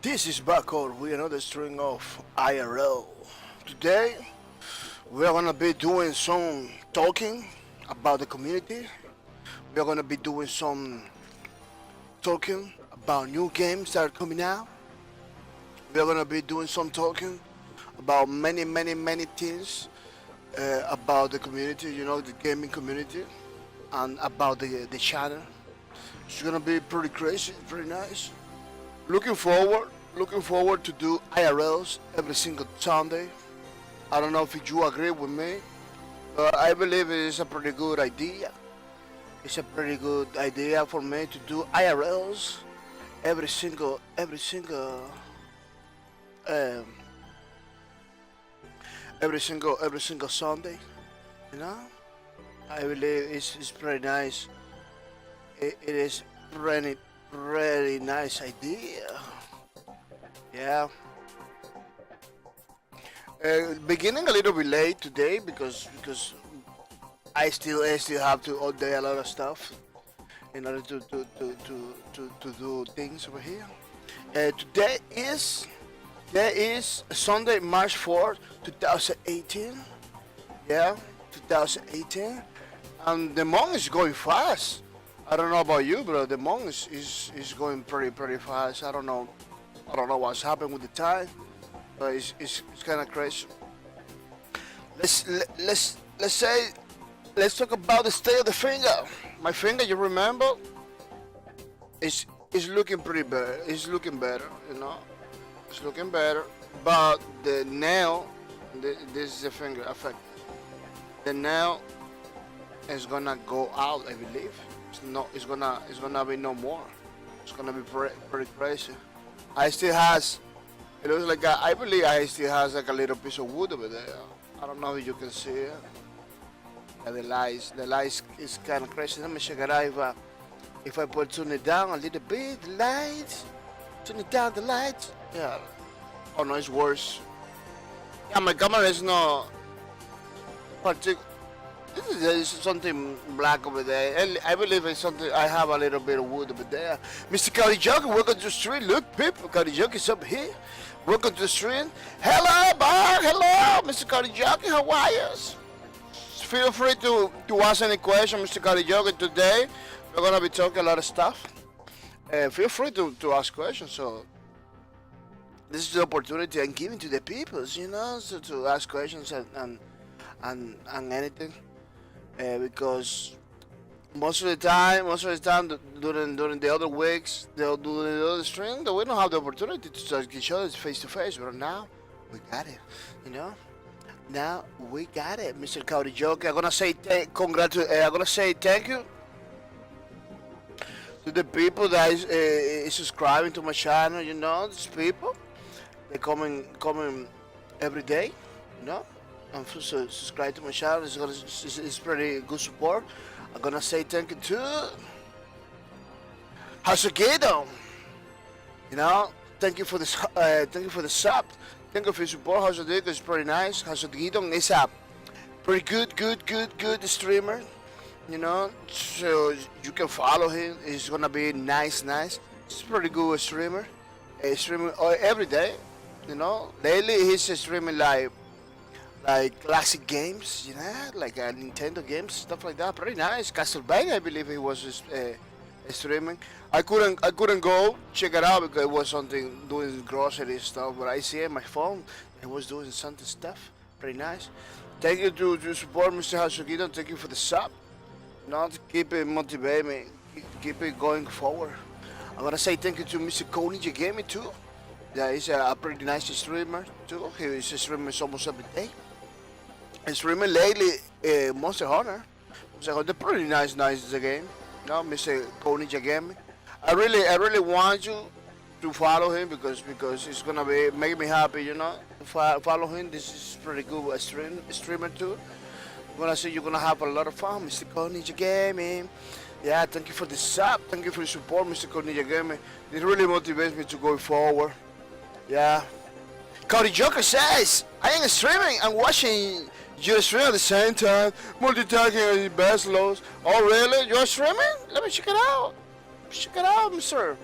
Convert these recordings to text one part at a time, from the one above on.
This is Backward with another string of IRL. Today we are gonna be doing some talking about the community. We are gonna be doing some talking about new games that are coming out. We are gonna be doing some talking about many things about the community, the gaming community, and about the channel. It's gonna be pretty crazy, pretty nice. Looking forward, looking forward to do IRLs every single Sunday. I don't know if you agree with me, but I believe it is a pretty good idea. It's a pretty good idea for me to do IRLs every single um, every single Sunday. You know, I believe it's pretty nice. It is pretty nice idea. Yeah. Beginning a little bit late today because I still have to update a lot of stuff in order to do things over here. Today is Sunday, March 4th, 2018. Yeah, 2018, and the month is going fast. I don't know about you, but the month is going pretty fast. I don't know what's happened with the time, but it's kind of crazy. Let's say let's talk about the state of the finger. My finger, you remember, is looking pretty better. It's looking better, It's looking better, but the nail, this is the finger effect. The nail is gonna go out, I believe. It's gonna be no more. It's gonna be pretty crazy. I still has. It looks like I believe I still has like a little piece of wood over there. I don't know if you can see it. Yeah, the lights is kind of crazy. Let me check it out if I turn it down a little bit. The lights, turn it down the lights. Yeah. Oh no, it's worse. Yeah, my camera is not particular. There is something black over there. And I believe it's something. I have a little bit of wood over there. Mr. Cody Joker, welcome to the stream. Look, people, Cody Joker is up here. Welcome to the stream. Hello, Mark. Hello, Mr. Cody Joker. How are you? Feel free to ask any question, Mr. Cody Joker. Today, we're gonna be talking a lot of stuff. Feel free to ask questions. So this is the opportunity I'm giving to the people, so to ask questions and anything. Because most of the time during the other weeks, during the other stream, we don't have the opportunity to talk to each other face to face. But now we got it, Now we got it, Mr. Cody Joker. I'm gonna say I'm gonna say thank you to the people that is subscribing to my channel. These people they coming every day, and subscribe to my channel. It's pretty good support. I'm gonna say thank you to Hasugidon. Thank you for this. Thank you for the sub. Thank you for your support. Hasugidon is pretty nice. Hasugidon is a pretty good streamer. So you can follow him. He's gonna be nice. He's a pretty good streamer. Streaming every day. Lately he's streaming like classic games, like Nintendo games, stuff like that. Pretty nice. Castlevania, I believe he was streaming. I couldn't go check it out because it was something doing grocery stuff. But I see it on my phone. He was doing something stuff. Pretty nice. Thank you to support Mr. Hasugidon. Thank you for the sub. To keep it motivate me, keep it going forward. I'm gonna say thank you to Mr. Konija Gaming too. Yeah, he's a pretty nice streamer too. He's streaming almost every day. Streaming lately, Monster Hunter. Monster Hunter, pretty nice the game. Mr. Konija Gaming. I really want you to follow him because it's gonna make me happy, to follow him. This is pretty good streamer too. I'm gonna say you're gonna have a lot of fun, Mr. Konija Gaming. Yeah, thank you for the sub. Thank you for your support, Mr. Konija Gaming. It really motivates me to go forward. Yeah. Cody Joker says, I am streaming and watching you stream at the same time, multitasking at the best lows. Oh really? You're streaming? Let me check it out. Check it out, mister.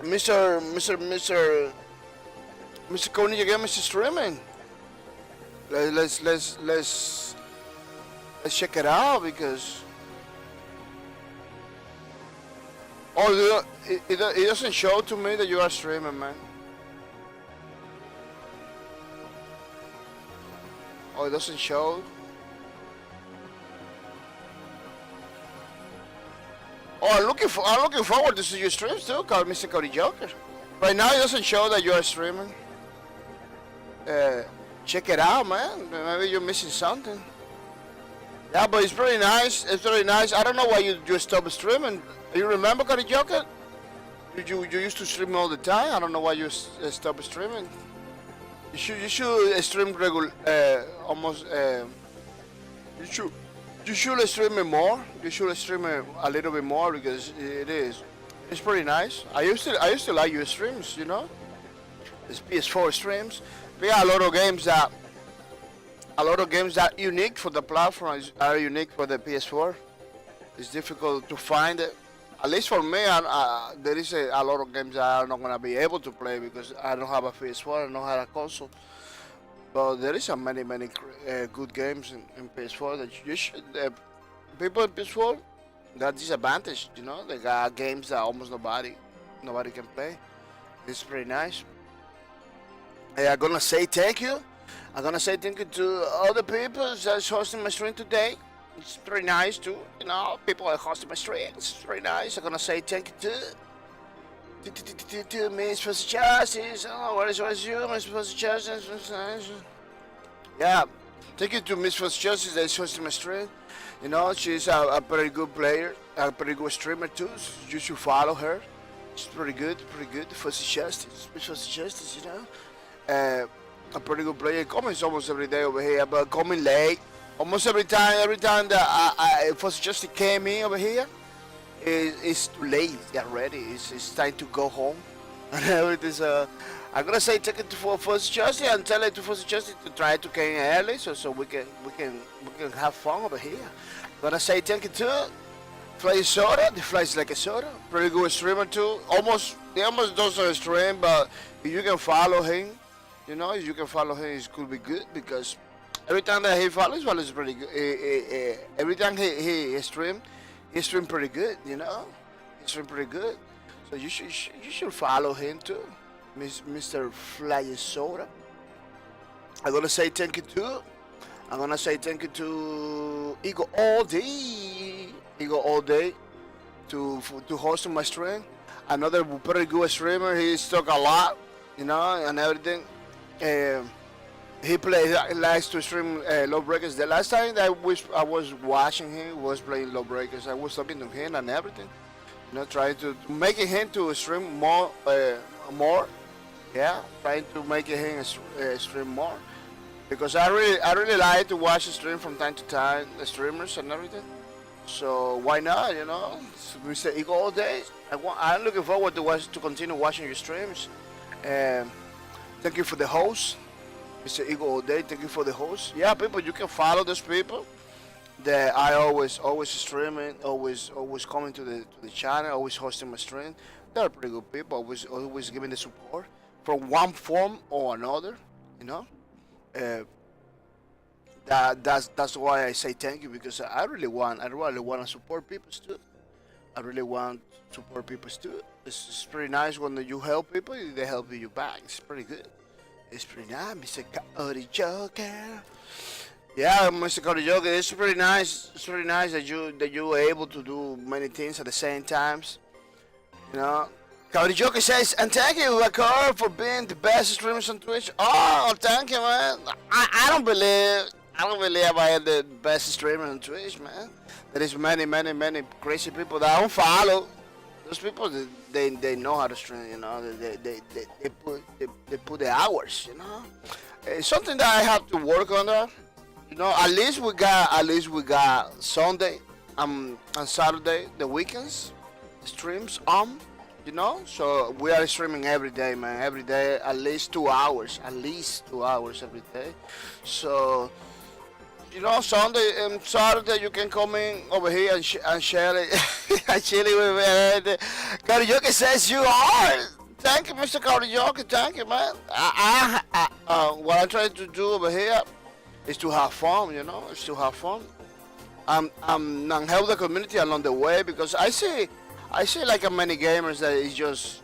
Mr. Coney again, Mr. Streaming. Let's check it out because it doesn't show to me that you are streaming, man. Oh, it doesn't show. Oh, I'm looking forward to see your streams too, Mr. Cody Joker. Right now, it doesn't show that you are streaming. Check it out, man. Maybe you're missing something. Yeah, but it's pretty nice. It's very nice. I don't know why you stopped streaming. You remember, Cody Joker? You used to stream all the time. I don't know why you stopped streaming. You should stream regular, almost. You should stream it more. You should stream it a little bit more because it's pretty nice. I used to like your streams, you know. It's PS4 streams. We got a lot of games that unique for the platform are unique for the PS4. It's difficult to find it. At least for me, there is a lot of games that I'm not gonna be able to play because I don't have a PS4. I don't have a console. But there is many good games in PS4 that you should. People in PS4 got disadvantage. You know, they got games that almost nobody can play. It's pretty nice. I'm gonna say thank you. I'm gonna say thank you to all the people that's hosting my stream today. It's pretty nice too, you know. People are hosting my stream. It's pretty nice. I'm gonna say thank you to Miss First Justice. Oh, what is you, Miss First Justice? Yeah, thank you to Miss First Justice that's hosting my stream. You know, she's a pretty good player, a pretty good streamer too. So you should follow her. She's pretty good. First Justice, Miss First Justice, you know. A pretty good player. Comments almost every day over here, but coming late. Almost every time that First Justice came in over here, it's too late. Get ready. It's time to go home and everything. So I'm gonna say take it for First Justice and tell it to First Justice to try to come in early, so we can have fun over here. I'm gonna say thank you to Fly Soda. The Fly's like a soda. Pretty good streamer too. He almost doesn't stream, but if you can follow him, you know, if you can follow him, it could be good because every time that he follows pretty good. Every time he stream pretty good, you know. He stream pretty good. So you should follow him too, Mr. Fly Soda. I'm gonna say thank you to Eagle All Day to host my stream. Another pretty good streamer. He's talk a lot, you know, and everything. He likes to stream Lawbreakers. The last time that I was watching him was playing Lawbreakers. I was talking to him and everything, you know, trying to make him to stream more. Yeah, trying to make him stream more because I really like to watch the stream from time to time, the streamers and everything. So why not, you know? Mr. Eagle All Day. I'm looking forward to continue watching your streams. Thank you for the host, Mr. Eagle All Day. Thank you for the host. Yeah, people, you can follow those people. That I always streaming, always coming to the channel, always hosting my stream. They're pretty good people. Always giving the support from one form or another. You know, that's why I say thank you because I really want to support people too. I really want to support people too. It's pretty nice when you help people, they help you back. It's pretty good. It's pretty nice, Mr. Cody Joker. Yeah, Mr. Cody Joker, it's pretty nice. It's pretty nice that you were able to do many things at the same times. You know, Cody Joker says, and thank you, Ricard, for being the best streamers on Twitch. Oh, thank you, man. I don't believe I am the best streamer on Twitch, man. There is many crazy people that I don't follow. Those people, they know how to stream, you know. They put the hours, you know. It's something that I have to work on that. You know, at least we got Sunday, and Saturday, the weekends, streams you know. So we are streaming every day, man. Every day, at least 2 hours every day. So you know, Sunday and Saturday you can come in over here and share it and chill it with me. Karaoke says you are. Thank you, Mr. Karaoke. Thank you, man. What I'm trying to do over here is to have fun, you know. It's to have fun. And help the community along the way, because I see like many gamers that is just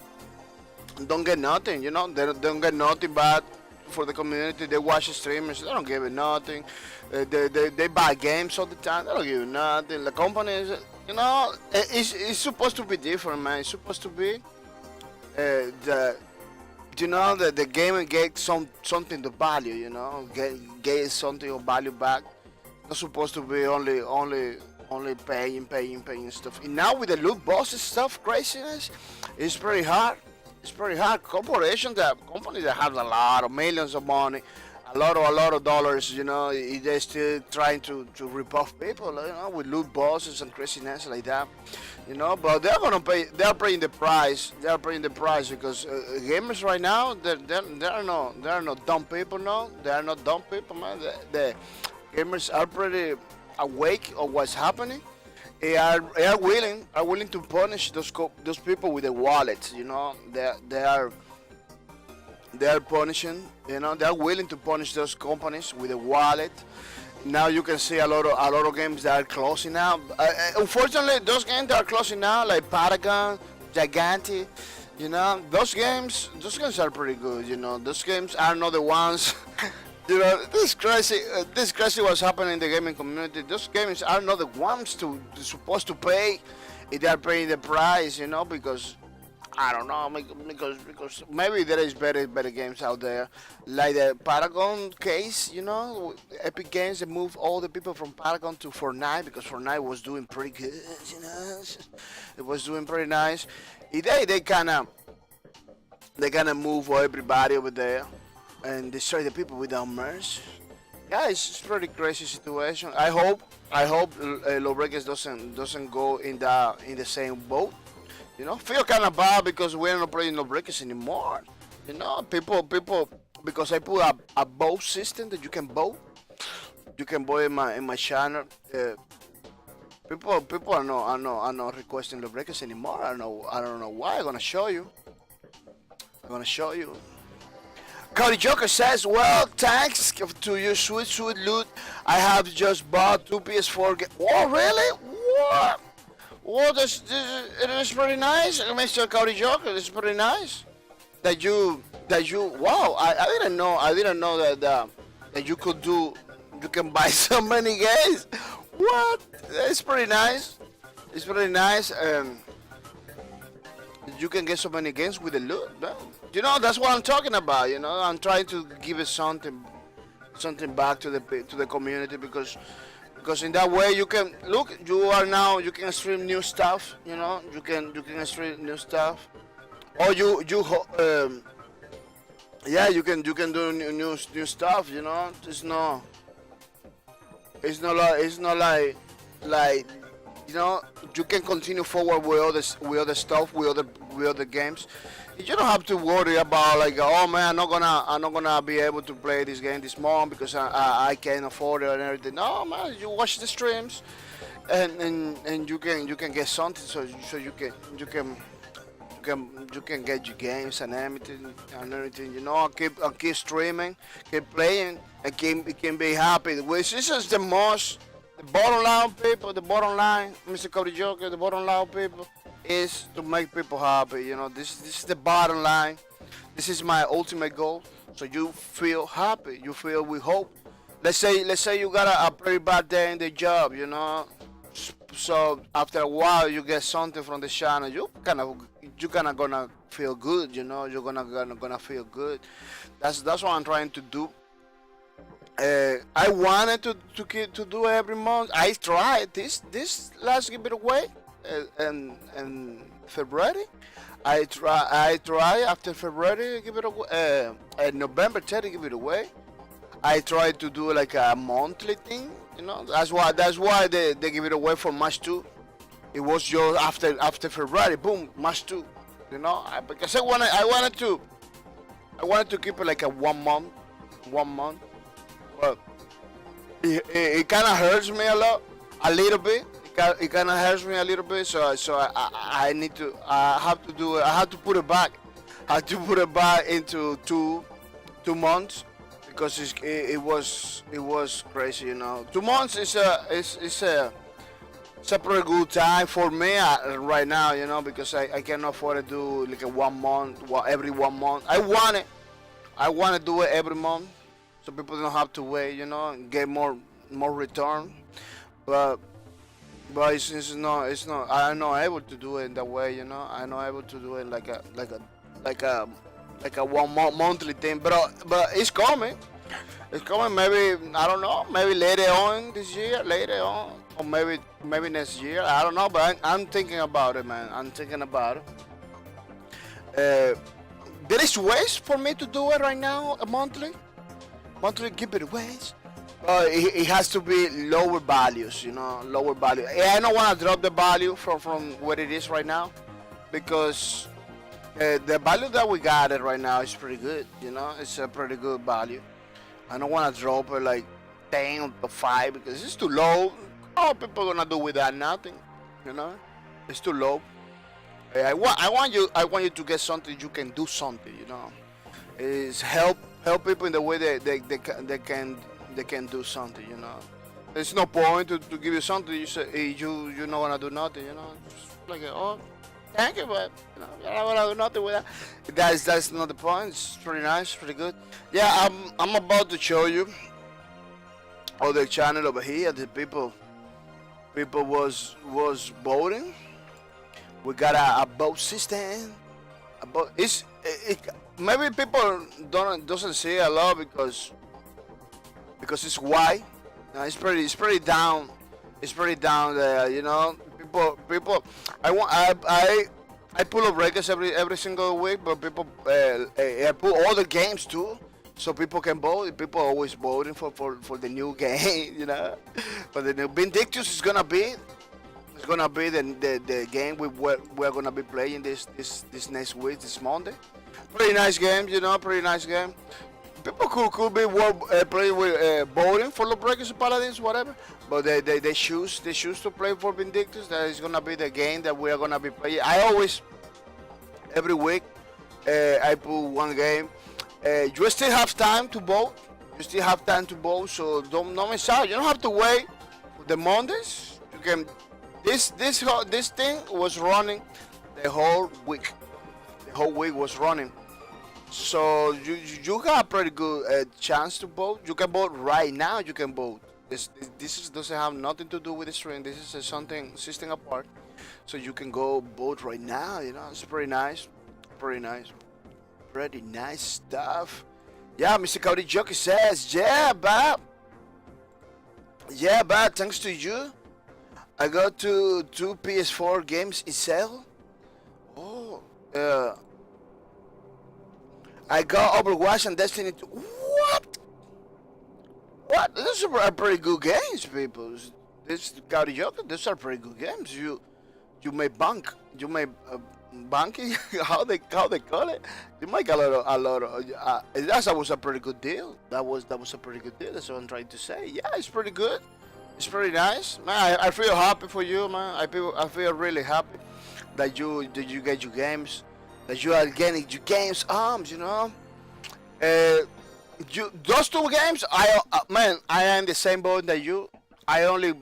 don't get nothing, you know. They don't get nothing bad for the community. They watch streamers, they don't give it nothing. They buy games all the time, they don't give it nothing. The company is, you know, it's supposed to be different, man. It's supposed to be the, you know, the gamer get something to value, you know, get something of value back. Not supposed to be only paying stuff. And now with the loot boxes stuff craziness, it's pretty hard. It's pretty hard. Companies that have a lot of millions of money, a lot of dollars, you know, they're still trying to rip off people, you know, with loot boxes and craziness like that, you know. But they're gonna pay. They're paying the price. They're paying the price because gamers right now, there are no dumb people. No, they are not dumb people, man. The gamers are pretty awake of what's happening. They are willing to punish those people with the wallets. You know, they are punishing. You know, they are willing to punish those companies with a wallet. Now you can see a lot of games that are closing now. Unfortunately, those games that are closing now, like Paragon, Gigante, you know, those games are pretty good. You know, those games are not the ones. You know, this crazy what's happening in the gaming community. Those games are not the ones supposed to pay. They are paying the price, you know, because I don't know, because maybe there is better games out there, like the Paragon case, you know, Epic Games. They moved all the people from Paragon to Fortnite because Fortnite was doing pretty good, you know, it was doing pretty nice. They kind of move everybody over there and destroy the people without mercy. Yeah, it's pretty crazy situation. I hope Lawbreakers doesn't go in the same boat. You know, feel kind of bad because we're not playing Lawbreakers anymore. You know, people because I put a bow system that you can bow. You can bow in my channel. People are not requesting Lawbreakers anymore. I don't know why. I'm gonna show you. Cody Joker says, well, thanks to your sweet loot, I have just bought 2 PS4 games. Oh, really? What? Well, it is pretty nice, Mr. Cody Joker. It's pretty nice that you. Wow, I didn't know that you can buy so many games. What? It's pretty nice. It's pretty nice. You can get so many games with the loot. You know, that's what I'm talking about. You know, I'm trying to give it something back to the community because in that way you can look. You can stream new stuff. You know, you can stream new stuff, or you can do new stuff. You know, it's not like. You know, you can continue forward with other stuff, with other games. You don't have to worry about like, oh man, I'm not gonna be able to play this game this month because I can't afford it and everything. No man, you watch the streams, and you can get something, so you can get your games and everything. You know, I'll keep streaming, keep playing, and can be happy. Which is the bottom line, people. The bottom line, Mr. Cody Joker. The bottom line, people, is to make people happy. You know, this is the bottom line. This is my ultimate goal. So you feel happy. You feel with hope. Let's say you got a pretty bad day in the job. You know, so after a while you get something from the channel. You kind of gonna feel good. You know, you're gonna feel good. That's what I'm trying to do. I wanted to do every month. I tried this last giveaway in February. I try after February give it away. November 30 give it away. I tried to do like a monthly thing. You know, that's why they give it away for March 2. It was just after February, boom, March 2. You know, because I wanted to keep it like a 1 month. But it kind of hurts me a little bit. It kind of hurts me a little bit. So I need to. I have to do it. I have to put it back. I have to put it back into 2 months because it was crazy. 2 months it's a pretty good time for me right now. Because I cannot afford to do like a 1 month. Every 1 month. I want to do it every month, so people don't have to wait, and get more return. But it's not. I'm not able to do it that way, I'm not able to do it like a 1 monthly thing. But it's coming. It's coming. Maybe I don't know. Maybe later on this year, later on, or maybe next year. I don't know. But I'm thinking about it, man. I'm thinking about it. There is ways for me to do it right now, monthly giveaways. It has to be lower values, lower value. I don't want to drop the value from what it is right now, because the value that we got it right now is pretty good. It's a pretty good value. I don't want to drop it like 10 to 5 because it's too low. Oh, people gonna do with that nothing. It's too low. I want you to get something. You can do something. Is help people in the way they can do something. There's no point to give you something. You say you not wanna do nothing. Just like, oh, thank you, but I don't wanna do nothing with that. That's not the point. It's pretty nice, pretty good. Yeah, I'm about to show you other channel over here. The people was voting. We got a vote system. Maybe people doesn't see it a lot because it's white. It's pretty down. It's pretty down there. People. I pull up records every single week, but people I pull all the games too, so people can vote. People are always voting for the new game. But the new Vindictus is gonna be. It's gonna be the game we're gonna be playing this next week, this Monday. Pretty nice game, pretty nice game. People could be playing with voting for Lawbreakers or Paladins, whatever. But they choose to play for Vindictus. That is gonna be the game that we are gonna be playing. I always every week I put one game. You still have time to vote. So don't miss out. You don't have to wait for the Mondays. You can. This thing was running the whole week. The whole week was running. So you got a pretty good chance to vote. You can vote right now. You can vote. This doesn't have nothing to do with the stream. This is something system apart. So you can go vote right now. It's pretty nice. Pretty nice stuff. Yeah, Mr. Cody Jockey says, yeah, Bob. Thanks to you. I got two PS4 games in sale. Oh, I got Overwatch and Destiny 2. What? Those are pretty good games, people. These are pretty good games. You may bank. You may banking. how they call it. You make a lot of. That was a pretty good deal. That was a pretty good deal. That's what I'm trying to say. Yeah, it's pretty good. It's pretty nice, man. I feel happy for you, man. I feel really happy that you get your games, that you are getting your games arms. Those two games, I am the same boat that you. I only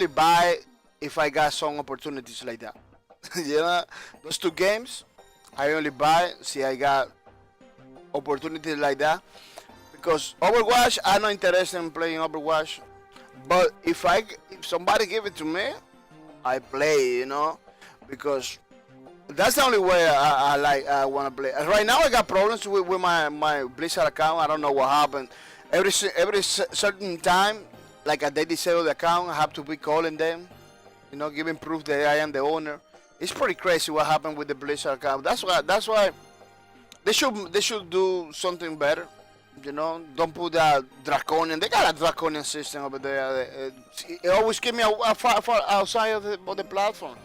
buy if I got some opportunities like that. Those two games, I only buy see I got opportunities like that, because Overwatch, I'm not interested in playing Overwatch. But if somebody give it to me, I play, because that's the only way I want to play. Right now I got problems with my Blizzard account. I don't know what happened. Every certain time, like they disable the account, I have to be calling them, giving proof that I am the owner. It's pretty crazy what happened with the Blizzard account. That's why they should do something better. Don't put that draconian. They got a draconian system over there. It always keep me far outside of the platform.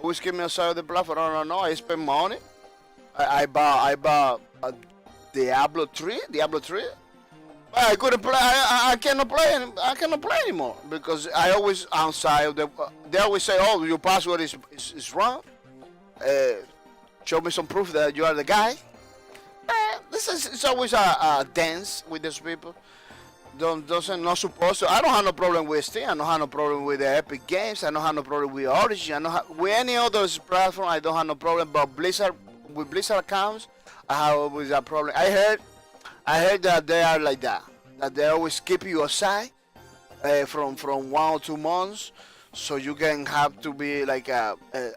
Always keep me outside of the platform. No. I spend money. I bought a Diablo 3. I couldn't play. I cannot play. I cannot play anymore because I always outside. They always say, "Oh, your password is wrong. Uh, show me some proof that you are the guy." This is it's always a dance with these people. Doesn't not supposed to. I don't have no problem with Steam. I don't have no problem with the Epic Games. I don't have no problem with Origin. I don't have with any other platform. I don't have no problem. But Blizzard with Blizzard accounts, I have always a problem. I heard that they are like that. That they always keep you aside from 1 or 2 months, so you can have to be like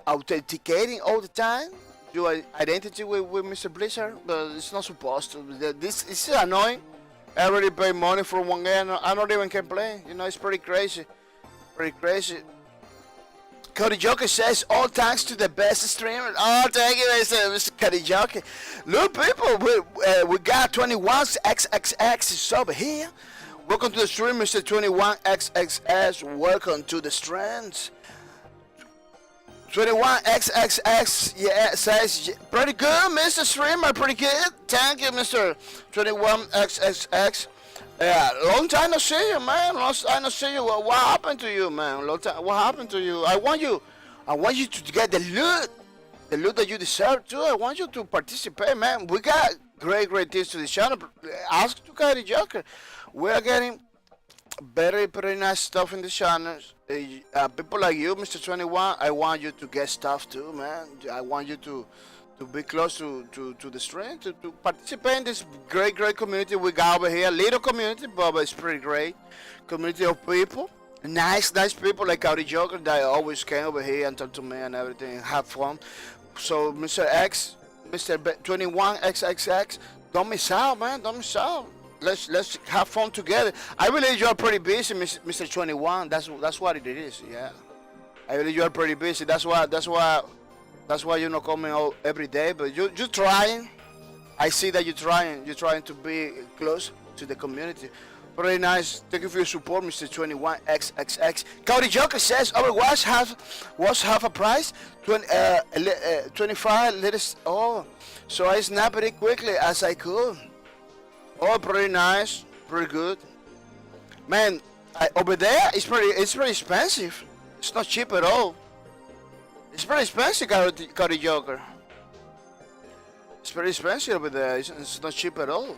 authenticating all the time your identity with Mr. Blizzard. But it's not supposed to. This is annoying. I already pay money for 1 game. I don't even can play. You know, it's pretty crazy. Pretty crazy. Cody Joker says, all thanks to the best streamer. Oh, thank you, Mr. Cody Joker. Look, people, we got 21XXX is over here. Welcome to the stream, Mr. 21XXX. Welcome to the strands. 21XXX, yeah, says, pretty good, Mr. Streamer, pretty good. Thank you, Mr. 21XXX. Yeah, long time no see you, man. Long time no see you. What happened to you, man? Long time. What happened to you? I want you to get the loot that you deserve too. I want you to participate, man. We got great things to the channel. Ask to Cody Joker. We are getting very nice stuff in the channel. People like you, Mr. 21, I want you to get stuff too, man. I want you to be close to the stream, to participate in this great community we got over here. Little community, but it's pretty great. Community of people. Nice people like Cody Joker that always came over here and talk to me and everything and have fun. So Mr. 21XXX, don't miss out, man. Don't miss out. Let's have fun together. I believe you are pretty busy, Mr. 21. That's what it is. Yeah, I believe you are pretty busy. That's why you're not coming out every day. But you're trying. I see that you're trying. You're trying to be close to the community. Very nice. Thank you for your support, Mr. 21XXX. Cody Joker says Overwatch was half a price. 25. Let us. Oh, so I snapped it quickly as I could. Oh, pretty nice, pretty good, man. Over there, it's pretty expensive. It's not cheap at all. It's pretty expensive, Cody Joker. It's pretty expensive over there. It's not cheap at all.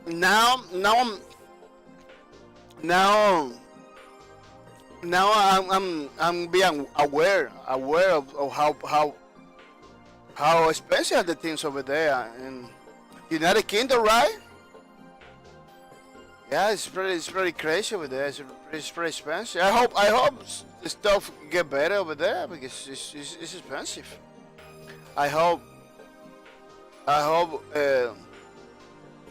Now I'm being aware of how expensive are the things over there in United Kingdom, right? Yeah, it's pretty crazy over there. It's pretty expensive. I hope the stuff get better over there because it's expensive. I hope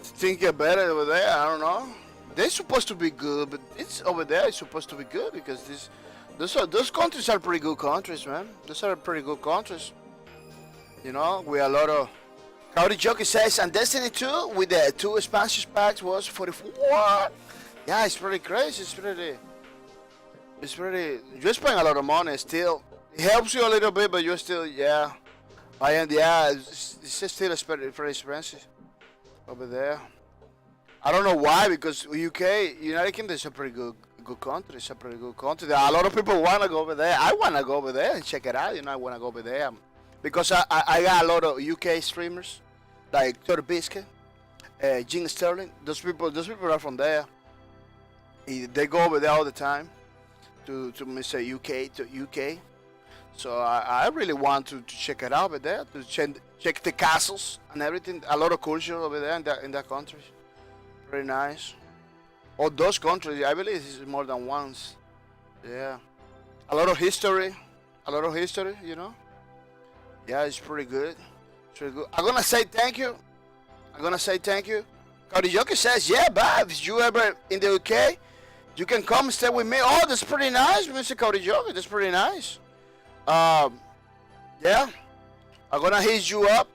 things get better over there. I don't know. They're supposed to be good, but it's over there. It's supposed to be good because those countries are pretty good countries, man. Those are pretty good countries. You know, we a lot of. Cody Joker says, and Destiny 2 with the 2 expansion packs was 44. What? Yeah, it's pretty crazy. It's pretty. You're spending a lot of money still. It helps you a little bit, but you're still, yeah. It's still very expensive over there. I don't know why, because UK, United Kingdom is a pretty good country. It's a pretty good country. A lot of people want to go over there. I want to go over there and check it out. You know, I want to go over there. Because I got a lot of UK streamers, like Tor Biscuit, Gene Sterling. Those people are from there. They go over there all the time to Mr. UK. So I really want to check it out over there, to check the castles and everything. A lot of culture over there in that country. Very nice. All those countries, I believe it's more than once. Yeah. A lot of history, you know. Yeah, it's pretty good. I'm gonna say thank you. Cody Joker says, yeah, Bob, if you ever in the UK, you can come and stay with me. Oh, that's pretty nice, Mr. Cody Joker. That's pretty nice. Yeah. I'm gonna hit you up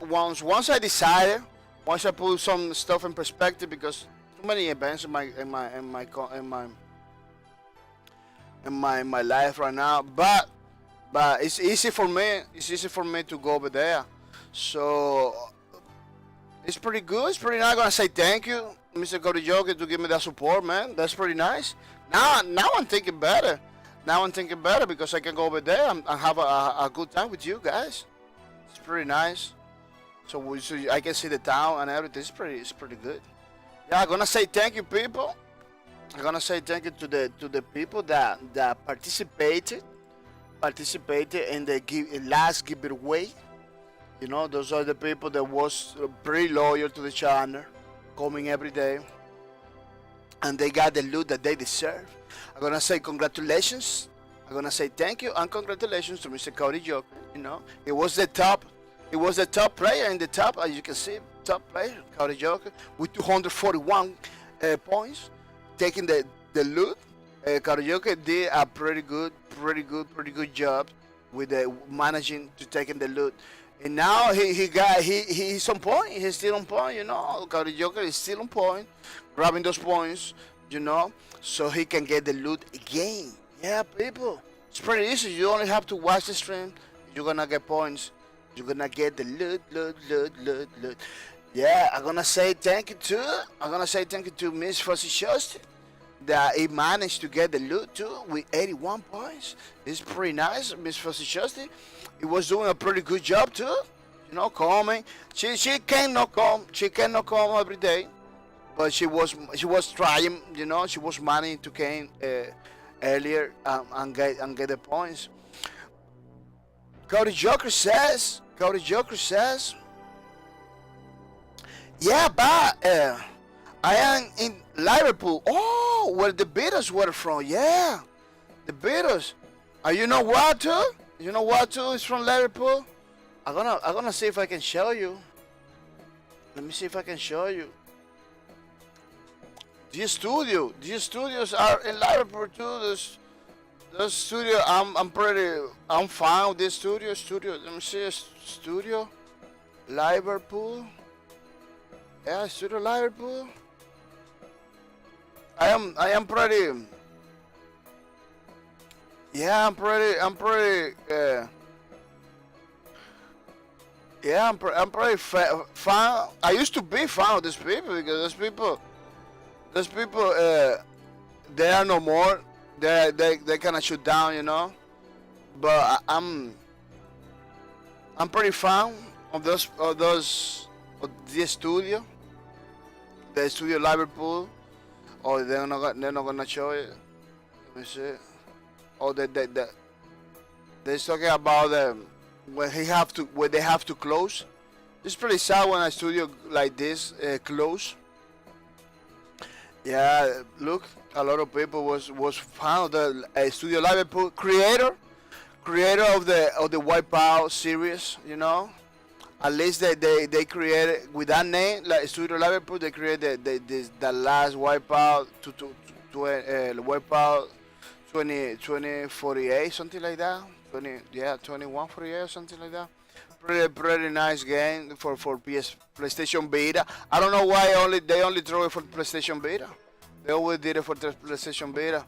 once I decide. Once I put some stuff in perspective, because too many events in my life right now. But it's easy for me. It's easy for me to go over there. So It's pretty good. It's pretty nice. I'm gonna say thank you, Mr. Cody Joker, to give me that support, man. That's pretty nice. Now I'm thinking better. Now I'm thinking better because I can go over there and have a good time with you guys. It's pretty nice. So I can see the town and everything. It's pretty good. Yeah, I'm gonna say thank you, people. I'm gonna say thank you to the people that participated in the last giveaway. You know, those are the people that was pretty loyal to the channel, coming every day, and they got the loot that they deserve. I'm gonna say congratulations. I'm gonna say thank you and congratulations to Mr. Cody Joker. You know, it was the top player in the top, as you can see, top player, Cody Joker, with 241 points, taking the loot. Cody Joker did a pretty good job with managing to taking the loot. And now he's on point. He's still on point, you know. Cody Joker is still on point, grabbing those points, you know, so he can get the loot again. Yeah, people, it's pretty easy. You only have to watch the stream. You're gonna get points. You're gonna get the loot. Yeah, I'm gonna say thank you to Miss Fuzzy Shusty that he managed to get the loot too with 81 points. It's pretty nice, Miss Fuzzy Shusty. He was doing a pretty good job too. You know, coming. She cannot come every day, but she was trying. You know, she was managing to come earlier and get the points. Cody Joker says, yeah, but I am in Liverpool. Oh, where the Beatles were from. Yeah, the Beatles. You know what too? You know what too? It's from Liverpool. I'm gonna see if I can show you. Let me see if I can show you. These studios are in Liverpool too. This studio, I'm fine with this studio. Let me see, studio, Liverpool. Yeah, studio Liverpool. I am pretty. Yeah, I'm pretty. Yeah, I'm pretty fan. I used to be fan of these people because those people, they are no more. They kind of shut down, you know. But I'm pretty fan of this studio, the studio Liverpool. Oh, they're not gonna show it. Let me see. Oh, they're talking about when they have to close. It's pretty sad when a studio like this close. Yeah, look, a lot of people was fan of the studio Liverpool creator of the Wipeout series. You know, at least they created with that name, like Studio Liverpool. They created the last Wipeout to Wipeout 2048, something like that. 2148 or something like that. Pretty nice game for PlayStation Beta. I don't know why they only throw it for PlayStation Beta. They always did it for the PlayStation Beta.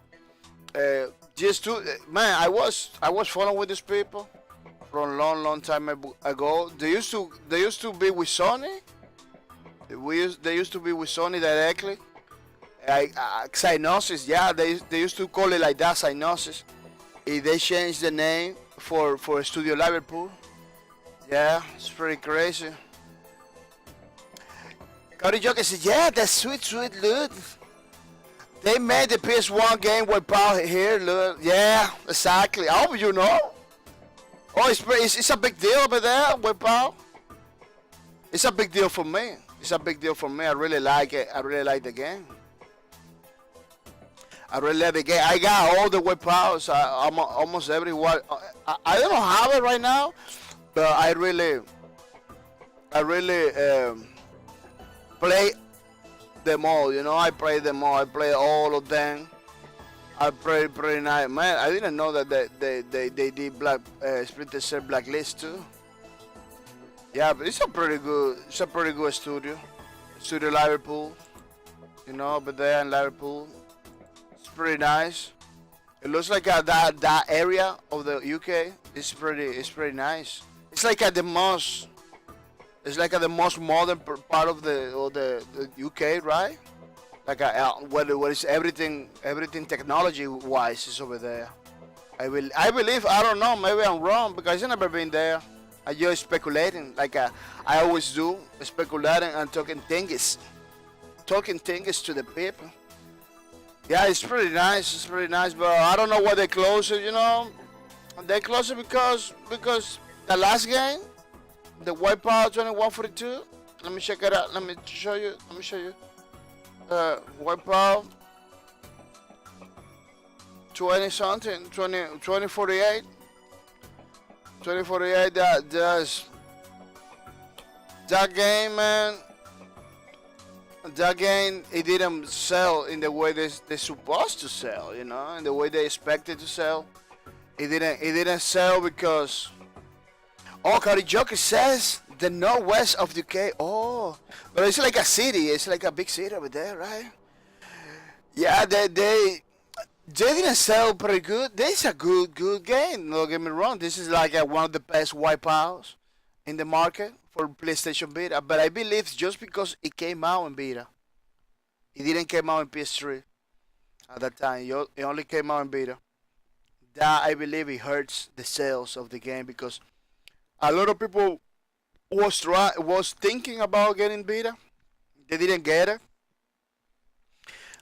Man, I was following with these people from a long time ago. They used to be with Sony. They used to be with Sony directly. Cyanosis, yeah, they used to call it like that, Cyanosis. They changed the name for Studio Liverpool. Yeah, it's pretty crazy. Cody Joker said, yeah, that's sweet loot. They made the PS1 game Wipeout here, look. Yeah, exactly. I hope you know. Oh, it's a big deal over there, Wipeout. It's a big deal for me. I really like it. I really like the game. I got all the Wipeouts. Almost everyone. I don't have it right now, but I really play them all. You know, I play them all. I play all of them. I play pretty nice. Man, I didn't know that they did Splinter Cell Blacklist too. Yeah, but it's a pretty good studio. Studio Liverpool. You know, over there in Liverpool. It's pretty nice. It looks like that area of the UK is pretty nice. It's like the most It's like the most modern part of the UK, right? Like what is everything technology wise is over there. I believe, I don't know, maybe I'm wrong because I've never been there. I just speculating like I always do, speculating and talking things to the people. Yeah, it's pretty nice. It's pretty nice, but I don't know why they close it. You know, they close it because the last game, the Wipeout 2142. Let me check it out. Let me show you. Let me show you. Wipeout 20 something, 2048. 2048. That game, man. That game, it didn't sell in the way they're supposed to sell, you know, in the way they expected to sell. It didn't sell because Karajoki says the northwest of the UK. Oh, but it's like a city. It's like a big city over there, right? Yeah, they didn't sell pretty good. This is a good game. Don't get me wrong. This is like one of the best wipeouts in the market for PlayStation Beta. But I believe it's just because it came out in beta. It didn't come out in PS3 at that time. It only came out in beta. That I believe it hurts the sales of the game because a lot of people was thinking about getting beta. They didn't get it.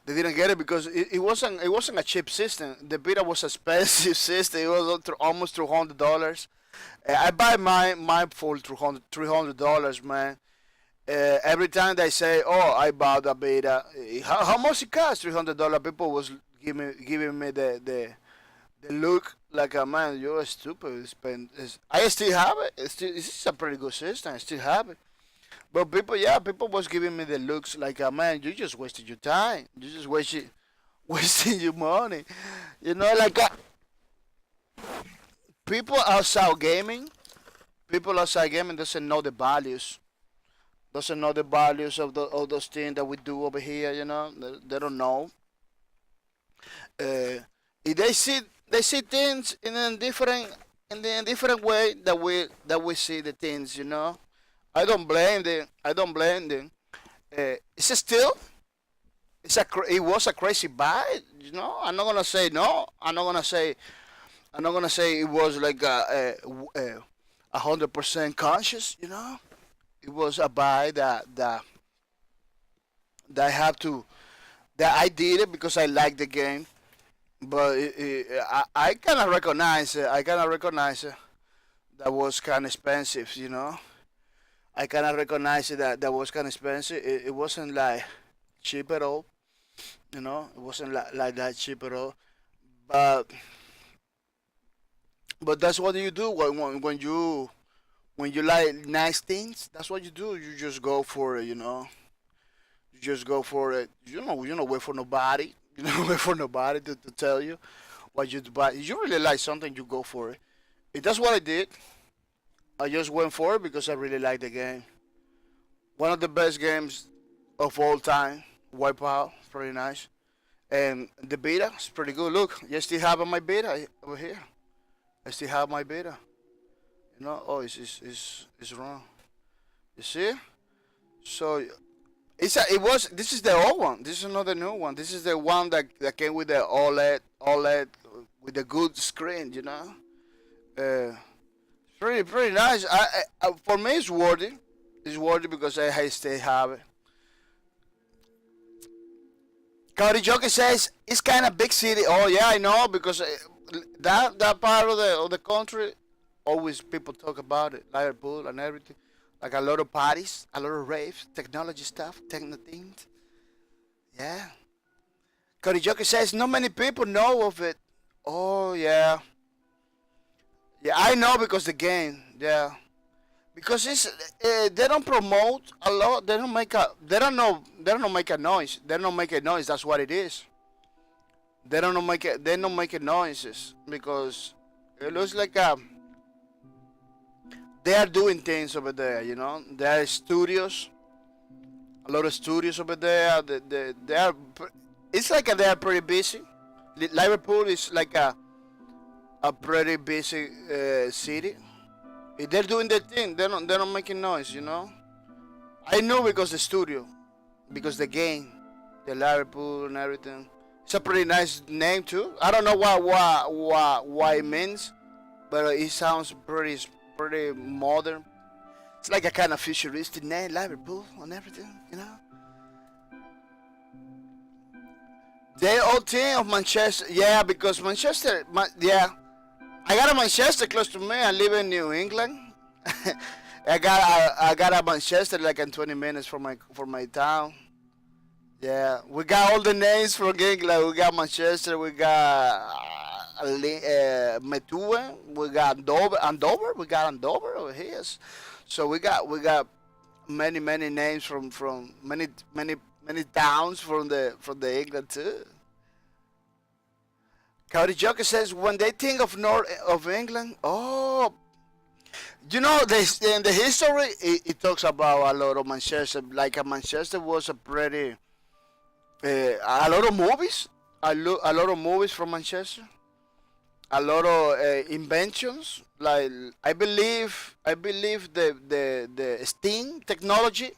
They didn't get it because it wasn't a cheap system. The beta was an expensive system. It was almost $300. I buy mine for $300, man. Every time they say, "Oh, I bought a beta," how much it cost? $300. People was giving me the look like a man. You're stupid. I still have it. This is a pretty good system. I still have it. But people was giving me the looks like a man. You just wasted your time. You just wasting your money. You know, like people outside gaming. People outside gaming doesn't know the values. Doesn't know the values of those things that we do over here. You know, they don't know. If they see things in a different way that we see the things. You know. I don't blame them. I don't blame them. It's still, it was a crazy buy. You know, I'm not gonna say no. I'm not gonna say it was like 100% conscious. You know, it was a buy that I have to that I did it because I like the game. But I kind of recognize it. I kind of recognize it. That was kind of expensive. You know. I kind of recognize it that was kind of expensive. It wasn't like cheap at all, you know. It wasn't like that cheap at all. But but that's what you do when you like nice things. That's what you do. You just go for it, you know. You just go for it. You don't wait for nobody. You don't wait for nobody to tell you what you buy. If you really like something, you go for it. And that's what I did. I just went for it because I really like the game. One of the best games of all time. Wipeout, pretty nice. And the beta is pretty good. Look, you still have my beta over here. I still have my beta. You know, oh, it's wrong. You see? So this is the old one. This is not the new one. This is the one that came with the OLED with the good screen. You know. Pretty nice. For me, it's worthy. It's worthy because I still have it. Cody Joker says it's kind of big city. Oh yeah, I know because that part of the country, always people talk about it, Liverpool and everything. Like a lot of parties, a lot of raves, technology stuff, techno things. Yeah. Cody Joker says not many people know of it. Oh yeah. Yeah, I know because the game. Yeah, because they don't promote a lot. They don't make a. They don't make a noise. They don't make a noise. That's what it is. They don't make it. They don't make a noises because it looks like they are doing things over there. You know, there are studios. A lot of studios over there. They are. It's like they are pretty busy. Liverpool is like a pretty busy city. If they're doing their thing, they're not making noise, I know because the studio, because the game, the Liverpool and everything. It's a pretty nice name too. I don't know why it means, but it sounds pretty modern. It's like a kind of futuristic name, Liverpool and everything. The old team of Manchester, yeah, because Manchester, yeah, I got a Manchester close to me. I live in New England. I got a Manchester like in 20 minutes from my town. Yeah, we got all the names from England. We got Manchester. We got Methuen. We got Andover. We got Andover over here. So we got many names from many towns from the England too. Cody Joker says when they think of North of England, oh, this in the history it talks about a lot of Manchester. Like Manchester was a pretty a lot of movies, a lot of movies from Manchester, a lot of inventions. Like I believe the steam technology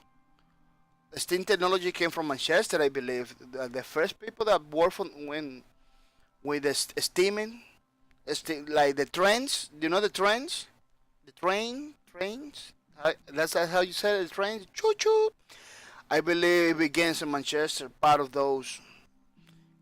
came from Manchester. I believe the first people that worked with the steaming, like the trains. Do you know the trains? The trains. That's how you say it, the trains. Choo choo. I believe it begins in Manchester. Part of those.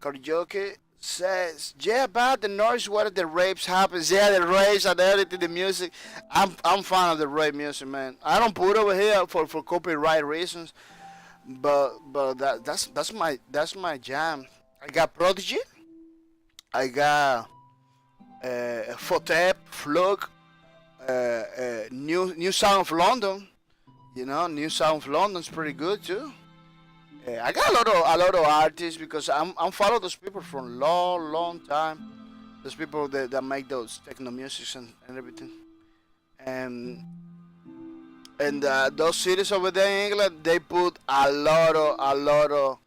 Karaoke says, yeah, about the noise where the rapes happens. Yeah, the rapes and everything, the music. I'm fan of the rape music, man. I don't put it over here for copyright reasons, but that's my jam. I got Prodigy. I got Fotep, Flug, New Sound of London. New Sound of London's pretty good too. I got a lot of artists because I'm follow those people for a long time. Those people that make those techno musics and everything. And those cities over there in England, they put a lot of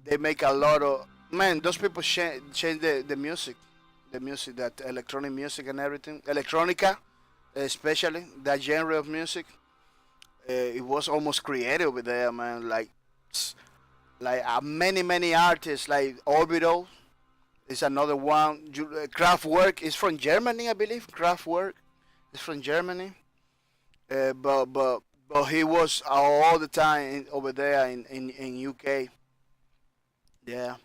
they make a lot of, man. Those people change the music, that electronic music and everything, electronica, especially that genre of music. It was almost created over there, man. Like many artists, like Orbital is another one. Kraftwerk is from Germany, I believe. Kraftwerk is from Germany, but he was all the time over there in UK. Yeah,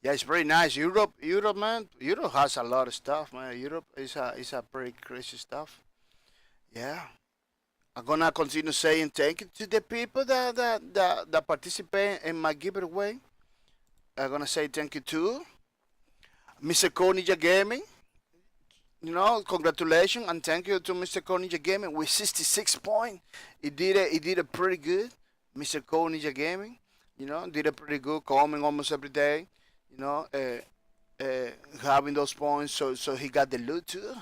yeah, it's very nice. Europe, man. Europe has a lot of stuff, man. Europe is a pretty crazy stuff. Yeah. I'm gonna continue saying thank you to the people that participate in my giveaway. I'm gonna say thank you to Mr. Konija Gaming. Congratulations and thank you to Mr. Konija Gaming with 66 points. He did it pretty good. Mr. Konija Gaming, did it pretty good, coming almost every day. You know, having those points, so he got the loot too.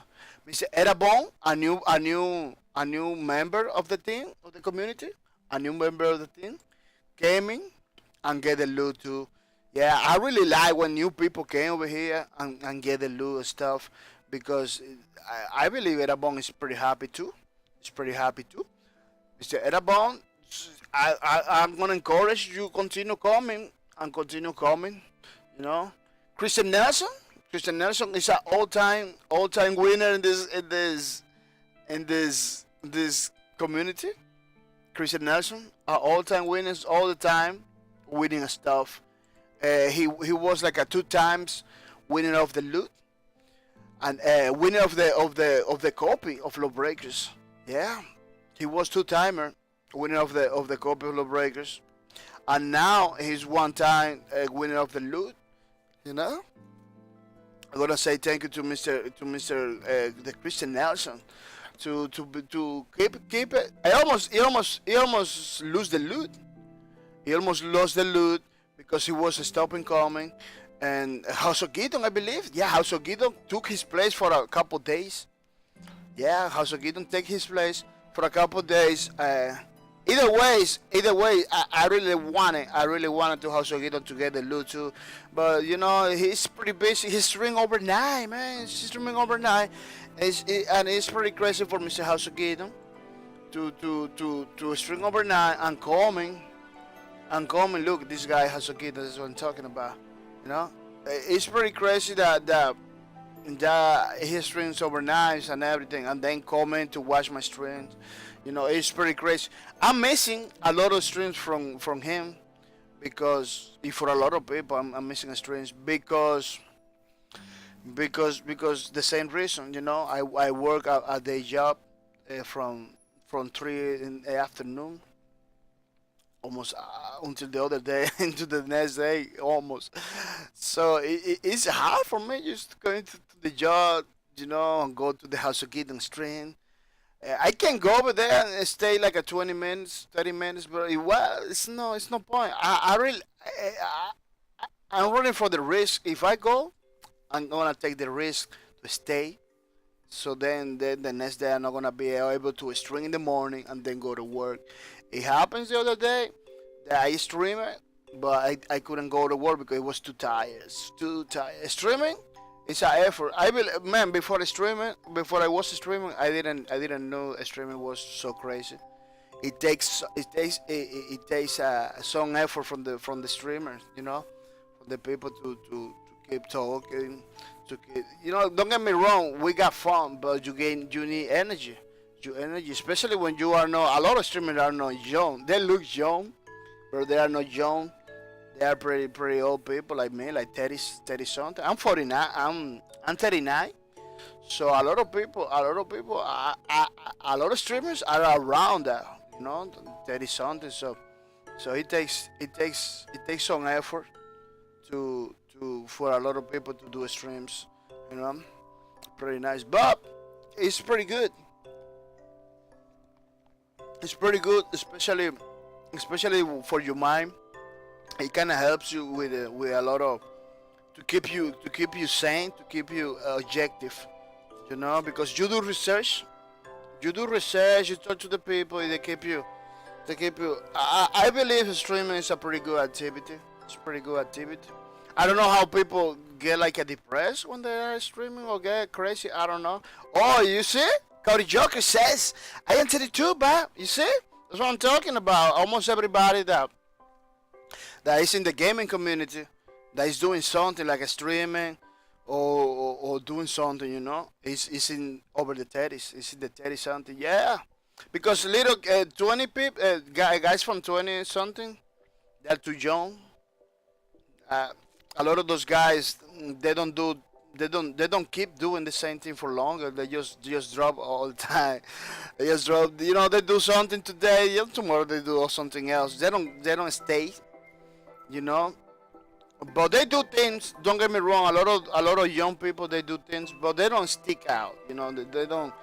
Mr. Erabon, a new member of the team, of the community, a new member of the team, came in and get the loot too. Yeah, I really like when new people came over here and get the loot and stuff because I believe Erabon is pretty happy too. He's pretty happy too. Mr. Erabon, I'm gonna encourage you continue coming and continue coming. You know, Christian Nelson. Christian Nelson is an all-time winner in this community. Christian Nelson are all-time winners all the time, winning stuff. He was like a 2 times winner of the loot and winner of the copy of Lawbreakers. Yeah, he was 2 timer winner of the copy of Lawbreakers, and now he's 1 time winner of the loot. You know. I'm gonna say thank you to Mr. The Christian Nelson to keep it. He almost lose the loot. He almost lost the loot because he was stopping coming. And House of Gideon, I believe. Yeah, House of Gideon took his place for a couple days. Yeah, House of Gideon take his place for a couple days Either way, I really wanted, to also get on to get the loot too, but you know he's pretty busy. He's streaming overnight, man. He's streaming overnight, and it's pretty crazy for Mr. House of Gideon to string overnight and coming. Look, this guy has a kid. That's what I'm talking about. You know, it's pretty crazy that he streams overnight and everything, and then coming to watch my streams. You know, it's pretty crazy. I'm missing a lot of streams from him because for a lot of people, I'm missing streams because the same reason. You know, I work a day job from 3 in the afternoon almost until the other day into the next day almost. So it's hard for me just going to the job, you know, and go to the house of kid and stream. I can go over there and stay like a 20 minutes, 30 minutes, but well, it's no point. I really, I'm running for the risk. If I go, I'm gonna take the risk to stay. So then the next day I'm not gonna be able to stream in the morning and then go to work. It happens the other day that I stream it, but I couldn't go to work because it was too tired. It's too tired. Streaming it's an effort. I will, man. Before I was streaming, I didn't know streaming was so crazy. It takes some effort from the streamers, you know, for the people to keep talking, to keep, you know. Don't get me wrong, we got fun, but you need energy, especially when you are not. A lot of streamers are not young. They look young, but they are not young. They are pretty old people like me, like 30 something. I'm 49. I'm 39. So a lot of streamers are around that, you know, 30 something. So it takes some effort to for a lot of people to do streams, you know. Pretty nice, but it's pretty good. It's pretty good, especially for your mind. It kind of helps you with a lot of to keep you sane, to keep you objective, you know, because you talk to the people, they keep you. I believe streaming is a pretty good activity. It's a pretty good activity. I don't know how people get like a depressed when they are streaming or get crazy. I don't know. Oh, you see, Cody Joker says I am 32, but you see, that's what I'm talking about. Almost everybody that is in the gaming community that is doing something like a streaming or doing something, you know, is in over the 30s. It's in the 30 something. Yeah, because little 20 people, guys from 20 something, they're too young. Uh, a lot of those guys, they don't keep doing the same thing for longer. They just drop all the time. They just drop. You know, they do something today, yeah, tomorrow they do something else. They don't stay, you know. But they do things. Don't get me wrong. A lot of young people, they do things, but they don't stick out. You know, they don't.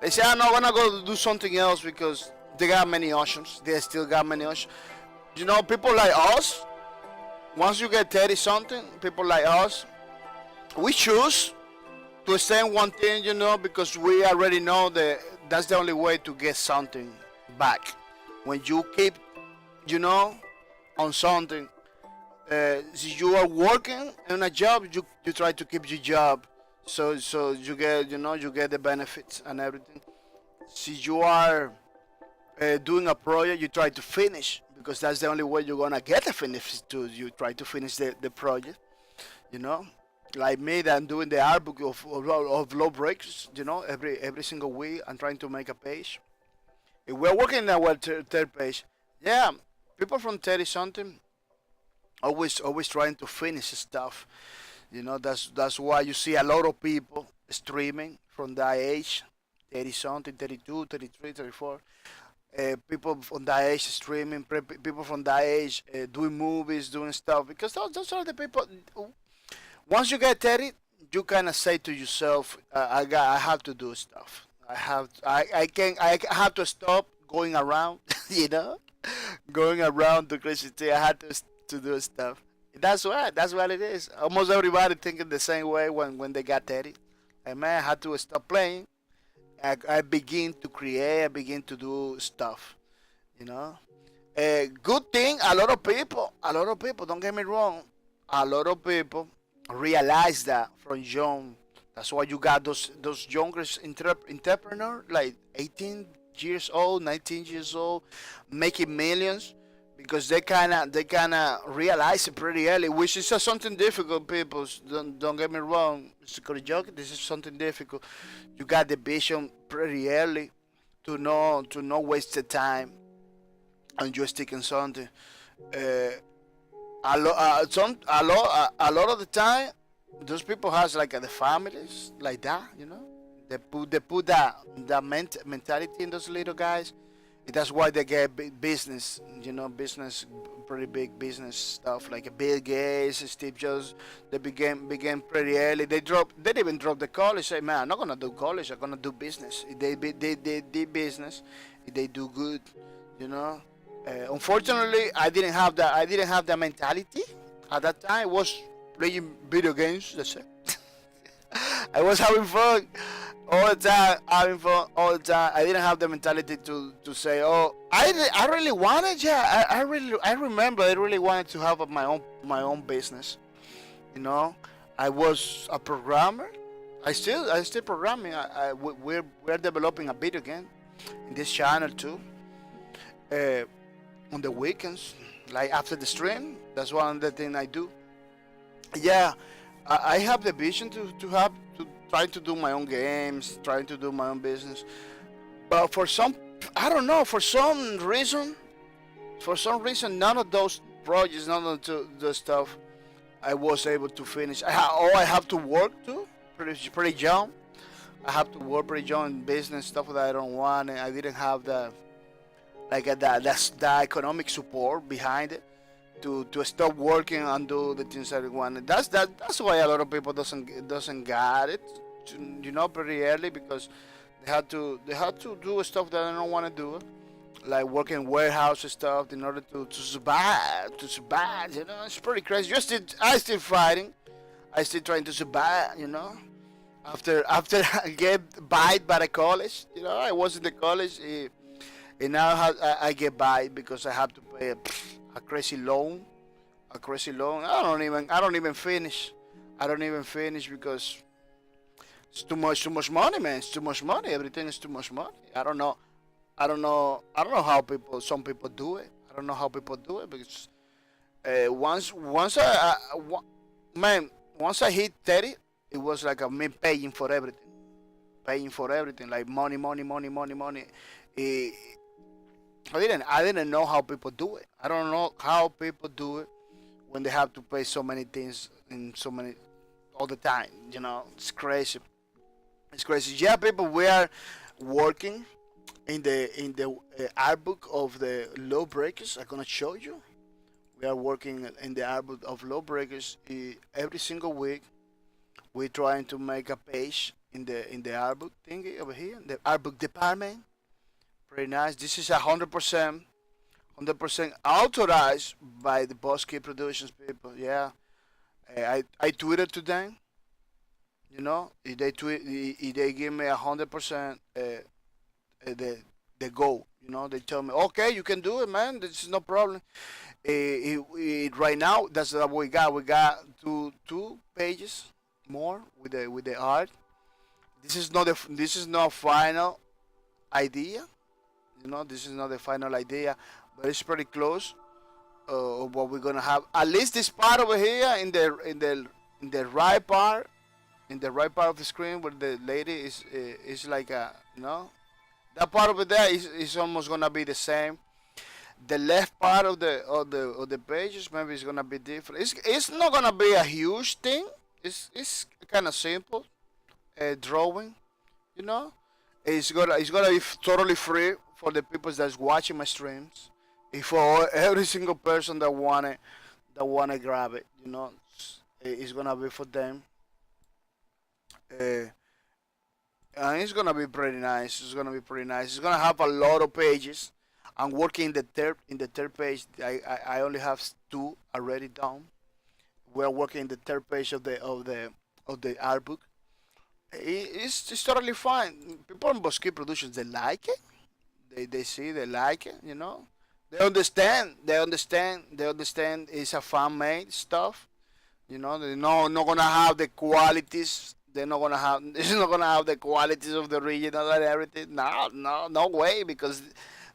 They say, "I'm not gonna go do something else," because they got many options. They still got many options. You know, people like us. Once you get 30 something, people like us, we choose to stay in one thing, you know, because we already know that that's the only way to get something back. When you keep, you know, on something. If you are working in a job, you try to keep your job, so you get, you know, you get the benefits and everything. If you are doing a project, you try to finish because that's the only way you're gonna get the finish. To you try to finish the project, you know. Like me, that I'm doing the art book of low breaks, you know, every single week. I'm trying to make a page. If we're working on our third page, yeah, people from 30 something always trying to finish stuff. You know, that's why you see a lot of people streaming from that age, 30 something, 32, 33, 34. People from that age streaming, people from that age doing movies, doing stuff, because those are the people. Once you get 30, you kind of say to yourself, I have to do stuff. I have to stop going around, you know, going around the crazy thing. I had to do stuff. That's what it is. Almost everybody thinking the same way when they got 30. And man, I had to stop playing. I begin to create. I begin to do stuff. you know. A good thing, a lot of people, don't get me wrong, a lot of people realize that from young. That's why you got those younger entrepreneur, like 18 years old, 19 years old, making millions, because they kind of realize it pretty early, which is something difficult. People, don't get me wrong, Mr. Joke, this is something difficult. You got the vision pretty early to not waste the time and you stick in something. Uh, a lot of the time, those people has like the families like that, you know. They put that mentality in those little guys. That's why they get business, you know, business, pretty big business stuff like Bill Gates, Steve Jobs. They began pretty early. They didn't even drop the college. Say, man, I'm not gonna do college. I'm gonna do business. They did business. They do good, you know. Unfortunately, I didn't have that. I didn't have that mentality at that time. I was playing video games. That's it. I was having fun all the time, having fun all the time. I didn't have the mentality to say, oh, I really wanted, yeah, I remember I really wanted to have my own business. You know, I was a programmer. I still programming. We're developing a video game in this channel too. Uh, on the weekends, like after the stream, that's one of the things I do. Yeah, I have the vision to try to do my own games, trying to do my own business. But I don't know, for some reason, none of those projects, none of the stuff I was able to finish. I have to work too, pretty young. I have to work pretty young in business stuff that I don't want, and I didn't have the economic support behind it to stop working and do the things that we want. That's why a lot of people doesn't get it, you know, pretty early, because they had to do stuff that I don't want to do, like working warehouse and stuff in order to survive. You know, it's pretty crazy. I still fighting. I still trying to survive. You know, after I get bite by the college. You know, I was in the college. And now I get by because I have to pay a crazy loan, a crazy loan. I don't even finish. I don't even finish because it's too much money, man. It's too much money. Everything is too much money. I don't know how some people do it. I don't know how people do it because man, once I hit 30, it was like me paying for everything, like money, money, money, money, money. Eh, I didn't know how people do it. I don't know how people do it when they have to pay so many things in so many all the time. You know, it's crazy. It's crazy. Yeah, people, we are working in the art book of the law breakers. I'm gonna show you. We are working in the art book of law breakers every single week. We're trying to make a page in the art book thingy over here, the art book department. Pretty nice. This is 100% authorized by the Boss Key Productions people. Yeah, I tweeted to them. You know, if they give me 100% the go. You know, they tell me, okay, you can do it, man. This is no problem. Right now, that's what we got. We got two pages more with the art. This is not final idea. You know, this is not the final idea, but it's pretty close of what we're gonna have. At least this part over here in the right part, of the screen where the lady is like a, you know, that part over there is almost gonna be the same. The left part of the pages maybe it's gonna be different. It's not gonna be a huge thing. It's kind of simple drawing, you know. It's gonna be totally free for the people that's watching my streams. If for every single person that wanna grab it, you know, it's gonna be for them. Uh, and it's gonna be pretty nice. It's gonna be pretty nice. It's gonna have a lot of pages. I'm working in the third page. I only have two already done. We're working in the third page of the art book. It's totally fine. People in Bosque Productions, they like it. They see, they like it, you know. They understand. They understand. They understand. It's a fan made stuff. You know, they're not gonna have the qualities. They're not gonna have. It's not gonna have the qualities of the original and everything. No, no, no way. Because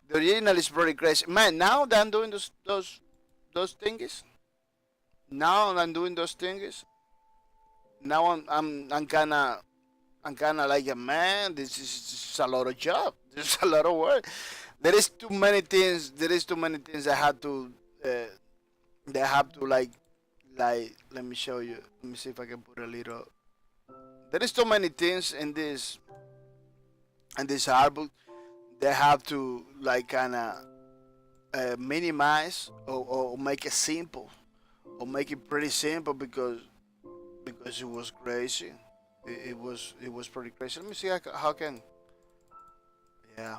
the original is pretty crazy. Man, now that I'm doing those things. Now I'm doing those things. Now I'm kinda like, man, this is a lot of job. This is a lot of work. There is too many things. There is too many things I had to. Uh, they have to like. Let me show you. Let me see if I can put a little. There is too many things in this album. They have to like kind of minimize or make it simple or make it pretty simple because it was crazy. It was pretty crazy. Let me see how can. Yeah.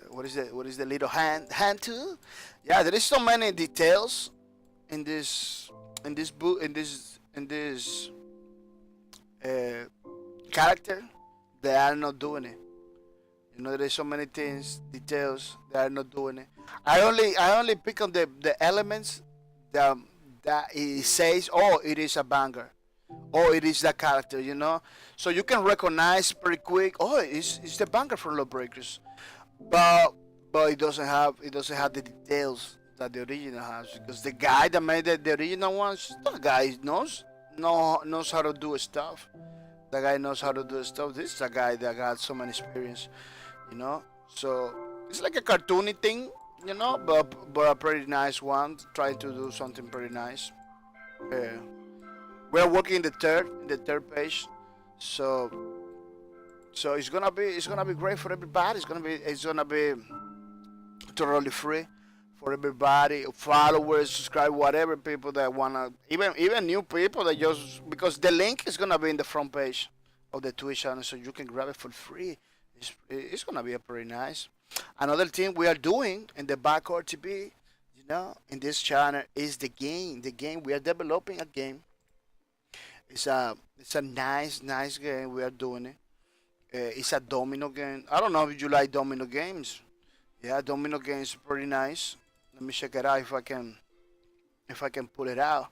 What is the little hand tool? Yeah, there is so many details in this book in this uh, character. They are not doing it. You know, there's so many things, details they are not doing it. I only pick on the elements that that it says, oh, it is a banger, oh, it is that character. You know, so you can recognize pretty quick. Oh, it's the banger from Lawbreakers, but it doesn't have the details that the original has because the guy that made the original ones, that guy knows how to do stuff. The guy knows how to do stuff. This is a guy that got so much experience, you know. So it's like a cartoony thing, you know, but a pretty nice one. Trying to do something pretty nice. Uh, we're working in the third page, so it's gonna be great for everybody. It's gonna be totally free for everybody, followers, subscribe, whatever people that wanna, even new people that just because the link is gonna be in the front page of the Twitch channel, so you can grab it for free. It's gonna be a pretty nice. Another thing we are doing in the backcourt TV, you know, in this channel is the game. The game we are developing a game. It's a nice game we are doing it. It's a domino game. I don't know if you like domino games. Yeah, domino game is pretty nice. Let me check it out if I can pull it out.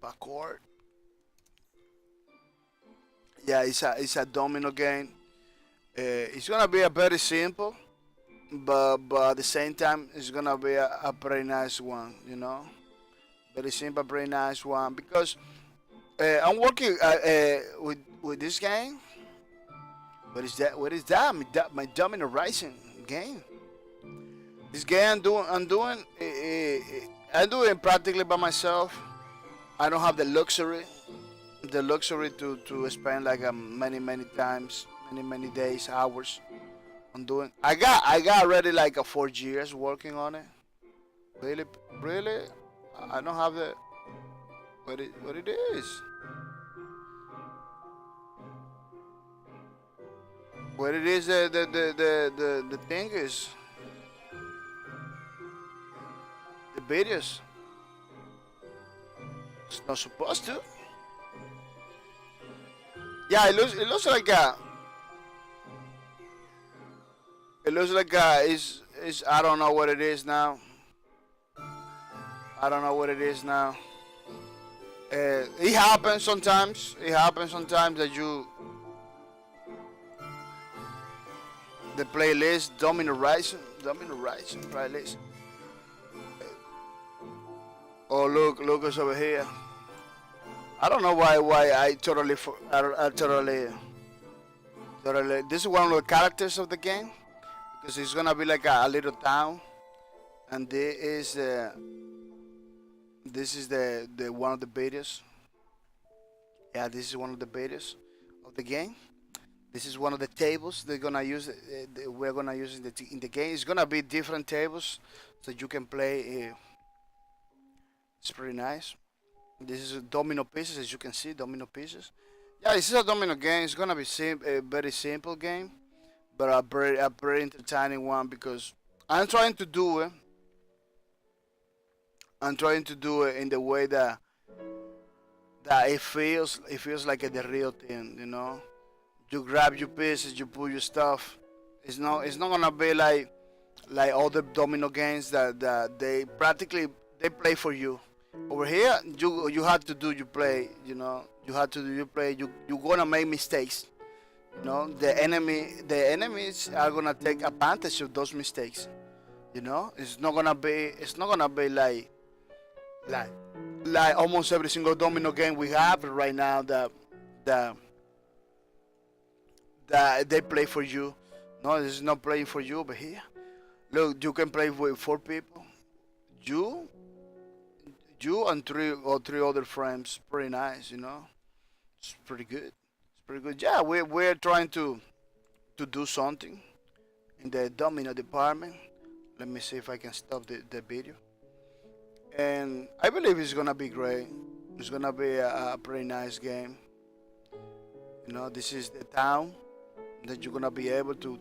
Backward. Yeah, it's a domino game. It's gonna be a very simple, but at the same time it's gonna be a pretty nice one. You know, very simple, very nice one because I'm working with this game. What is that? What is that? My domino rising game. This game I'm doing practically by myself. I don't have the luxury to spend like many times, many days, hours on doing. I got already like a 4 years working on it. Really, really, I don't have the what it is. What it is the thing is the videos. It's not supposed to. Yeah, it looks like a is I don't know what it is now. I don't know what it is now. It happens sometimes. It happens sometimes that the playlist Domino Rising playlist. Oh look us over here. I don't know why I totally I totally. This is one of the characters of the game because it's gonna be like a little town, and this is the one of the betas. Yeah, this is one of the betas of the game. This is one of the tables they're gonna use. We're gonna use in the game. It's gonna be different tables so you can play. It's pretty nice. This is a domino pieces, as you can see, domino pieces. Yeah, this is a domino game. It's gonna be a very simple game, but a very entertaining one because I'm trying to do it. I'm trying to do it in the way that it feels like the real thing. You know, you grab your pieces, you put your stuff. It's not gonna be like like other domino games that they practically they play for you. Over here, you have to do you play. You know, you have to do you play. You gonna make mistakes. You know, the enemies are gonna take advantage of those mistakes. You know, it's not gonna be like like almost every single domino game we have right now that that they play for you. No, this is not playing for you, but here, look, you can play with 4 people. You, you and three other friends. Pretty nice, you know. It's pretty good. It's pretty good. Yeah, we're trying to do something in the domino department. Let me see if I can stop the video. And I believe it's gonna be great. It's gonna be a pretty nice game. You know, this is the town that you're gonna be able to.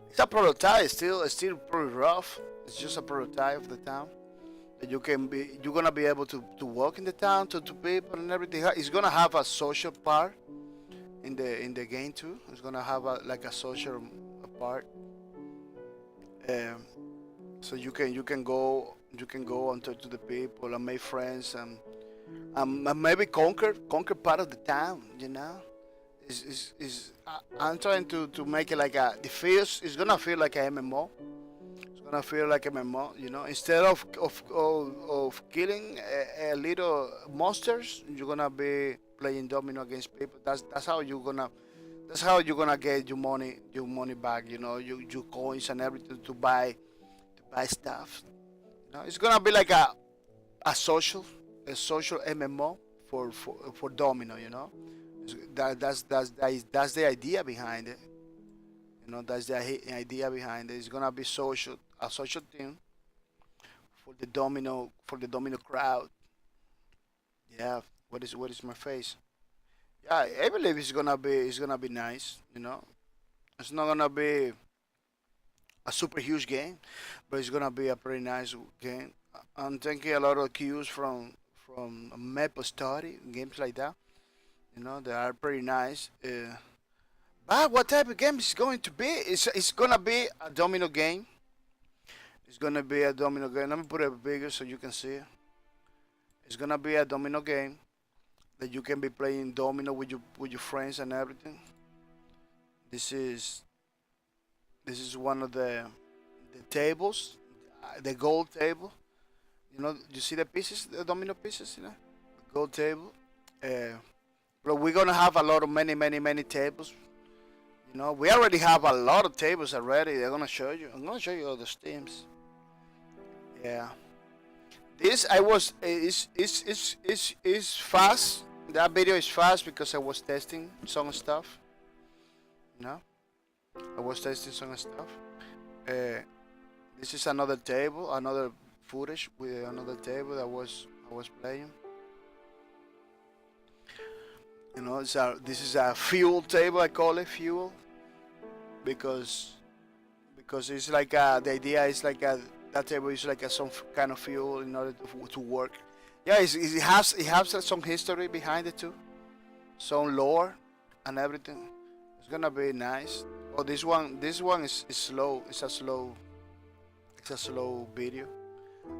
It's a prototype. It's still pretty rough. It's just a prototype of the town that you're gonna be able to walk in the town to people and everything. It's gonna have a social part in the game too. It's gonna have like a social part. Um, so you can go and talk to the people and make friends and maybe conquer part of the town. You know, I'm trying to make it like a the feels. It's gonna feel like a MMO. It's gonna feel like a MMO. You know, instead of killing a little monsters, you're gonna be playing domino against people. That's how you're gonna get your money back. You know, your coins and everything to buy stuff. You know, it's gonna be like a social a social MMO for domino. You know, that's the idea behind it. You know, that's the idea behind it. It's gonna be a social thing for the domino crowd. Yeah. What is my face? Yeah, I believe it's gonna be nice. You know, it's not gonna be a super huge game, but it's gonna be a pretty nice game. I'm taking a lot of cues from Maple Story games like that. You know, they are pretty nice. But what type of game is going to be? It's gonna be a domino game. It's gonna be a domino game. Let me put it bigger so you can see. It's gonna be a domino game that you can be playing domino with your friends and everything. This is this is one of the tables, the gold table. You know, you see the pieces, the domino pieces. You know, gold table. Uh, but we're gonna have a lot of many tables. You know, we already have a lot of tables already. They're gonna show you. I'm gonna show you all the steams. Yeah. This I was is fast. That video is fast because I was testing some stuff. You know, I was testing some stuff. Uh, this is another table, another footage with another table that I was playing. You know, this is a fuel table. I call it fuel because it's like the idea is like that table is like some kind of fuel in order to work. Yeah, it has some history behind it too, some lore and everything. It's gonna be nice. Oh, this one is slow. It's a slow video.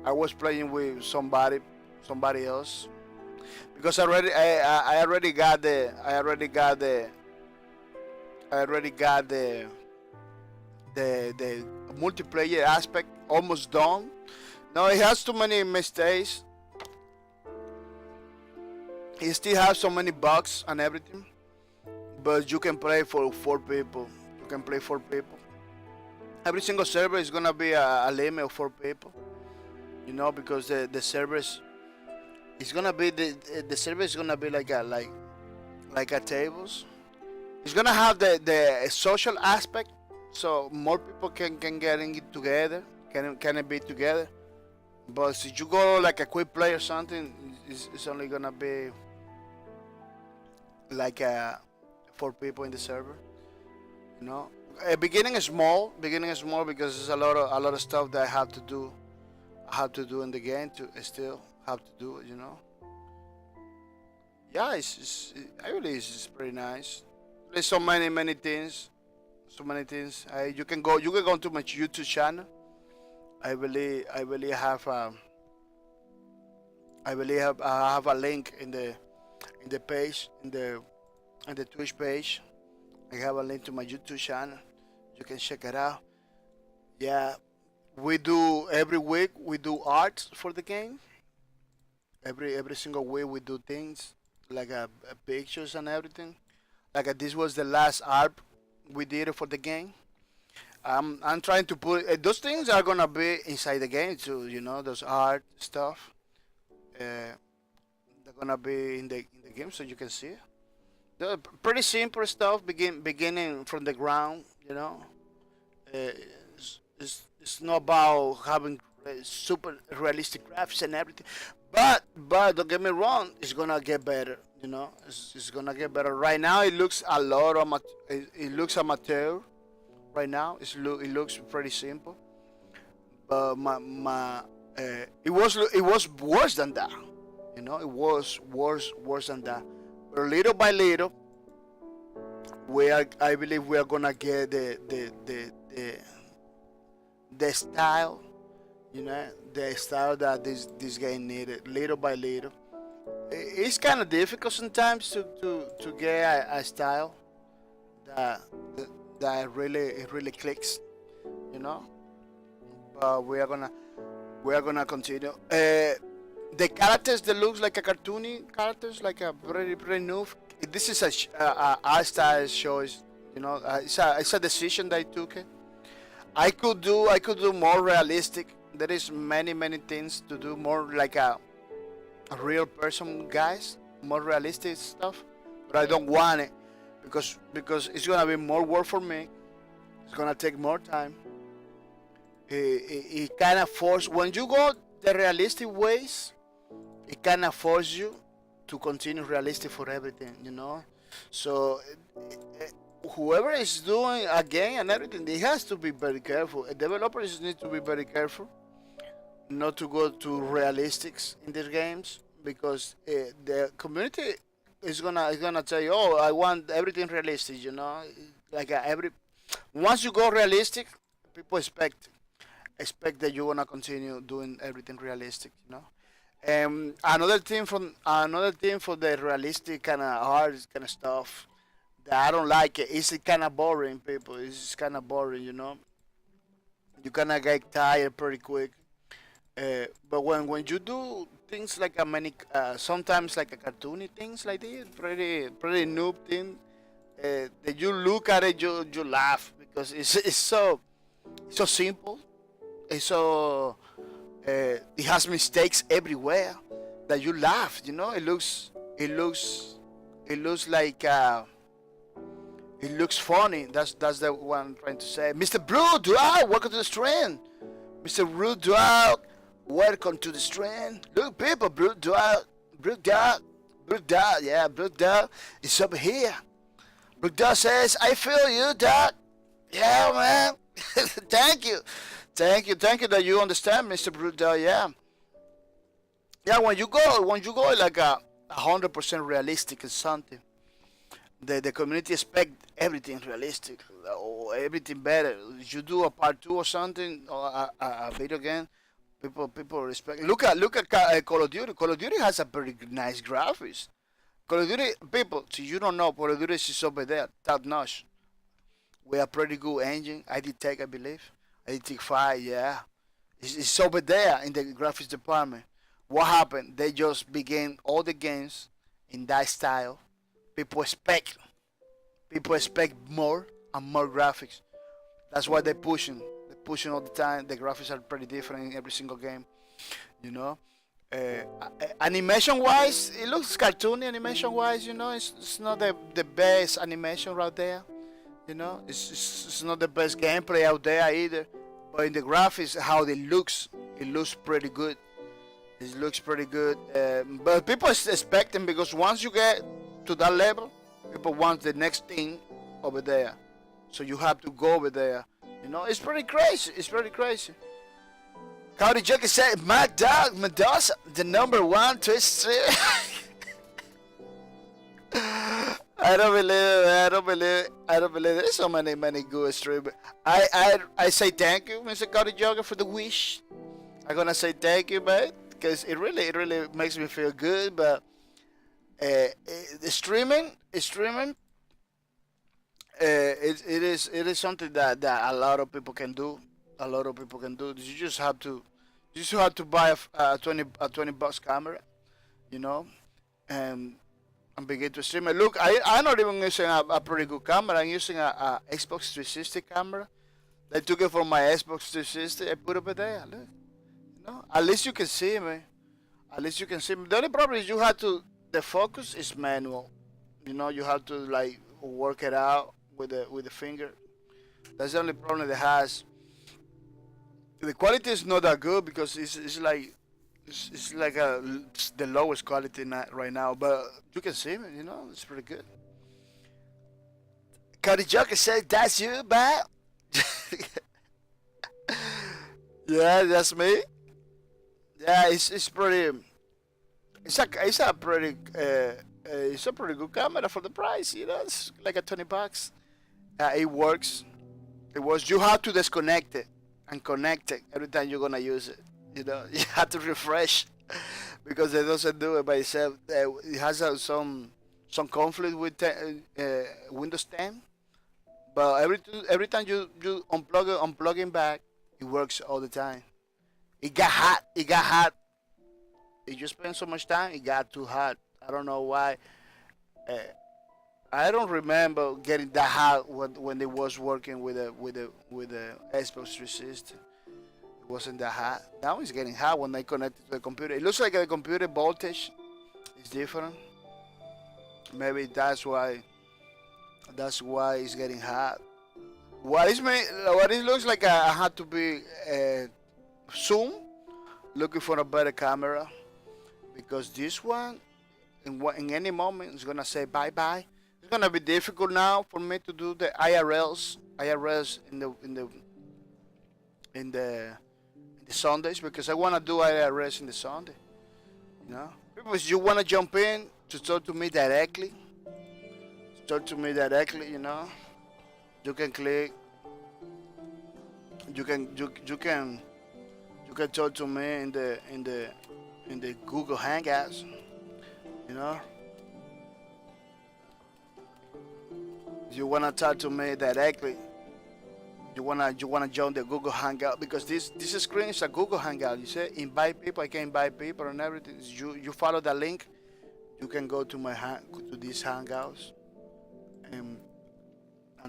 I was playing with somebody else because I already got the multiplayer aspect almost done. No, it has too many mistakes. It still has so many bugs and everything, but you can play for 4 people. You can play 4 people. Every single server is gonna be a limit of 4 people. You know, because the servers it's gonna be the server is gonna be like a tables. It's gonna have the social aspect, so more people can get in it together, can it be together. But if you go like a quick play or something, it's only gonna be like 4 people in the server. You know, beginning is small. Beginning is small because there's a lot of stuff that I have to do. I have to do in the game to still have to do it. You know. Yeah, I really it's pretty nice. There's so many things, so many things. You can go to my YouTube channel. I really have I have a link in the page in the Twitch page. I have a link to my YouTube channel. You can check it out. Yeah, we do every week. We do art for the game. Every single week we do things like pictures and everything. Like this was the last art we did for the game. I'm trying to put those things are gonna be inside the game too. You know those art stuff. Uh, they're gonna be in the game so you can see. They're pretty simple stuff. Beginning from the ground. You know, it's not about having super realistic graphics and everything. But don't get me wrong, it's gonna get better. You know, it's gonna get better. Right now, it looks a lot of it looks amateur. Right now, it looks pretty simple. But it was worse than that. You know, it was worse than that. But little by little, I believe we are gonna get the style, you know, the style that this game needed little by little. It's kind of difficult sometimes to get a style that that really it really clicks, you know. But we are gonna continue. The characters that looks like a cartoony characters, like a pretty new. This is a art style choice, you know. It's a decision that I took. I could do more realistic. There is many things to do more like a real person, guys. More realistic stuff, but I don't want it because it's gonna be more work for me. It's gonna take more time. It kind of force when you go the realistic ways. It kind of force you to continue realistic for everything, you know. So whoever is doing a game and everything, they has to be very careful. Developers need to be very careful not to go to realistics in their games because the community is gonna tell you, oh, I want everything realistic, you know. Like every once you go realistic, people expect that you're gonna continue doing everything realistic, you know. Another thing for the realistic kind of art kind of stuff that I don't like it. It's kind of boring, people. It's kind of boring, you know. You kind of get tired pretty quick. But when you do things like a many, sometimes like a cartoony things like this, pretty noob thing, that you look at it, you laugh because it's so simple. It's so it has mistakes everywhere that you laugh. You know, it looks like. It looks funny. That's the one I'm trying to say. Mr. Blue Dog, welcome to the stream. Mr. Blue Dog, welcome to the stream. Look, people, Blue Dog, yeah, Blue Dog is over here. Blue Dog says, "I feel you, Dog." Yeah, man. Thank you that you understand, Mr. Blue Dog. Yeah, yeah. When you go like 100% realistic or something. The community expect everything realistic or everything better. If you do a part two or something or a video game, people respect. Look at Call of Duty. Call of Duty has a pretty nice graphics. Call of Duty people, so you don't know, Call of Duty is over there, top notch. We are pretty good engine. I did take, I believe. I did take 5, yeah. It's over there in the graphics department. What happened? They just began all the games in that style. People expect more and more graphics. That's why they're pushing all the time. The graphics are pretty different in every single game, you know. Animation wise, it looks cartoony. Animation wise, you know, it's not the best animation right there, you know. It's not the best gameplay out there either, but in the graphics, how it looks pretty good. It looks pretty good. But people expecting because once you get to that level, people want the next thing over there, so you have to go over there. You know, it's pretty crazy. It's pretty crazy. Cody Joker said, "My dog Mendoza, the #1 twister." I I don't believe it. I don't believe it. I don't believe it. There's so many good streamers. I say thank you, Mr. Cody Jogger, for the wish. I'm gonna say thank you, man, because it really makes me feel good. But the streaming, it is something that a lot of people can do. A lot of people can do. You just have to buy a 20 bucks camera, you know, and begin to stream it. Look, I'm not even using a pretty good camera. I'm using a Xbox 360 camera. I took it from my Xbox 360. I put it there. Look, at least you can see me. At least you can see me. The only problem is the focus is manual. You have to like work it out with the finger. That's the only problem it has. The quality is not that good because it's like the lowest quality right now, but you can see me. It's pretty good. Cody Joker said, "That's you, man." Yeah, that's me. Yeah, it's pretty. It's a pretty good camera for the price. It's like a 20 bucks. It works. It works. You have to disconnect it and connect it every time you're gonna use it. You have to refresh because it doesn't do it by itself. It has some conflict with Windows 10, but every time you unplug it back, it works all the time. It got hot. It got hot. It just spent so much time. It got too hot. I don't know why. Uh, I don't remember getting that hot when it was working with the Xbox 360. It wasn't that hot. Now it's getting hot when I connect it to the computer. It looks like the computer voltage is different. Maybe that's why. That's why it's getting hot. What it looks like I had to be zoom, looking for a better camera, because this one, in any moment, is gonna say bye bye. It's gonna be difficult now for me to do the IRLs in the Sundays, because I wanna do IRS in the Sunday. People, you wanna jump in to talk to me directly. Talk to me directly. You can click. You can talk to me in the Google Hangouts. You know. You wanna talk to me directly. You wanna join the Google Hangout, because this screen is a Google Hangout. You say invite people. I can invite people and everything. You follow the link. You can go to to these Hangouts and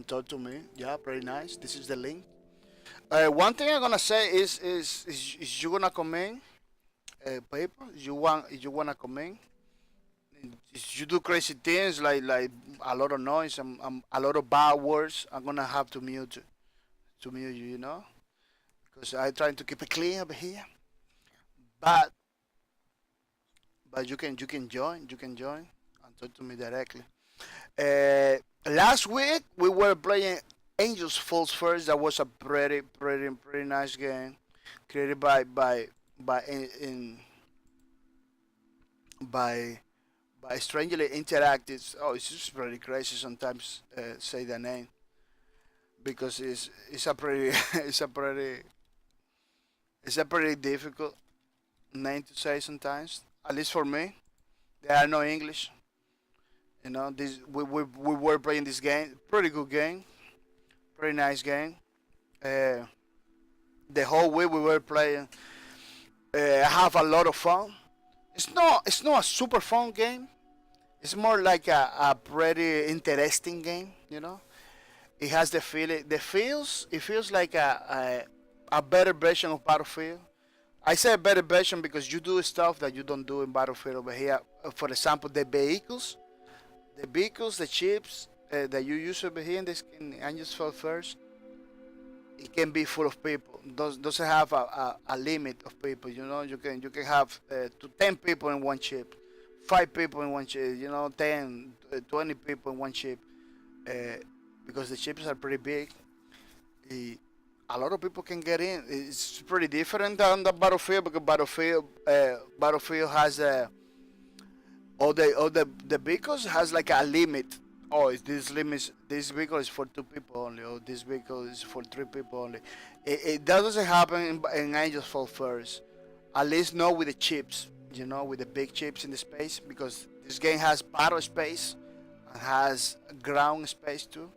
talk to me. Yeah, very nice. This is the link. One thing I'm gonna say is you gonna come in, people. You wanna come in. You do crazy things like a lot of noise and a lot of bad words. I'm gonna have to mute you, because I'm trying to keep it clean over here. But you can join and talk to me directly. Last week we were playing Angels Falls First. That was a pretty nice game, created by by Strangely Interactive. Oh, it's just pretty crazy sometimes say the name, because it's a pretty it's a pretty difficult name to say sometimes. At least for me, there are no English. This we were playing this game. Pretty good game. Pretty nice game. Uh, the whole week we were playing. I have a lot of fun. It's not a super fun game. It's more like a pretty interesting game. It has the feeling. It feels like a better version of Battlefield. I say a better version because you do stuff that you don't do in Battlefield over here. For example, the chips that you use over here in Angels Fall First, it can be full of people. Doesn't have a limit of people. You can have to 10 people in one chip, 5 people in one chip. 10, 20 people in one chip, because the chips are pretty big. Eh, a lot of people can get in. It's pretty different than the Battlefield, because Battlefield has all the vehicles has like a limit oh, this limits, this vehicle is for 2 people only, or this vehicle is for 3 people only. That doesn't happen in Angels Fall first. At least not with the chips, with the big chips in the space, because this game has battle space and has ground space too.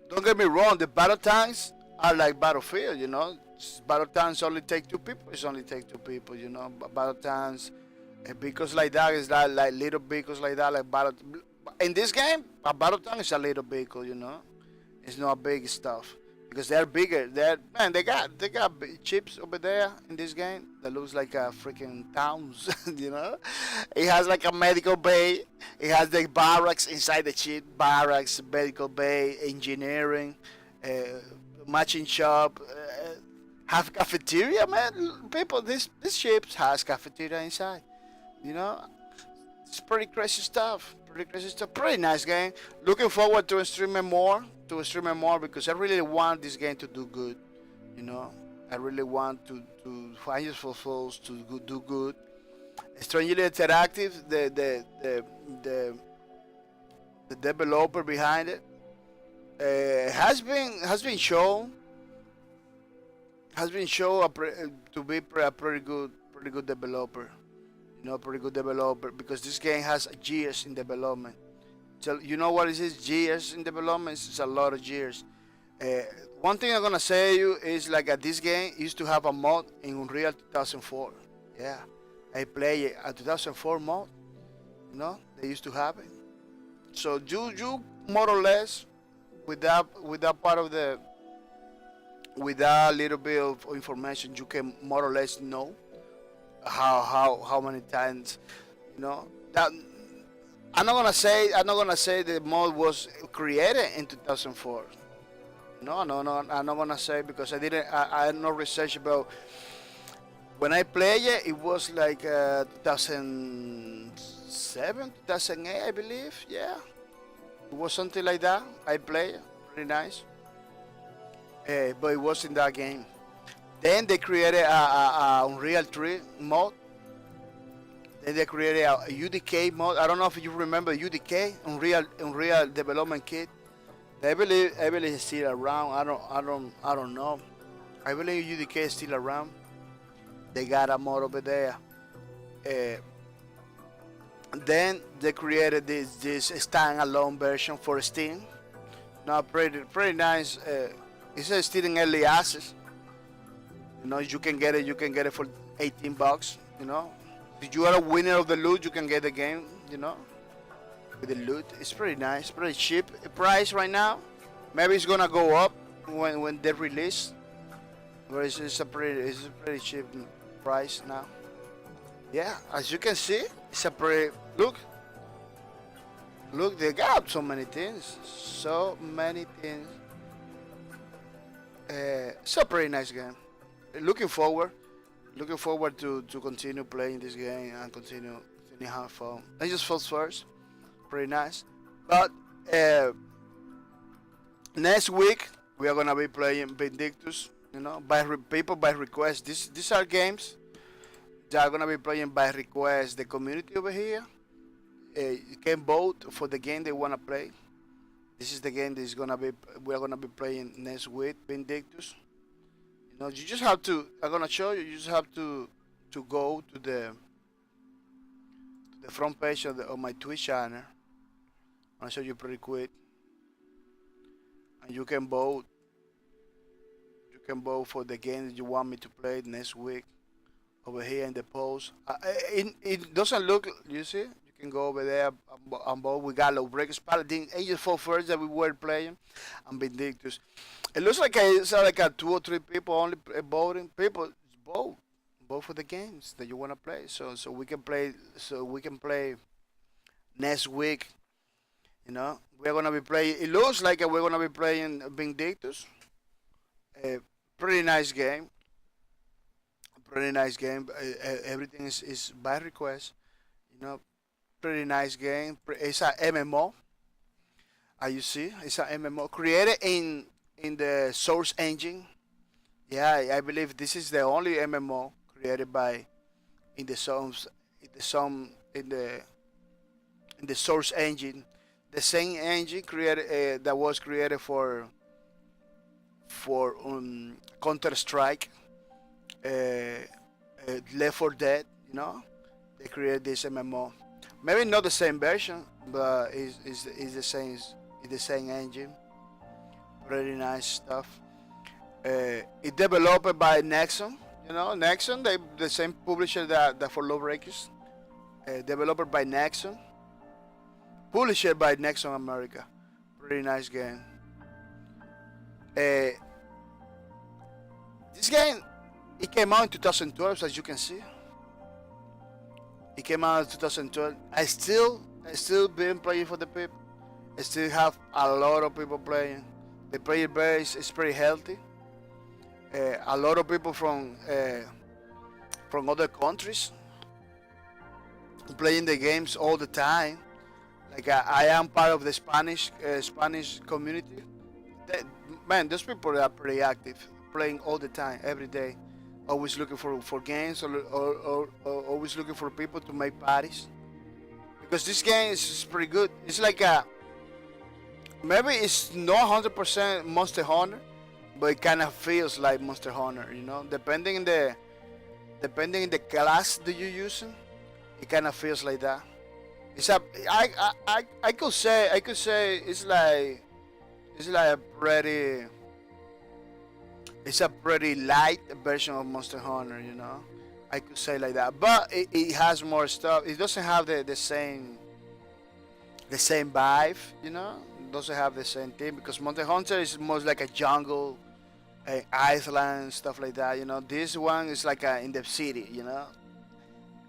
Don't get me wrong, the battle tanks are like Battlefield, Battle tanks only take 2 people. It's only take 2 people. Battle tanks, vehicles like that is like little vehicles like that, like battle. In this game, a battle tank is a little vehicle. It's not big stuff because they're bigger. Man, they got chips over there in this game that looks like a freaking towns. It has like a medical bay. It has the barracks inside the chip. Barracks, medical bay, engineering, uh, matching shop. Have cafeteria, man. People, this ship has cafeteria inside. You know, it's pretty crazy stuff. Pretty crazy stuff. Pretty nice game. Looking forward to streaming more. Because I really want this game to do good. You know, I really want to find useful souls to do good. Strangely Interactive, the developer behind it, has been shown to be a pretty good developer. Pretty good developer, because this game has years in development. So you know what it is? Years in development. It's a lot of years. Uh, One thing I'm gonna say to you is like this game used to have a mod in Unreal 2004. Yeah, I play it a 2004 mod. They used to have it. So you more or less with that part of the with that little bit of information, you can more or less know how many times, that I'm not gonna say the mod was created in 2004. No, no, no, I'm not gonna say, because I had no research about when I played it. It was like 2007, 2008, I believe. Yeah, it was something like that. I played it, pretty nice. But it was in that game. Then they created a Unreal 3 mod. Then they created a UDK mod. I don't know if you remember UDK, Unreal Development Kit. I believe it's still around. I don't know. I believe UDK is still around. They got a mod over there. Uh, then they created this standalone version for Steam. Now pretty nice. It's still in early access. You can get it. You can get it for $18. If you are a winner of the loot, you can get the game. With the loot, it's pretty nice, pretty cheap price right now. Maybe it's gonna go up when they release. But it's a pretty cheap price now. Yeah, as you can see, it's a pretty look. They got so many things. It's a pretty nice game. Looking forward to continue playing this game and continue having fun. I just felt first, pretty nice. But next week we are gonna be playing Vindictus. By request. These are games that are gonna be playing by request. The community over here can vote for the game they wanna play. This is the game that we are gonna be playing next week, Vindictus. You just have to. I'm gonna show you. You just have to go to the front page of my Twitch channel. I'll show you pretty quick, and you can vote. You can vote for the game that you want me to play next week. Over here in the post, it doesn't look. You see, you can go over there and vote. We got Lawbreakers, Paladin, Angel Fall first that we were playing, and Vindictus. It looks like it's like a 2 or 3 people only voting. People vote for the games that you wanna play. So we can play. So we can play next week. We're gonna be playing. It looks like we're gonna be playing Vindictus. A pretty nice game. Pretty nice game. Everything is by request. You know, Pretty nice game. It's a MMO. As you see, it's a MMO created in the Source engine. Yeah, I believe this is the only MMO created by in the Source in the Source engine. the same engine created that was created for Counter Strike, Left 4 Dead. You know, they created this MMO. Maybe not the same version, but it's the same. It's the same engine. Pretty nice stuff. It's developed by Nexon. You know, Nexon, they the same publisher that for Lawbreakers. Developed by Nexon. Published by Nexon America. Pretty nice game. This game, it came out in 2012, as you can see. It came out in 2012. I still been playing for the people. I still have a lot of people playing. The player base is pretty healthy. A lot of people from other countries playing the games all the time. Like I am part of the Spanish community. Man, those people are pretty active, playing all the time, every day. Always looking for games, or always looking for people to make parties. Because this game is pretty good. It's like maybe it's not 100% Monster Hunter, but it kind of feels like Monster Hunter, you know. Depending in the class that you're using, it kind of feels like that. It's a I could say it's like a pretty it's a pretty light version of Monster Hunter, you know. I could say like that, but it has more stuff. It doesn't have the same vibe, you know. It doesn't have the same thing because Monster Hunter is more like a jungle, island, stuff like that. You know, this one is like in the city, you know,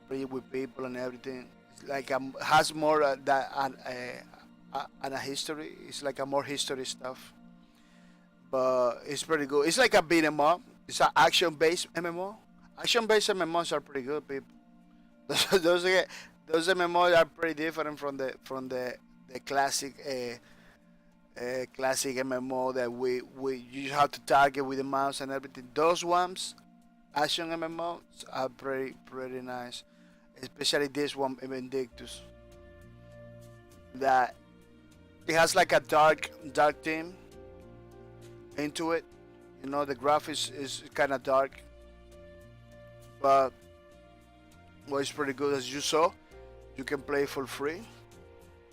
play with people and everything. It's like has more that and a history. It's like a more history stuff, but it's pretty good. It's like a beat 'em up. It's an action-based MMO. Action-based MMOs are pretty good, people. those those MMOs are pretty different from the classic classic MMO that we you have to target with the mouse and everything. Those ones, action MMOs, are pretty nice. Especially this one, Invictus. That it has like a dark theme into it. You know, the graphics is kind of dark, but well, it's pretty good. As you saw, you can play for free.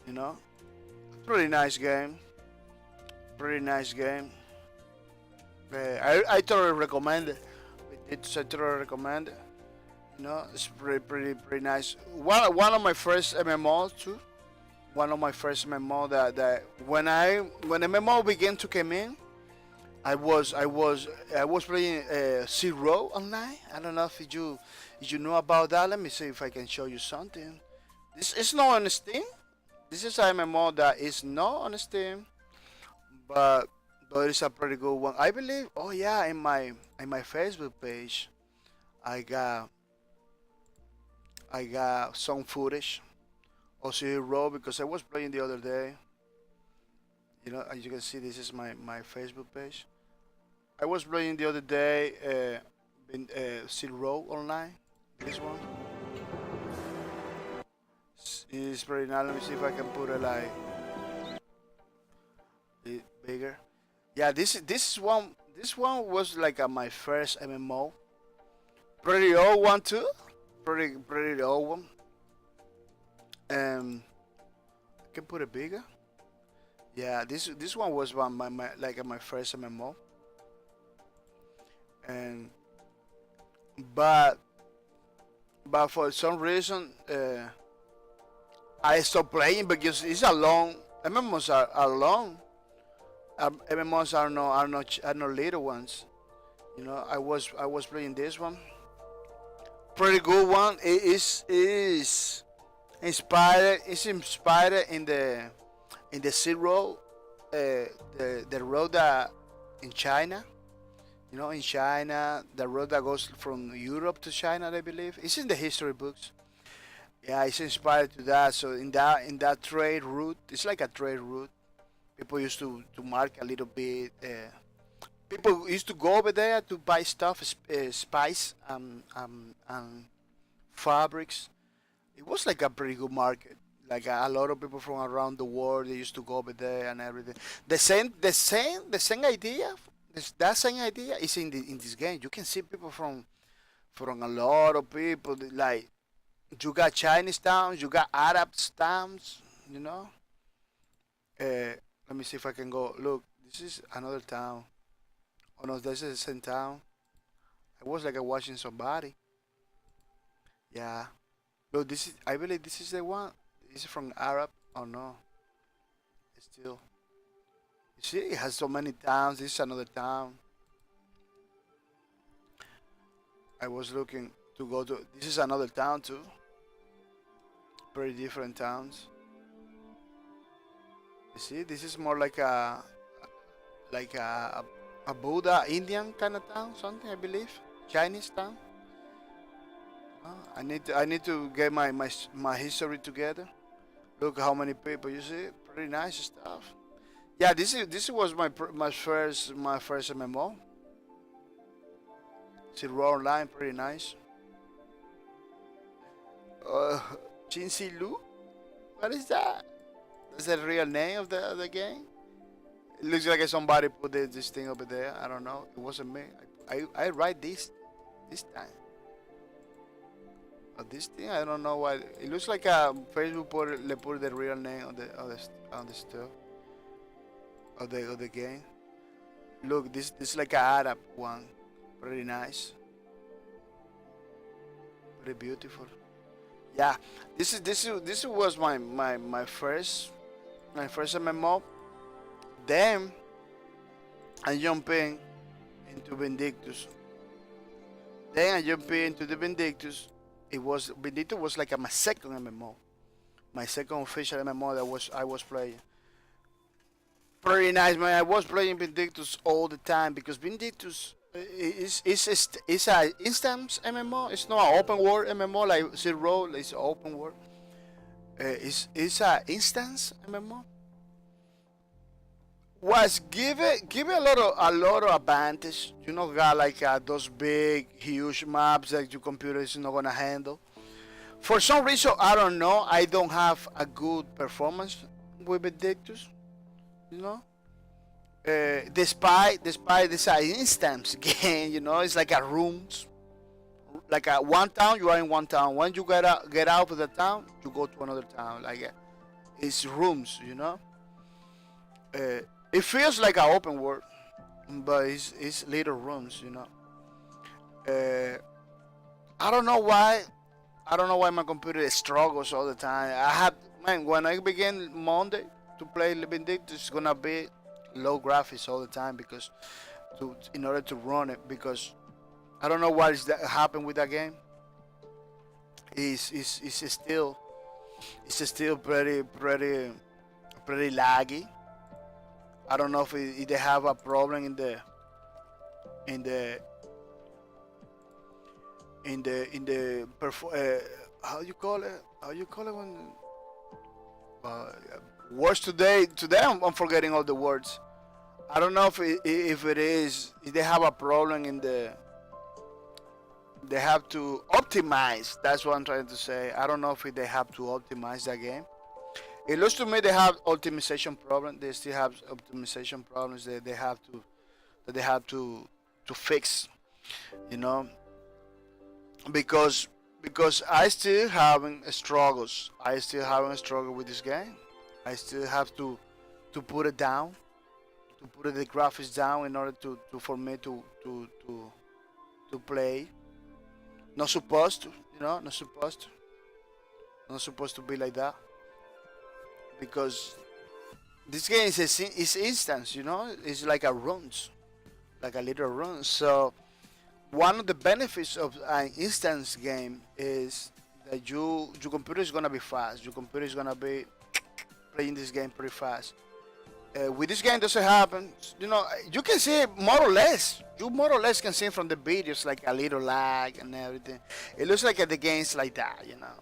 You know, pretty nice game. Pretty nice game. I totally recommend it. I totally recommend it. You know, it's pretty nice. One of my first MMOs too. One of my first MMO that when MMO began to come in, I was playing Zero online. I don't know if you know about that. Let me see if I can show you something. This is not on Steam. This is a MMO that is not on Steam, but it's a pretty good one. I believe. Oh yeah, in my Facebook page, I got some footage of Zero because I was playing the other day. You know, as you can see, this is my Facebook page. I was playing the other day Zero online. This one is pretty nice. Let me see if I can put it like bigger. Yeah, this one was like my first MMO. Pretty old one too. Pretty old one. I can put it bigger. Yeah, this one was my like my first MMO. And but for some reason I stopped playing because it's a long MMOs are long. MMOs are not little ones. You know, I was playing this one. Pretty good one. It is inspired. It's inspired in the Zero, the road that in China. You know, in China, the road that goes from Europe to China, I believe, it's in the history books. Yeah, it's inspired to that. So in that trade route, it's like a trade route. People used to mark a little bit. People used to go over there to buy stuff, spice, and fabrics. It was like a pretty good market. like a lot of people from around the world, they used to go over there and everything. The same idea. That same idea is in this game. You can see people from a lot of people. Like you got Chinese towns, you got Arab towns. You know. Let me see if I can go. Look, this is another town. Oh no, this is the same town. I was like watching somebody. Yeah. Look, this is. I believe this is the one. This is from Arab. Oh no, it's still. You see, it has so many towns. This is another town. I was looking to go to. This is another town too. Pretty different towns. You see, this is more like a Buddha Indian kind of town, something I believe. Chinese town. I need to get my history together. Look how many people. You see, pretty nice stuff. Yeah, this was my first MMO. See, raw online, pretty nice. Uh, Chinsi Lu, what is that? Is that the real name of the game? It looks like somebody put this thing over there. I don't know. It wasn't me. I write this time. This thing I don't know why. It looks like Facebook put the real name on the stuff of the game. Look, this is like an Arab one. Pretty nice. Pretty beautiful. Yeah, this was my first MMO. Then I jump into Vindictus. Then I jump into the Vindictus. Vindictus was like my second MMO, my second official MMO that I was playing. Pretty nice, man. I was playing Vindictus all the time because Vindictus is a instance MMO. It's not an open world MMO like Zero. It's open world. It's a instance MMO. Was give it a lot of advantage. You know, got like those big, huge maps that your computer is not gonna handle. For some reason, I don't know. I don't have a good performance with Vindictus. You know, despite this instance game, you know, it's like a rooms. Like a one town, you are in one town. When you get out of the town, you go to another town. Like it's rooms, you know. It feels like an open world, but it's little rooms, you know. I don't know why. I don't know why my computer struggles all the time. When I begin Monday to play Vindictus, it's gonna be low graphics all the time because in order to run it, because I don't know what is that happened with that game. It's still pretty laggy. I don't know if they have a problem in the how you call it? How you call it when words today? Today I'm forgetting all the words. I don't know if they have a problem in the. They have to optimize. That's what I'm trying to say. I don't know if they have to optimize that game. It looks to me they have optimization problems. They still have optimization problems that they have to fix. You know, because I still having struggles. I still having a struggle with this game. I still have to put it down, to put the graphics down in order for me to play. Not supposed to, you know, not supposed to be like that. Because this game is instance, you know, it's like a runs, like a little run. So one of the benefits of an instance game is that your computer is gonna be fast. Your computer is gonna be playing this game pretty fast. With this game doesn't happen. You know, you can see it more or less. You more or less can see from the videos like a little lag and everything. It looks like the game's like that, you know.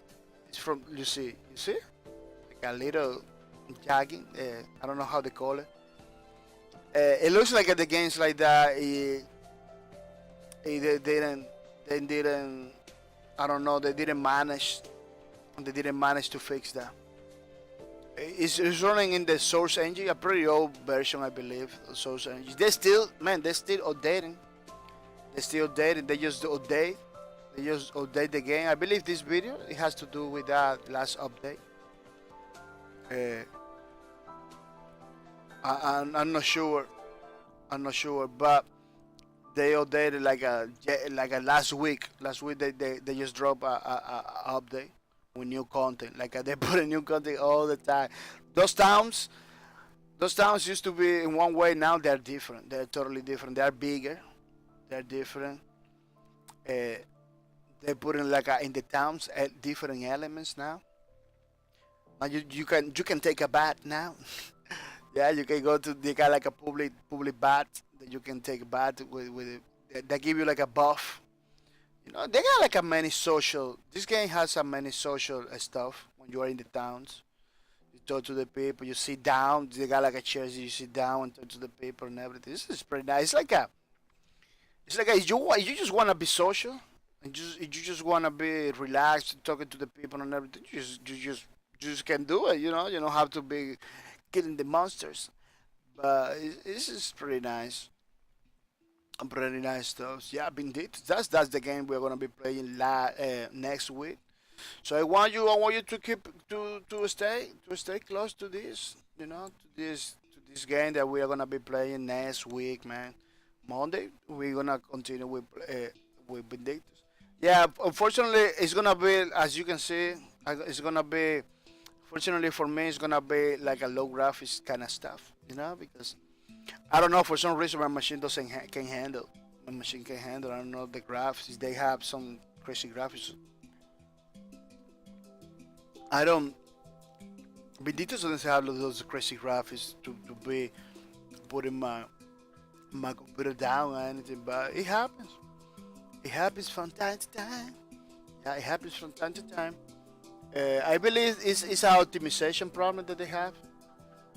It's from you see, like a little jagging. I don't know how they call it. It looks like the game's like that. They didn't. I don't know. They didn't manage to fix that. it's running in the Source engine, a pretty old version, I believe. The Source engine. They're still updating. They're still updating. They just update. They just update the game. I believe this video it has to do with that last update. I'm not sure. I'm not sure, but they updated like a last week. Last week they just dropped a update with new content. Like they put a new content all the time. Those towns, those towns used to be in one way. Now they're different. They're totally different. They're bigger. They're different. They put in in the towns different elements now. Now you can take a bath now. Yeah, you can go to they got like a public bath that you can take a bath with it. They give you like a buff. You know, they got like a many social. This game has some many social stuff when you are in the towns. You talk to the people. You sit down. They got like a chairs. You sit down and talk to the people and everything. This is pretty nice. It's like a you just wanna be social and you just wanna be relaxed, talking to the people and everything. You just can do it. You don't have to be killing the monsters. But this is pretty nice. Pretty nice stuff. Yeah, indeed. That's the game we're gonna be playing next week. So I want you to keep to stay close to this. To this game that we are gonna be playing next week, man. Monday we're gonna continue with Vindictus. Yeah, unfortunately it's gonna be as you can see. It's gonna be fortunately for me it's gonna be like a low graphics kind of stuff. Because I don't know for some reason my machine doesn't can handle. My machine can handle. I don't know the graphics. They have some crazy graphics. I don't. Vindictus doesn't have those crazy graphics to be putting my computer down or anything, but it happens. It happens from time to time. Yeah, it happens from time to time. I believe it's an optimization problem that they have.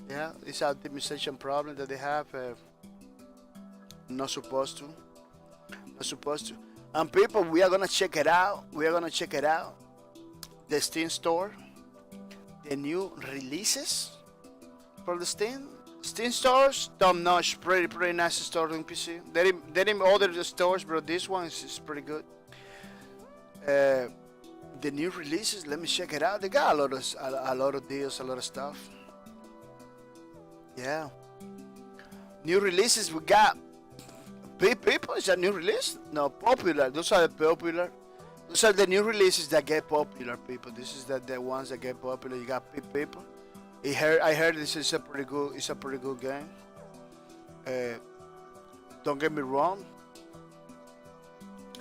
Yeah, it's an optimization problem that they have. Not supposed to. Not supposed to. And people, we are gonna check it out. We are gonna check it out. The Steam store, the new releases for the Steam stores, top notch, pretty nice store on PC. They didn't order the stores, but this one is pretty good. The new releases, let me check it out. They got a lot of deals, a lot of stuff. Yeah. New releases we got. People, is that new release? No, popular. Those are the popular. Those are the new releases that get popular, people. This is the ones that get popular. You got people. I heard this is a pretty good. It's a pretty good game. Don't get me wrong.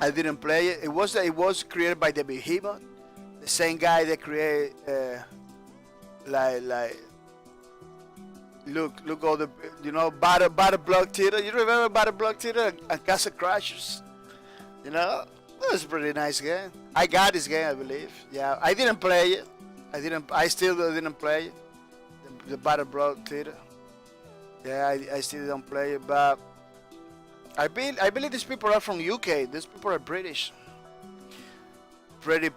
I didn't play it. It was created by the Behemoth, the same guy that created look all the Battle Block Theater. You remember Battle Block Theater and Castle Crashers? It was a pretty nice game. I got this game, I believe. Yeah, I didn't play it. I still didn't play it. The Battle Block Theater. Yeah, I still don't play it, but I believe these people are from UK. These people are British. Pretty.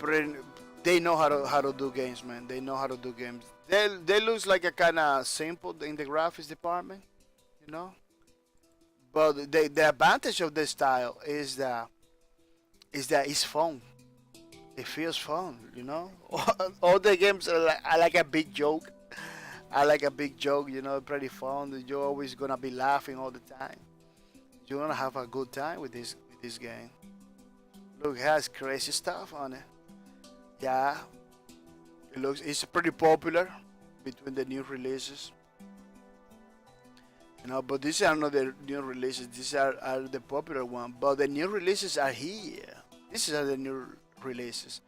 They know how to do games, man. They know how to do games. They looks like a kind of simple in the graphics department, But the advantage of this style is that it's fun. It feels fun, All the games are like a big joke. I like a big joke, pretty fun. You're always gonna be laughing all the time. You're gonna have a good time with this game. Look, it has crazy stuff on it. Yeah, it's pretty popular between the new releases. But these are not the new releases. These are the popular one. But the new releases are here. These are the new releases.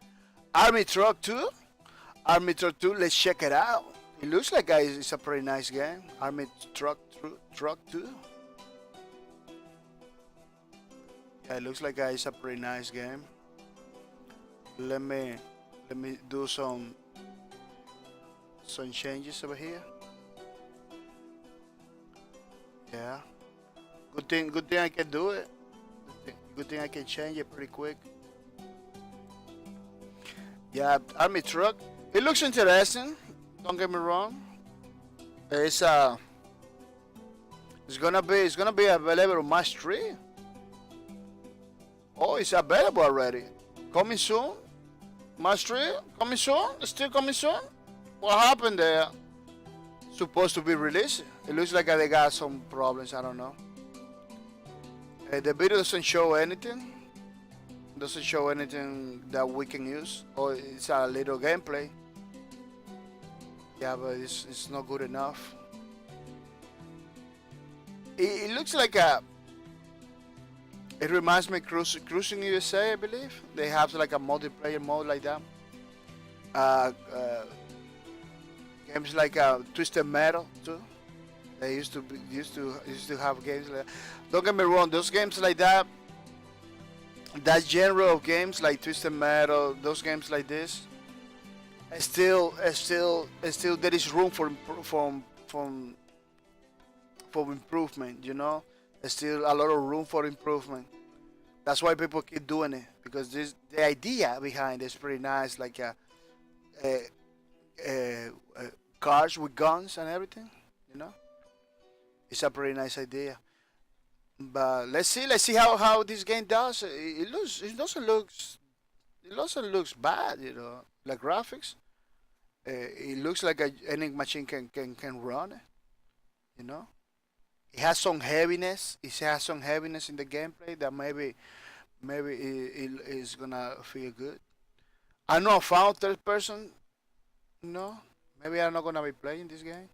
Army Truck 2. Army Truck 2. Let's check it out. It looks like it's a pretty nice game. Army Truck 2. Yeah, it looks like it's a pretty nice game. Let me do some changes over here. Yeah. Good thing I can do it. Good thing I can change it pretty quick. Yeah, Army Truck. It looks interesting. Don't get me wrong. It's it's gonna be available on March 3. Oh, it's available already. Coming soon. March 3 coming soon. Still coming soon. What happened there? Supposed to be released. It looks like they got some problems. I don't know. The video doesn't show anything. Doesn't show anything that we can use. Or it's a little gameplay. Yeah, but it's not good enough. It looks like a. It reminds me of Cruising USA, I believe. They have like a multiplayer mode like that. Games like Twisted Metal too. They used to have games like that. Don't get me wrong, those games like that, that genre of games like Twisted Metal, those games like this, still there is room for improvement. You know, there's still a lot of room for improvement. That's why people keep doing it, because the idea behind it is pretty nice, like uh, cars with guns and everything. You know, it's a pretty nice idea. But let's see how this game does. It doesn't looks bad. You know, like graphics. It looks like any machine can run it. You know, it has some heaviness. It has some heaviness in the gameplay that maybe it is gonna feel good. I know I found third person. No, maybe I'm not gonna be playing this game.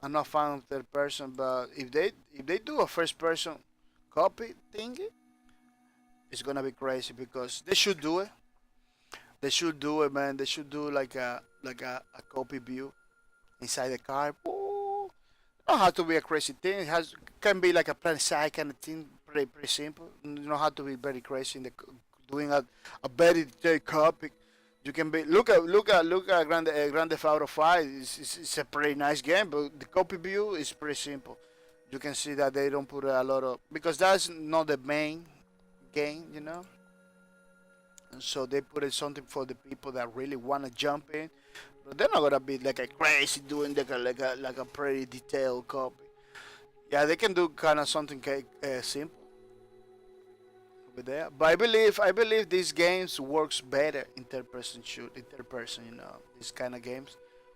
I'm not found third person, but if they do a first person copy thingy, it's gonna be crazy because they should do it. They should do it, man. They should do like a copy view inside the car. Ooh. Don't have to be a crazy thing. It can be like a plan side kind of thing. Pretty simple. You don't have to be very crazy in the doing a very detailed copy. You can be look at Grand Theft Auto 5. It's a pretty nice game, but the copy view is pretty simple. You can see that they don't put a lot of, because that's not the main game, you know. And so they put it something for the people that really want to jump in, but they're not gonna be like a crazy doing like a pretty detailed copy. Yeah, they can do kind of something simple over there. But I believe these games works better in third person. You know, these kind of games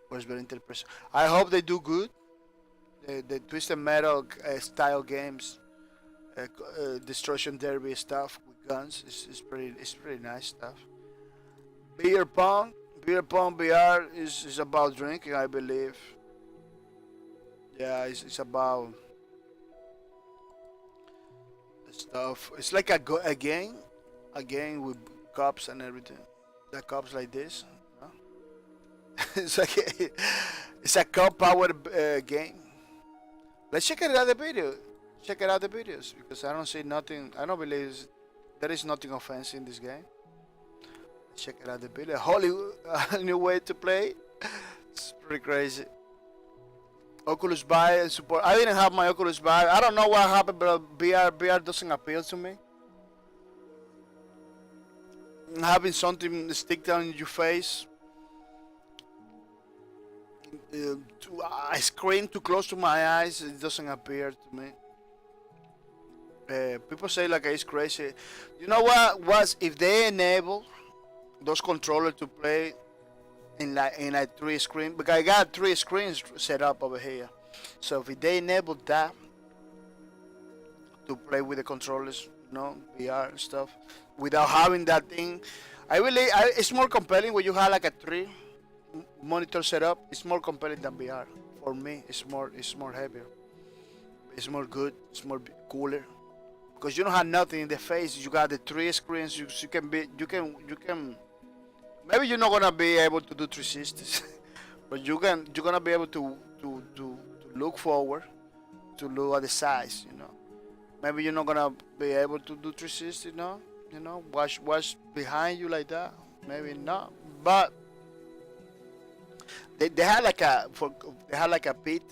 works better in third person. I hope they do good. The Twisted Metal style games, Destruction Derby stuff with guns is pretty nice stuff. Beer pong VR is about drinking, I believe. Yeah, it's about stuff. It's like a game with cups and everything. The cups like this. Huh? it's like it's a cup powered game. Let's check it out the video. Check it out the videos because I don't see nothing. I don't believe there is nothing offensive in this game. Check it out the video. Holy new way to play. It's pretty crazy. Oculus Buy and support. I didn't have my Oculus Buy. I don't know what happened, but VR doesn't appeal to me. Having something stick down in your face, a screen too close to my eyes, it doesn't appear to me. People say like it's crazy. You know what was if they enable those controllers to play in like three screen, because I got three screens set up over here. So if they enable that to play with the controllers, you know, VR and stuff, without having that thing, it's more compelling when you have like a three monitor setup. It's more compelling than VR. For me, it's more heavier. It's more good. It's more cooler. Because you don't have nothing in the face. You got the three screens. You can. Maybe you're not gonna be able to do 360s, but you're gonna be able to look forward, to look at the size. You know. Maybe you're not gonna be able to do 360. No. You know, watch behind you like that. Maybe not. But they had like a pit,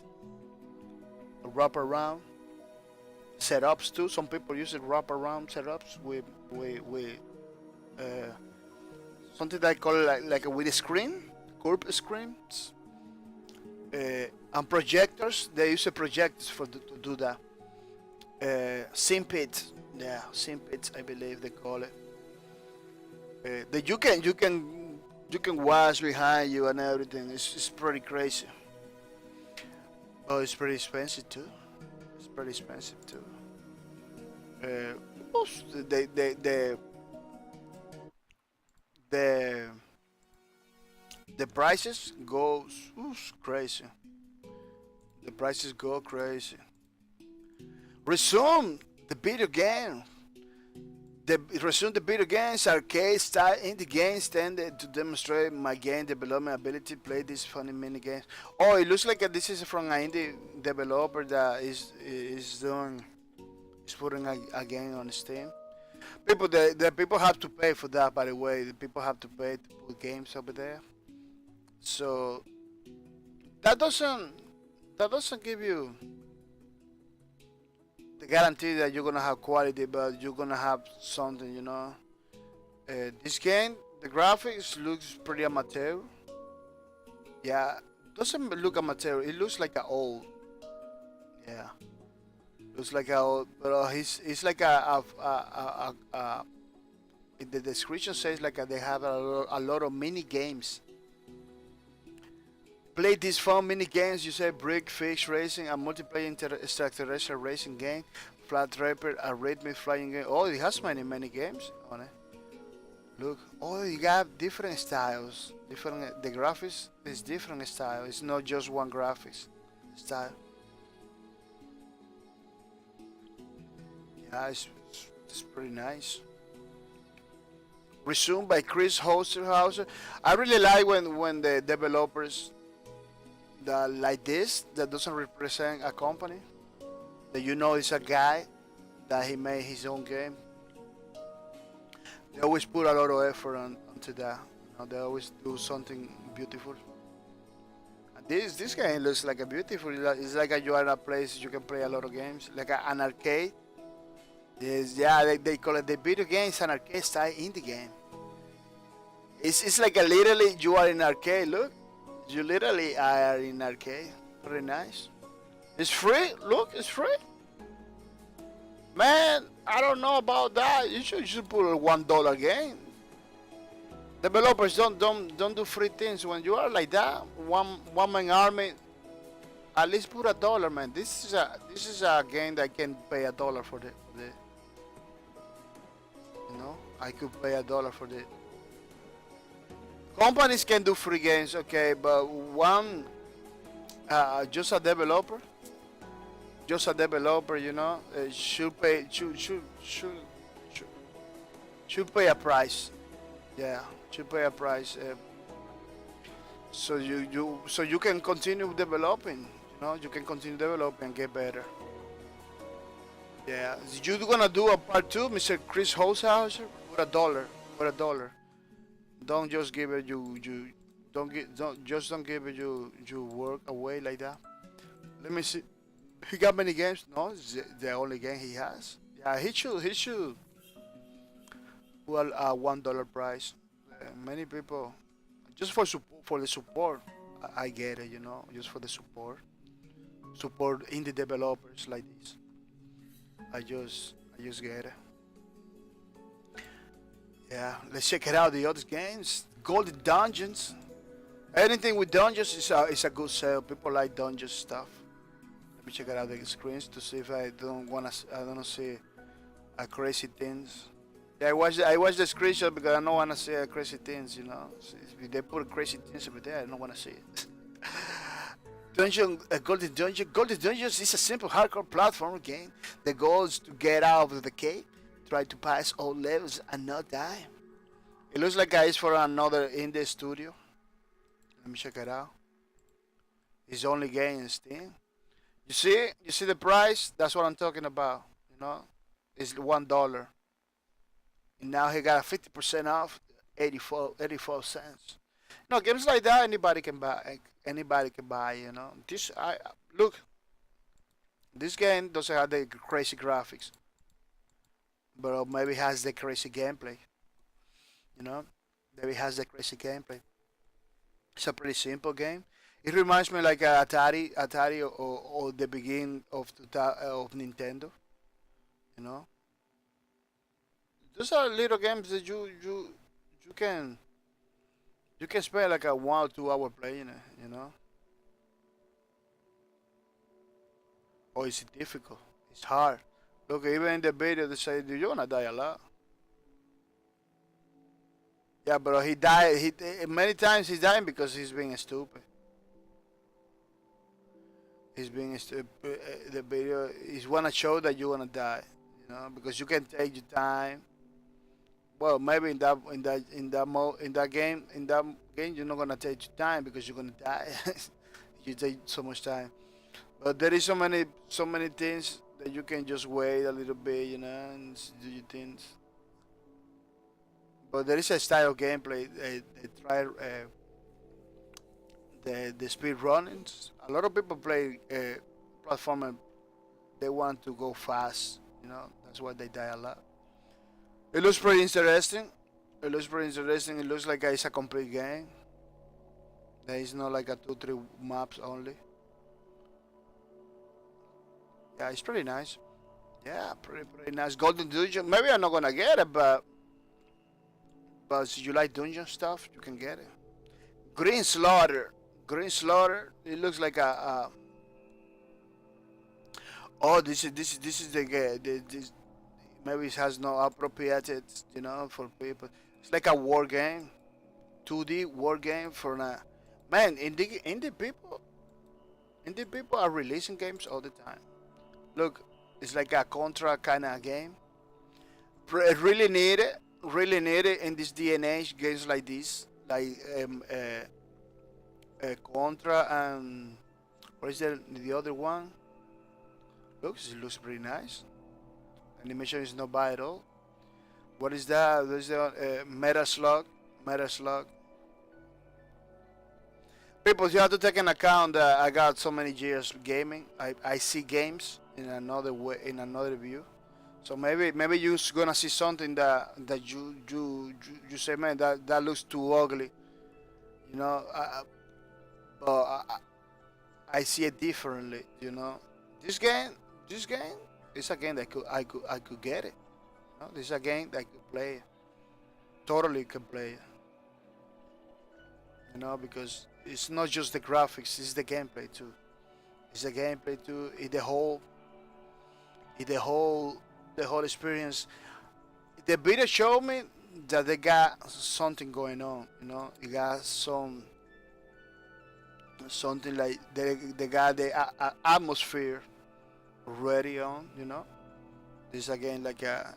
a wrap around setups too. Some people use it wrap around setups with uh, something that I call it like with a screen, curved screens. And projectors, they use a projectors to do that. Simpit, yeah, Simpit, I believe they call it. That you can watch behind you and everything. It's pretty crazy. Oh, it's pretty expensive too. It's pretty expensive too. The the prices goes crazy. The prices go crazy. Resume the video game. Resume the video games, arcade style indie games tended to demonstrate my game development ability. Play these funny mini games. Oh, it looks like this is from an indie developer that is putting a game on Steam. The people have to pay for that. By the way, the people have to pay to put games over there. So that doesn't give you the guarantee that you're gonna have quality, but you're gonna have something, you know. This game, the graphics looks pretty amateur. Yeah, doesn't look amateur. It looks like a old. Yeah, looks like a old. But he's like the description says like they have a lot of mini games. Play these fun mini games. You say brick, fish racing, a multiplayer extraterrestrial racing game, flat rapper, a rhythmic flying game. Oh, it has many games on it. Look, oh, you got different styles. The graphics is different style. It's not just one graphics style. Yeah, it's pretty nice. Resumed by Chris Hauser. I really like when the developers that like this that doesn't represent a company, that you know it's a guy that he made his own game. They always put a lot of effort onto that. You know, they always do something beautiful. And this game looks like a beautiful. It's like you are in a place you can play a lot of games, like an arcade. Yes, yeah, they call it the video games an arcade style indie game. It's like literally you are in arcade. Look. You literally are in arcade. Very nice. It's free. Look, it's free. Man, I don't know about that. You should put a $1 game. Developers don't do free things. When you are like that, one man army, at least put $1, man. This is a game that can pay $1 for the you know, I could pay $1 for the. Companies can do free games, okay, but just a developer, you know, should pay a price. Yeah, should pay a price. So you can continue developing. You know, you can continue developing and get better. Yeah, you gonna do a part 2, Mr. Chris Holzhauser? With $1. Don't just give it don't give it you work away like that. Let me see. He got many games? No, it's the only game he has. Yeah, he should. Well, $1 price. Many people just for the support. I get it, you know, just for the support indie developers like this. I just get it. Yeah, let's check it out. The other games, Golden Dungeons. Anything with dungeons is a good sale. People like dungeon stuff. Let me check it out the screens to see if I don't see a crazy things. Yeah, I watch the screenshot because I don't wanna see crazy things. You know, so if they put crazy things over there, I don't wanna see it. Golden Dungeons is a simple hardcore platform game. The goal is to get out of the cave, try to pass all levels and not die. It looks like it's for another indie studio. Let me check it out. It's only game in Steam. You see the price? That's what I'm talking about. You know, it's $1. And now he got a 50% off, 84 cents. You know, games like that anybody can buy. Anybody can buy. You know, look. This game doesn't have the crazy graphics, but maybe has the crazy gameplay. You know, maybe has the crazy gameplay. It's a pretty simple game. It reminds me like Atari, or the beginning of Nintendo. You know, those are little games that you can spend like a 1 or 2 hour playing it. You know, or is it difficult? It's hard. Look, even in the video they say you're gonna die a lot. Yeah, bro, he died. Many times he's dying because he's being stupid. He's being stupid. The video is wanna show that you're gonna die. You know, because you can take your time. Well, maybe in that game you're not gonna take your time because you're gonna die. You take so much time. But there is so many things that you can just wait a little bit, you know, and do your things. But there is a style of gameplay. They try the speed runnings. A lot of people play platformer. They want to go fast. You know, that's why they die a lot. It looks pretty interesting. It looks pretty interesting. It looks like it's a complete game. There is not like a 2-3 maps only. Yeah, it's pretty nice. Yeah, pretty nice. Golden Dungeon. Maybe I'm not gonna get it, but if you like dungeon stuff, you can get it. Green Slaughter. Green Slaughter. It looks like a oh, this is the game. This maybe it has no appropriated, you know, for people. It's like a war game, 2D war game for a man. Indie people are releasing games all the time. Look, it's like a Contra kind of game. Really need it. Really need it in this day and age. Games like this, like Contra and what is the other one? It looks pretty nice. Animation is not bad at all. What is that? There's the Meta Slug. Meta Slug. People, you have to take in account that I got so many years gaming. I see games in another way, in another view. So maybe you're gonna see something that you say, man, that looks too ugly. You know, but I see it differently. You know, this game is a game that I could get it. You know, this is a game that I could play. Totally can play it. You know, because it's not just the graphics; it's the gameplay too. It's the gameplay too. The whole experience. The video showed me that they got something going on. You know, it got something like they got the atmosphere ready on. You know, this again like a.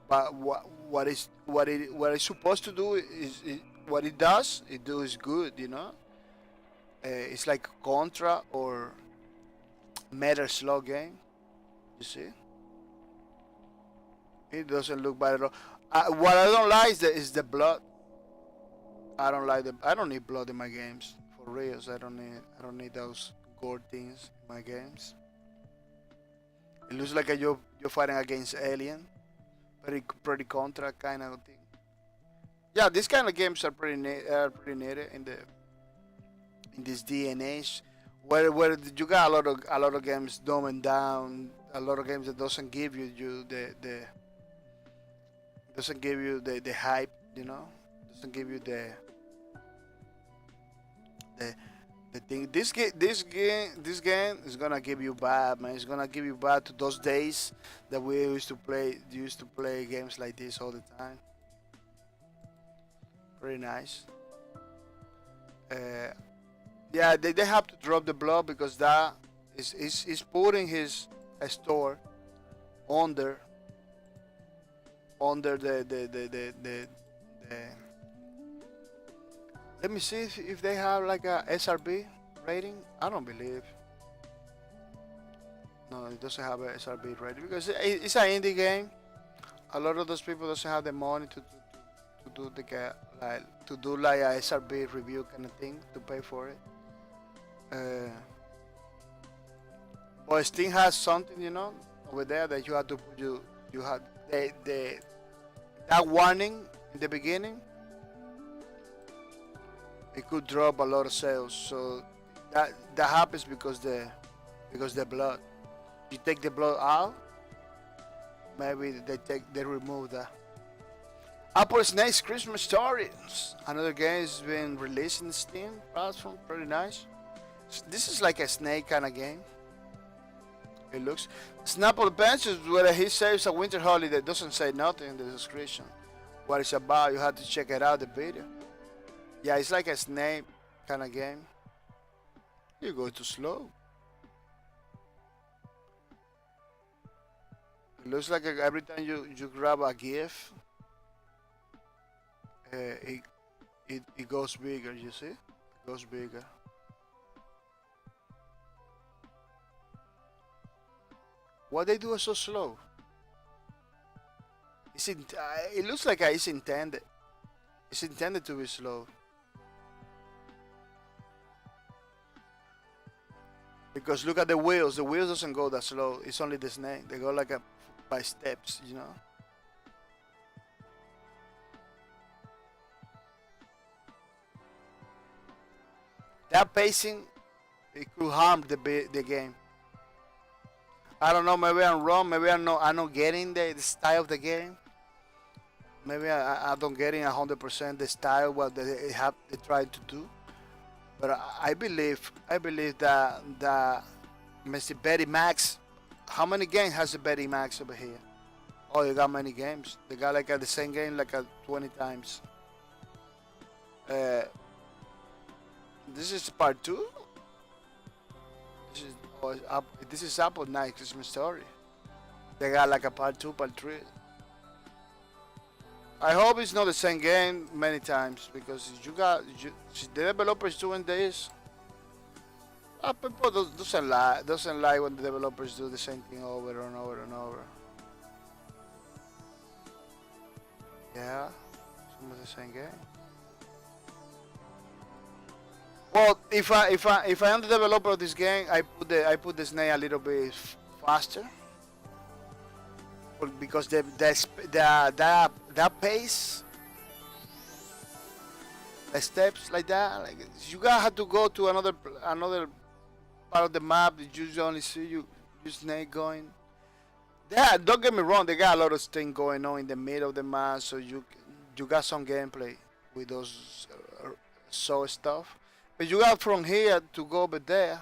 But what it's supposed to do is what it does. It does good. You know, it's like Contra or Metal Slug game. You see. It doesn't look bad at all. What I don't like is the blood. I don't like I don't need blood in my games. For reals, I don't need those gore things in my games. It looks like you're fighting against alien. Pretty Contra kind of thing. Yeah, these kind of games are pretty neat in this day and age, where you got a lot of games dumbing down, a lot of games that doesn't give you the hype, you know, doesn't give you the thing. This game is gonna give you bad, man. It's gonna give you bad to those days that we used to play games like this all the time. Pretty nice. Yeah, they have to drop the blood because that is putting his store under the let me see if they have like a SRB rating. I don't believe. No, it doesn't have a SRB rating because it's an indie game. A lot of those people doesn't have the money to do to do like a SRB review kind of thing to pay for it. But Steam has something, you know, over there that you have to put you have that warning in the beginning. It could drop a lot of sales, so That happens because the blood. You take the blood out, maybe they remove that. Apple Snake's Christmas Story. Another game has been released in Steam platform. Pretty nice. This is like a snake kind of game. It looks. Snapple Adventures, where he saves a winter holiday, doesn't say nothing in the description. What it's about, you have to check it out, the video. Yeah, it's like a snake kind of game. You go too slow. It looks like every time you grab a gift, it goes bigger, you see? It goes bigger. Why they do it so slow? It looks like it's intended. It's intended to be slow. Because look at the wheels. The wheels doesn't go that slow. It's only the snake. They go like by steps, you know. That pacing, it could harm the game. I don't know. Maybe I'm wrong. Maybe I'm not getting the style of the game. Maybe I don't getting 100% the style what they tried to do. But I believe that Mr. Betty Max. How many games has the Betty Max over here? Oh, they got many games. They got like the same game like 20 times. This is part 2. This is Apple Night Christmas Story. They got like a part 2, part 3. I hope it's not the same game many times, because the developers doing this. People doesn't like when the developers do the same thing over and over and over. Yeah, it's almost the same game. Well, if I am the developer of this game, I put the snake a little bit faster, because that pace, the steps like that, like you gotta have to go to another part of the map. You only see you snake going. Yeah, don't get me wrong. They got a lot of things going on in the middle of the map, so you got some gameplay with those stuff. But you got from here to go over there.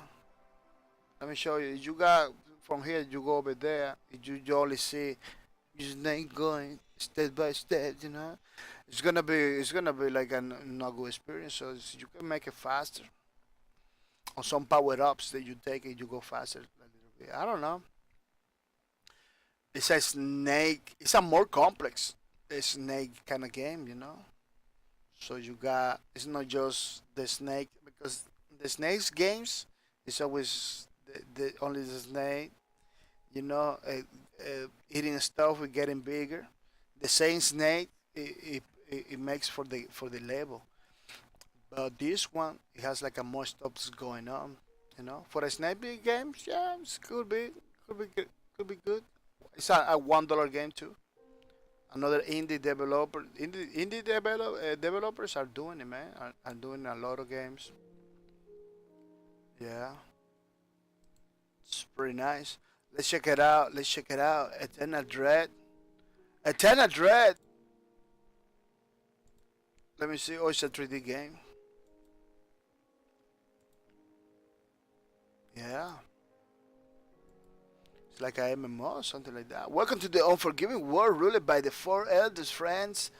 Let me show you. You got from here, you go over there. You only see your snake going step by step. You know, it's gonna be like a not good experience. So you can make it faster. On some power ups that you take it, you go faster a little bit. I don't know. It's a snake. It's a more complex snake kind of game, you know. So it's not just the snake, because the snakes games is always only the snake, you know, eating stuff and getting bigger. The same snake it makes for the level, but this one it has like a more stuff going on, you know. For a snake games, yeah, it could be good. It's a $1 game too. Another developers are doing it, man. Are doing a lot of games. Yeah, it's pretty nice. Let's check it out. Eternal Dread. Eternal Dread. Let me see. Oh, it's a 3D game. Yeah. It's like a MMO, something like that. Welcome to the unforgiving world ruled by the four eldest friends,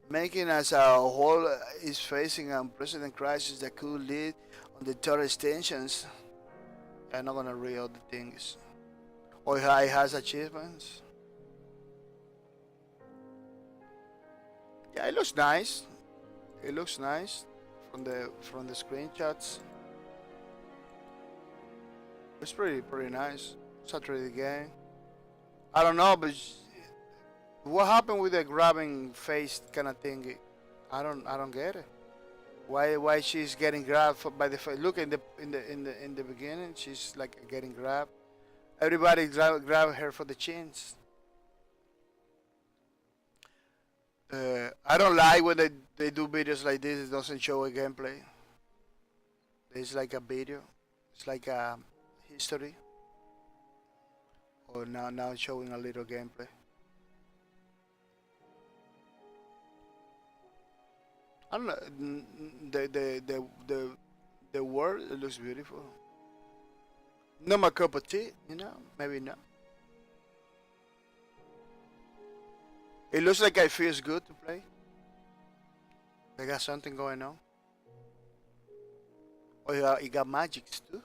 making us a whole is facing an unprecedented crisis that could lead on the terrorist tensions. I'm not gonna read all the things. Oh, it has achievements. Yeah, it looks nice. It looks nice from the screenshots. It's pretty nice. It's a 3D game. I don't know, but what happened with the grabbing face kind of thing? I don't get it. Why she's getting grabbed by the face? Look in the beginning, she's like getting grabbed. Everybody grab her for the chins. I don't like when they do videos like this. It doesn't show a gameplay. It's like a video. It's like a history. Or now it's showing a little gameplay. I don't know. The world, it looks beautiful. Not my cup of tea, maybe not. It looks like it feels good to play. They got something going on. Oh, yeah, you got magics too.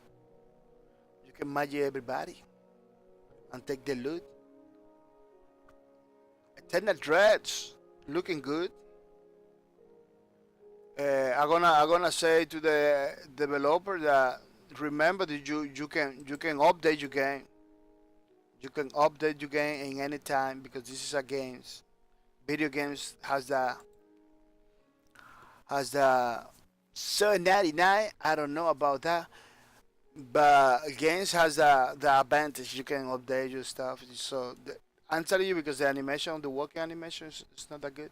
You can magic everybody and take the loot. Eternal Dreads, looking good. I'm gonna say to the developer that remember that you can update your game. You can update your game in any time because this is a games. Video games has the 799. I don't know about that, but games has the advantage. You can update your stuff. So I'm telling you because the animation, the working animation is not that good.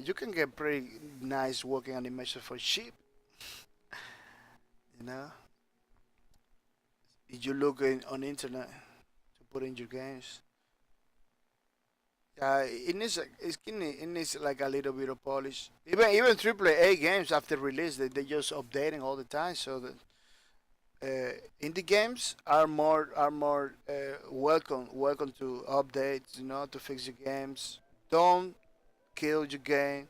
You can get pretty nice working animation for cheap. You know, if you look on internet to put in your games. It needs like a little bit of polish. Even AAA games after release they just updating all the time. So that indie games are more welcome to updates. To fix your games. Don't kill your game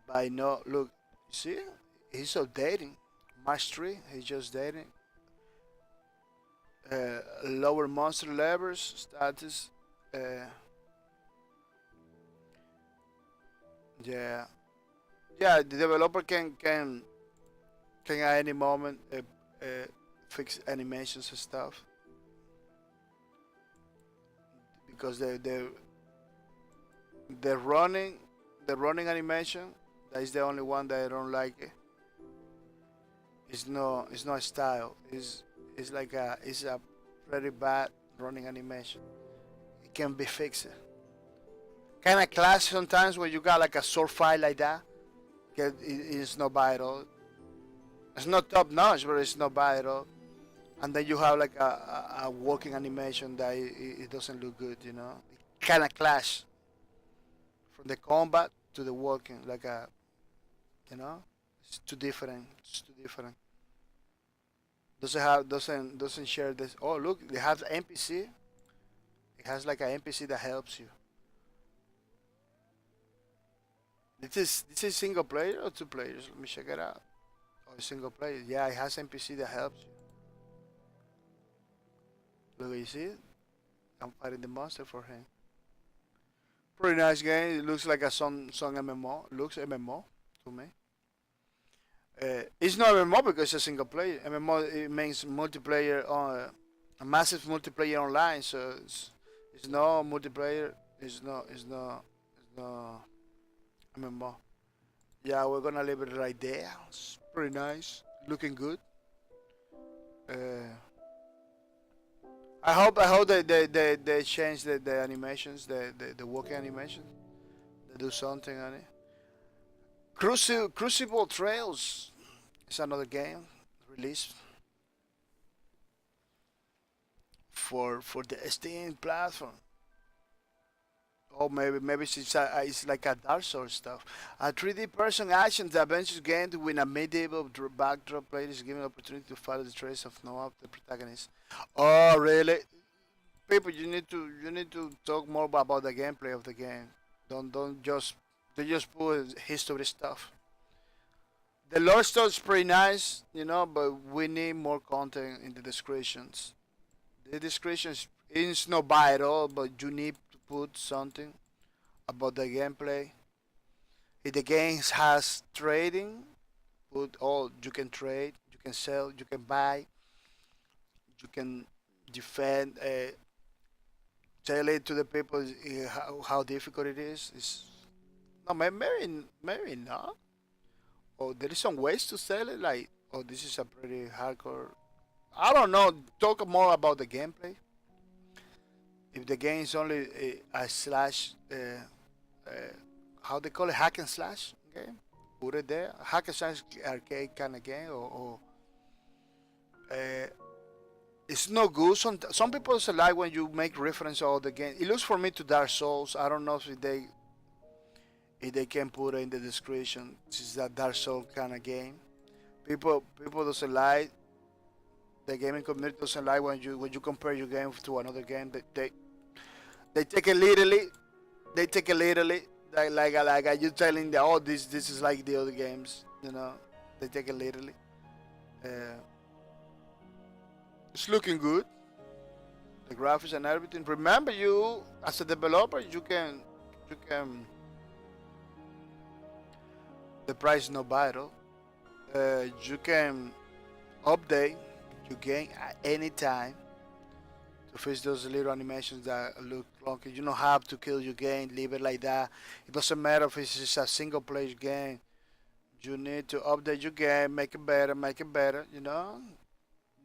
by no look. You see, he's updating. Mastery, he's just dating. Lower monster levels status. Uh, yeah, yeah. The developer can at any moment fix animations and stuff because the running the running animation that is the only one that I don't like. It's no style. It's a very bad running animation. It can be fixed. Kind of clash sometimes when you got like a sword fight like that. It's not bad at all. It's not top notch, but it's not bad at all. And then you have like a walking animation that it doesn't look good. It kind of clash from the combat to the walking, like you know, it's too different. It's too different. Doesn't share this. Oh look, they have NPC. It has like an NPC that helps you. This is single player or two players? Let me check it out. Oh, it's single player. Yeah, it has NPC that helps you. Look, you see it? I'm fighting the monster for him. Pretty nice game. It looks like a some MMO. Looks MMO to me. It's not MMO because it's a single player. MMO it means multiplayer on a massive multiplayer online. So it's no multiplayer. It's no MMO. Yeah, we're gonna leave it right there. It's pretty nice. Looking good. Uh, I hope they change the animations, the walking animation. They do something on it. Crucible Trails is another game released for the Steam platform. Or maybe it's like a Dark Souls stuff. A 3D person action adventure game with a medieval backdrop. Players given opportunity to follow the trace of Noah, the protagonist. Oh really? People, you need to talk more about the gameplay of the game. Don't just they just put history stuff. The lore stuff is pretty nice, but we need more content in the descriptions. The descriptions is not bad at all, but you need to put something about the gameplay. If the game has trading, put all you can trade, you can sell, you can buy, you can defend. Tell it to the people how difficult it is. It's no, maybe not. Or there is some ways to sell it. Like, oh, this is a pretty hardcore. I don't know. Talk more about the gameplay. If the game is only a slash, uh, how they call it, hack and slash game, put it there. Hack and slash arcade kind of game, or It's no good. Some people say like when you make reference all the game. It looks for me to Dark Souls. I don't know if they can put it in the description. This is a Dark Souls kind of game. People doesn't like, the gaming community doesn't like when you compare your game to another game. They take it literally. They take it literally. Like you telling them, oh, this is like the other games. You know, they take it literally. Uh, it's looking good. The graphics and everything. Remember, you as a developer, you can. The price is not vital. You can update your game at any time to fix those little animations that look clunky. You don't have to kill your game, leave it like that. It doesn't matter if it's just a single player game. You need to update your game, make it better, make it better. You know,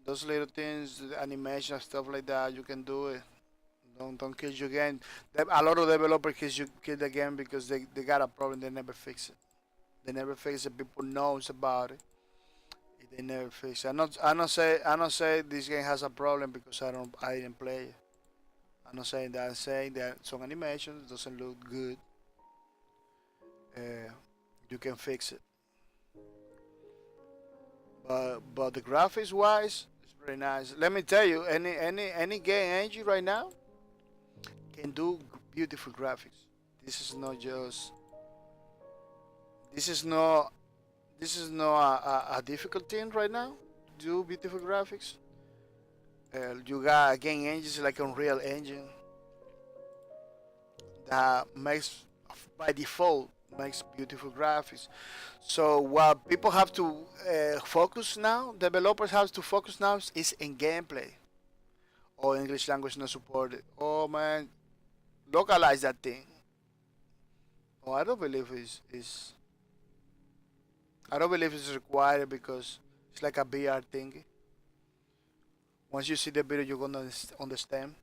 those little things, the animation stuff like that, you can do it. Don't kill your game. A lot of developers kill the game because they got a problem. They never fix it. They never fix it. People knows about it. They never fix it. I don't say this game has a problem because I didn't play it. I'm not saying that. I'm saying that some animations doesn't look good. Uh, you can fix it. But the graphics wise, it's very nice. Let me tell you, any game engine right now can do beautiful graphics. This is not just. This is not. This is not a difficult thing right now. Do beautiful graphics. You got game engines like Unreal Engine that makes by default makes beautiful graphics. So what people have to focus now, developers have to focus now is in gameplay. Or English language not supported. Oh man, localize that thing. Oh, I don't believe is I don't believe it's required because it's like a VR thing. Once you see the video, you're gonna understand.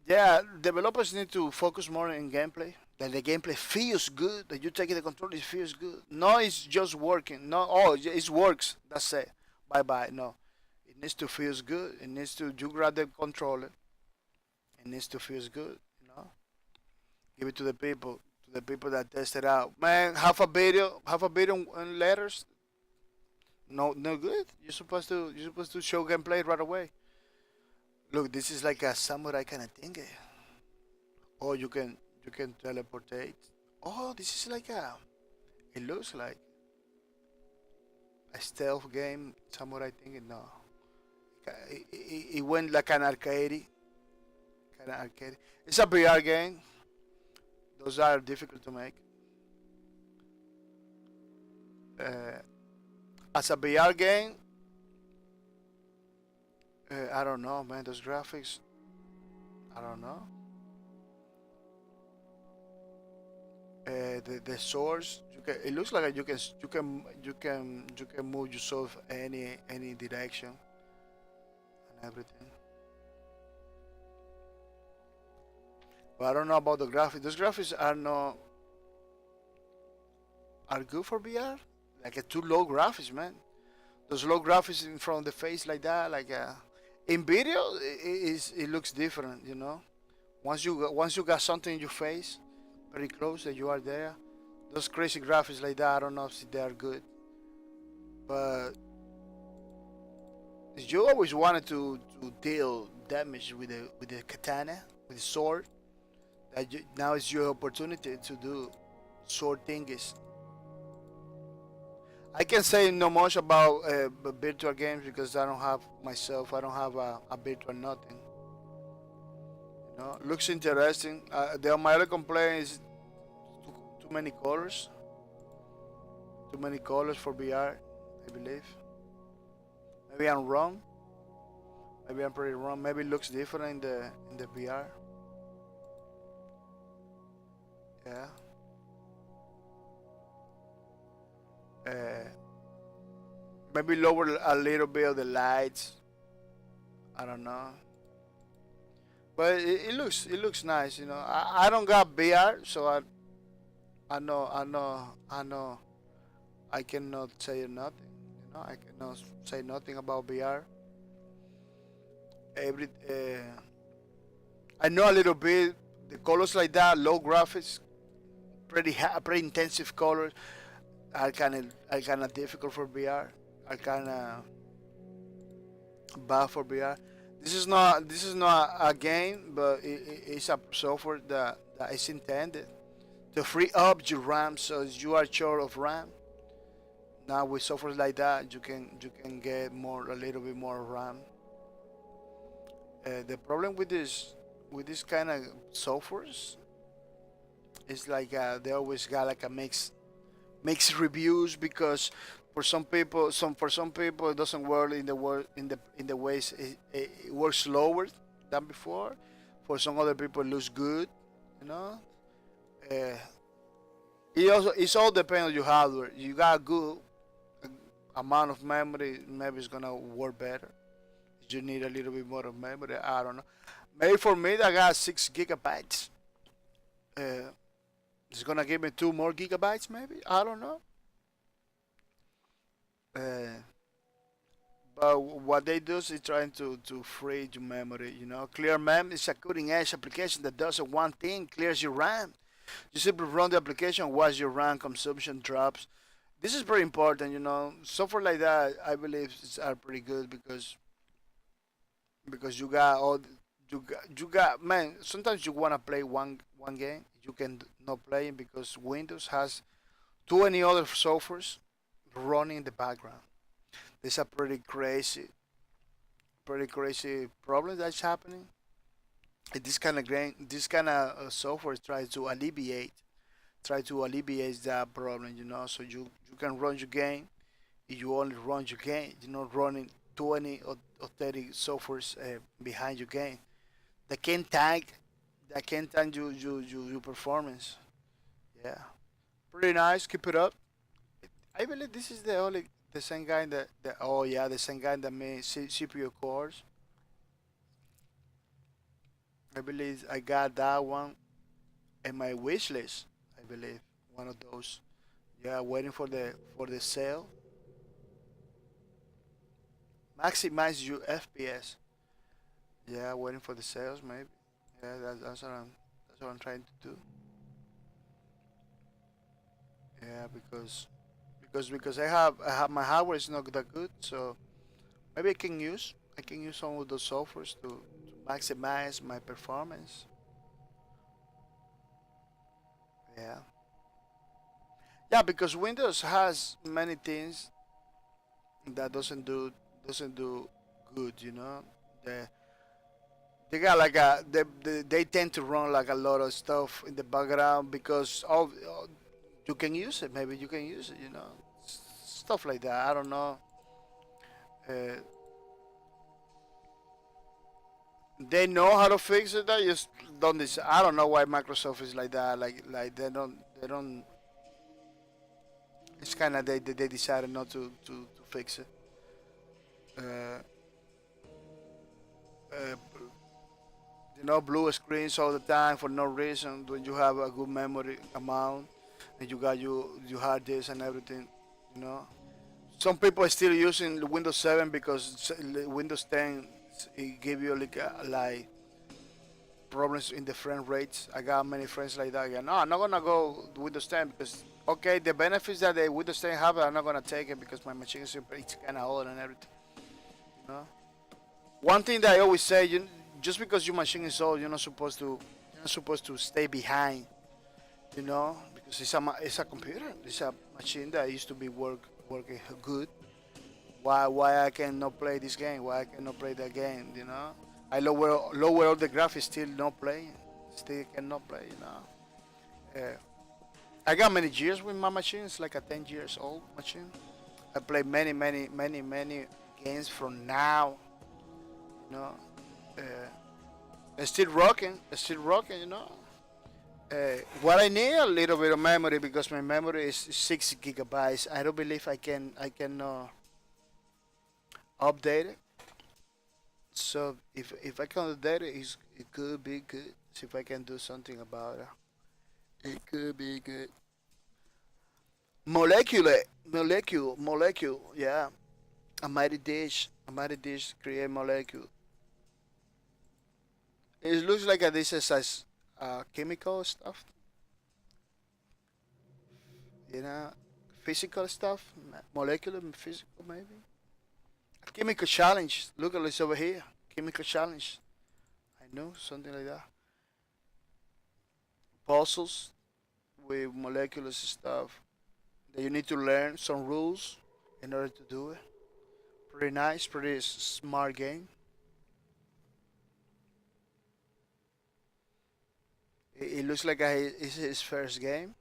Yeah, developers need to focus more in gameplay. That the gameplay feels good. That you take the control, it feels good. No, it's just working. No, oh, it works. That's it. Bye bye. No, it needs to feel good. It needs to you grab the controller. It needs to feel good. You know, give it to the people that test it out. Man, half a video in letters. No, no good. You're supposed to show gameplay right away. Look, this is like a samurai kind of thing. Or you can teleportate. Oh, this is like a. It looks like a stealth game samurai thing. No, it went like an arcade. Kind of arcade. It's a VR game. Those are difficult to make. Uh, as a VR game, I don't know, man. Those graphics, I don't know. The source, it looks like you can move yourself any direction and everything. But I don't know about the graphics. Those graphics are good for VR. Like a too low graphics, man. Those low graphics in front of the face like that, like in video, it looks different, you know. Once you got something in your face, very close that you are there, those crazy graphics like that, I don't know if they are good. But you always wanted to deal damage with the katana, with the sword. Now is your opportunity to do sword thingies. I can say no much about virtual games because I don't have myself. I don't have a virtual nothing. You know, looks interesting. My only complaint is too many colors. Too many colors for VR. I believe. Maybe I'm wrong. Maybe I'm pretty wrong. Maybe it looks different in the VR. Yeah. Uh, Maybe lower a little bit of the lights. I don't know, but it looks nice. You know, I don't got VR, so I know I cannot say nothing. You know, I cannot say nothing about VR. every I know a little bit the colors like that, low graphics, pretty intensive colors are kind of difficult for VR. Are kind of bad for VR. This is not a game, but it's a software that is intended to free up your RAM, so you are short of RAM. Now with software like that, you can get a little bit more RAM. The problem with this kind of softwares is like they always got like a mixed reviews because for some people it doesn't work in the ways it works slower than before. For some other people it looks good, you know. Uh, it's all depends on your hardware. You got good amount of memory, maybe it's gonna work better. You need a little bit more of memory. I don't know. Maybe for me, I got 6 gigabytes. Uh, it's gonna give me 2 more gigabytes, maybe. I don't know. Uh, but what they do is trying to free your memory. Clear mem is a cutting edge application that does one thing: clears your RAM. You simply run the application, watch your RAM consumption drops. This is very important. Software like that, I believe, are pretty good because you got man. Sometimes you wanna play one game, you can not play it because Windows has 20 other softwares running in the background. There's a pretty crazy problem that's happening. And this kind of software try to alleviate that problem. So you can run your game. You only run your game. You're not running 20 or 30 softwares behind your game. They can tag. They can tag your performance. Yeah, pretty nice. Keep it up. I believe this is the same guy that oh yeah, the same guy that made CPU cores. I believe I got that one in my wish list. I believe one of those. Yeah, waiting for the sale. Maximize your FPS. Yeah, waiting for the sales maybe. Yeah, that's what I'm trying to do. Yeah, because I have my hardware is not that good, so maybe I can use some of those softwares to maximize my performance. Yeah, yeah, because Windows has many things that doesn't do good. They they got like they tend to run like a lot of stuff in the background because of you can use it. Maybe you can use it. Stuff like that. I don't know. Uh, they know how to fix it. They just don't. I don't know why Microsoft is like that. Like they don't. It's kind of they decided not to fix it. Uh, uh, blue screens all the time for no reason when you have a good memory amount and you got your hard disk and everything. You know, some people are still using Windows 7 because Windows 10 it give you like problems in the frame rates. I got many friends like that. Yeah, no, I'm not gonna go Windows 10 because okay, the benefits that the Windows 10 have, I'm not gonna take it because my machine is it's kind of old and everything. You know? One thing that I always say, just because your machine is old, you're not supposed to stay behind. Because it's a computer, it's a machine that used to be working good. Why I cannot play this game? Why I cannot play that game? I lower all the graphics, still not playing, still cannot play. I got many years with my machine. It's like a 10 years old machine. I play many many many many games from now. You know, uh, it's still rocking. It's still rocking. What I need a little bit of memory because my memory is 6 gigabytes. I don't believe I can update it. So if I can update it, it could be good. See if I can do something about it. It could be good. Molecule. Yeah, a mighty dish create molecule. It looks like this is as chemical stuff, you know, physical stuff, molecular, physical maybe. Chemical challenge. Look at this over here. Chemical challenge. I know something like that. Puzzles with molecular stuff that you need to learn some rules in order to do it. Pretty nice, pretty smart game. It looks like it's his first game.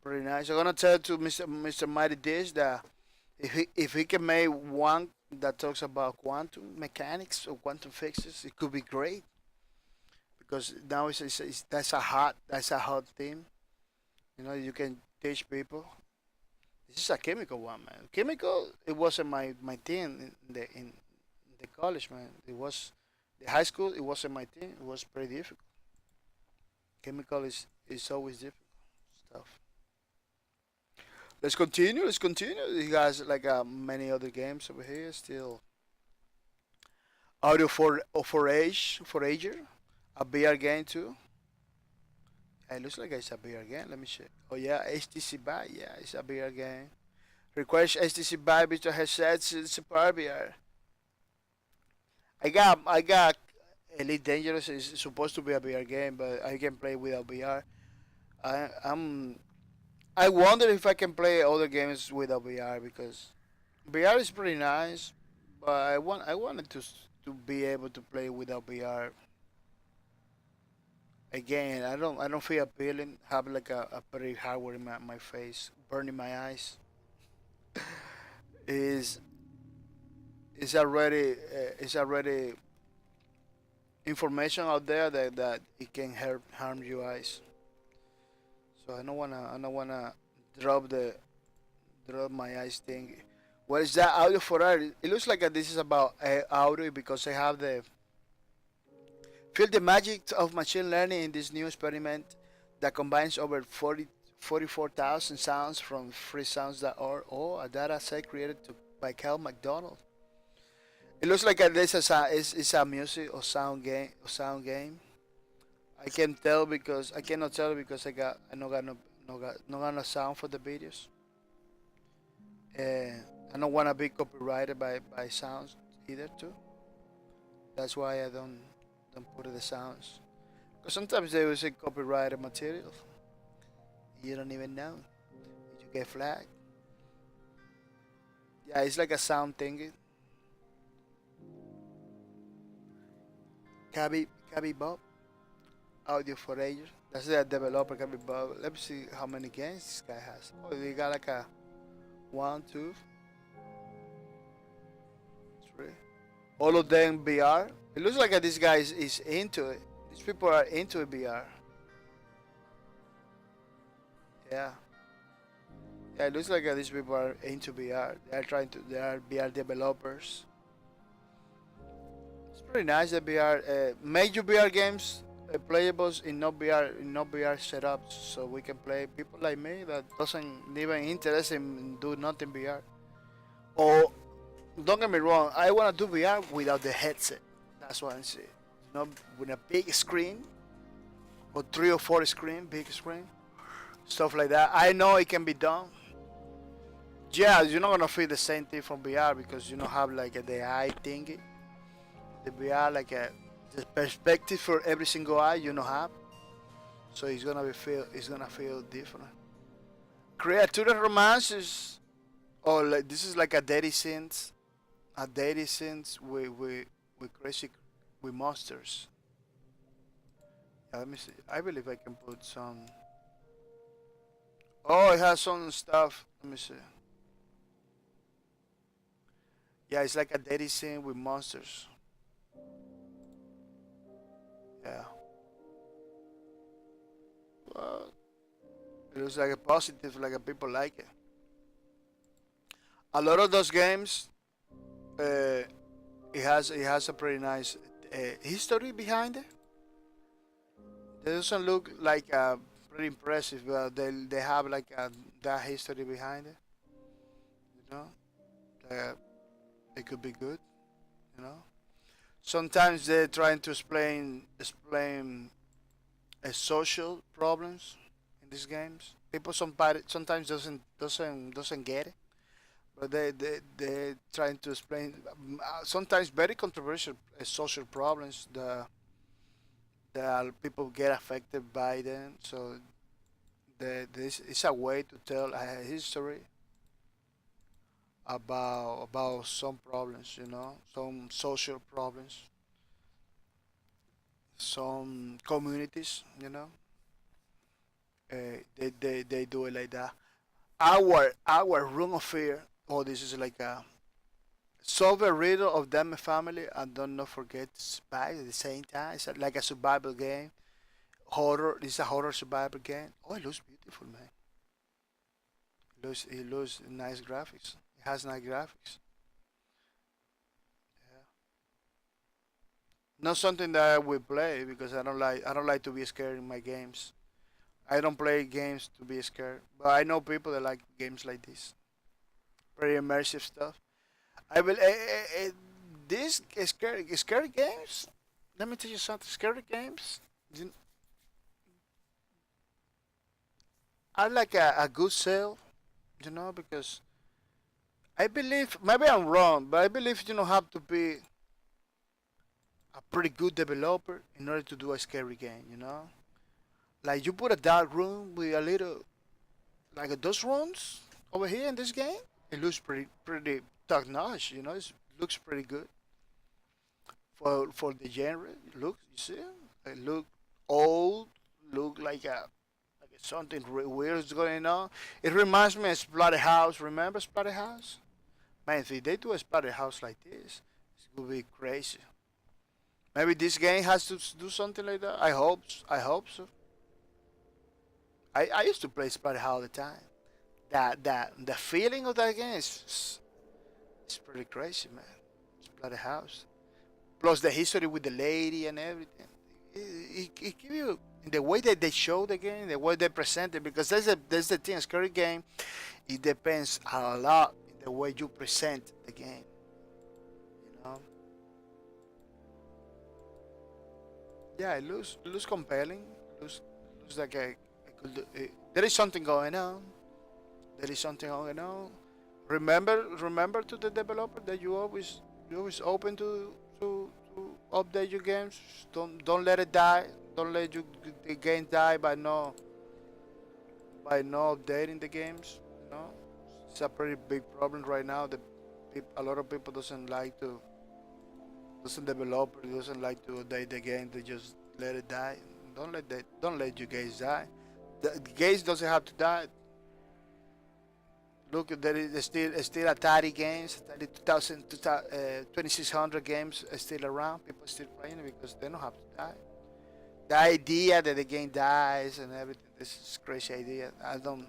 Pretty nice. I'm gonna tell to Mr. Mighty Dish that if he can make one that talks about quantum mechanics or quantum fixes, it could be great because now that's a hot theme. You know, you can teach people. This is a chemical one, man. Chemical, it wasn't my thing in the college, man. It was the high school. It wasn't my thing. It was pretty difficult. Chemical is always difficult stuff. Let's continue. Let's continue. You guys like many other games over here. Still audio for ager, a VR game too. It looks like it's a VR game. Let me check. Oh yeah, HTC Vive. Yeah, it's a VR game. Requires HTC Vive virtual headsets. It's a power VR. I got Elite Dangerous is supposed to be a VR game, but I can play without VR. I'm I wonder if I can play other games without VR because VR is pretty nice, but I wanted to be able to play without VR. Again, I don't feel appealing. Have like a pretty hardware in my face, burning my eyes. Is is already information out there that it can harm your eyes. So I don't wanna drop my eyes thing. What is that audio for art? It looks like this is about audio because I have the feel the magic of machine learning in this new experiment that combines over 44,000 sounds from freesounds.org or a data set created by Cal McDonald. It looks like this is a music or sound game. I can tell because I cannot tell because I no got no sound for the videos. And I don't want to be copyrighted by sounds either too. That's why I don't put the sounds. Because sometimes they will say copyrighted material. You don't even know. You get flagged. Yeah, it's like a sound thing. Cabby Bob, audio for ages. That's the developer Cabby Bob. Let me see how many games this guy has. Oh, they got like a one, two, three. All of them VR. It looks like this guy is into it. These people are into VR. Yeah. Yeah, it looks like these people are into VR. They are VR developers. It's pretty nice that VR, major VR games playables in no VR setups, so we can play. People like me that doesn't even interest in do nothing VR. Or don't get me wrong, I wanna do VR without the headset. That's what I'm saying. Not with a big screen or three or four screen, big screen, stuff like that. I know it can be done. Yeah, you're not gonna feel the same thing from VR because you don't have like the eye thingy. The VR like the perspective for every single eye you don't have, so it's gonna feel different. Creature romance is like this is like a dating scenes with crazy with monsters. Yeah, let me see. I believe I can put some. Oh, it has some stuff. Let me see. Yeah, it's like a dating scene with monsters. Yeah. Well, it looks like a positive, like a people like it. A lot of those games, uh, it has a pretty nice history behind it. They doesn't look like pretty impressive, but they have like that history behind it. You know, uh, it could be good. You know, sometimes they're trying to explain social problems in these games. People sometimes doesn't get it, but they trying to explain sometimes very controversial social problems that people get affected by them. So this is a way to tell a history about some problems, you know, some social problems, some communities, you know. They do it like that. Our room of fear. Oh, this is like a solve a riddle of them family and don't not forget to survive at the same time. It's like a survival game. Horror. This is a horror survival game. Oh, it looks beautiful, man. It looks nice graphics. It has nice graphics. Yeah. Not something that I will play because I don't like to be scared in my games. I don't play games to be scared, but I know people that like games like this, very immersive stuff. I will. These scary games. Let me tell you something. Scary games. you- I like a good sale, because I believe maybe I'm wrong, but I believe you don't have to be a pretty good developer in order to do a scary game. Like you put a dark room with a little like those rooms over here in this game. It looks pretty top notch. It looks pretty good for the genre. Look, you see, it look old, look like something weird is going on. It reminds me of Splatterhouse. Remember Splatterhouse? Man, if they do a Splatterhouse like this, it's gonna be crazy. Maybe this game has to do something like that. I hope so. I used to play Splatterhouse all the time. That the feeling of that game is pretty crazy, man. Splatterhouse. Plus the history with the lady and everything. It give you the way that they show the game, the way they present it, because there's the thing. Scary game. It depends a lot in the way you present the game. You know. Yeah, it looks compelling. Looks like a good. There is something going on. There is something going on. Remember to the developer that you always open to update your games. Don't let it die. Don't let the game die by no updating the games. You know, it's a pretty big problem right now. A lot of people doesn't develop or doesn't like to update the game. They just let it die. Don't let your games die. The games doesn't have to die. Look, there is still Atari games, Atari 2000, 2600 games are still around. People still playing it because they don't have to die. The idea that the game dies and everything, this is crazy idea. I don't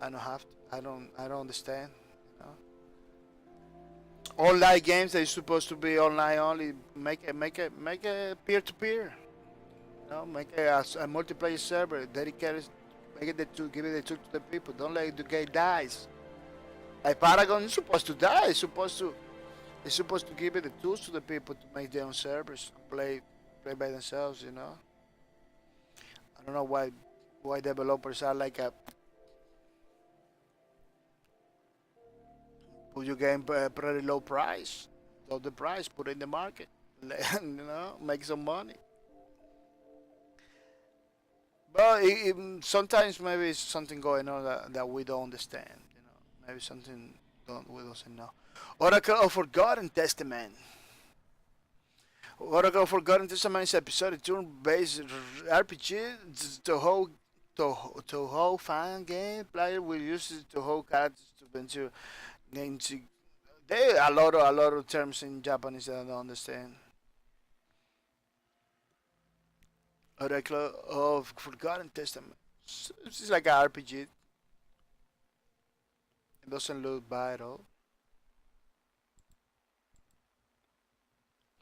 have to. I don't understand. You know? Online games that is supposed to be online only. Make a peer to peer. Make a multiplayer server dedicated. Make it give it the tool to the people. Don't let the game dies. Like Paragon is supposed to die. It's supposed to give it the tools to the people to make their own servers, play by themselves. I don't know why developers are like a put your game pretty low price, low the price, put it in the market, make some money. But sometimes maybe it's something going on that we don't understand. Maybe something we doesn't know. Oracle of Forgotten Testament. Oracle of Forgotten Testament is episodic turn-based RPG to hold to hold fan game. Player will use it to hold characters to venture games. There are a lot of terms in Japanese that I don't understand. Oracle of Forgotten Testament. It's like an RPG. It doesn't look bad at all.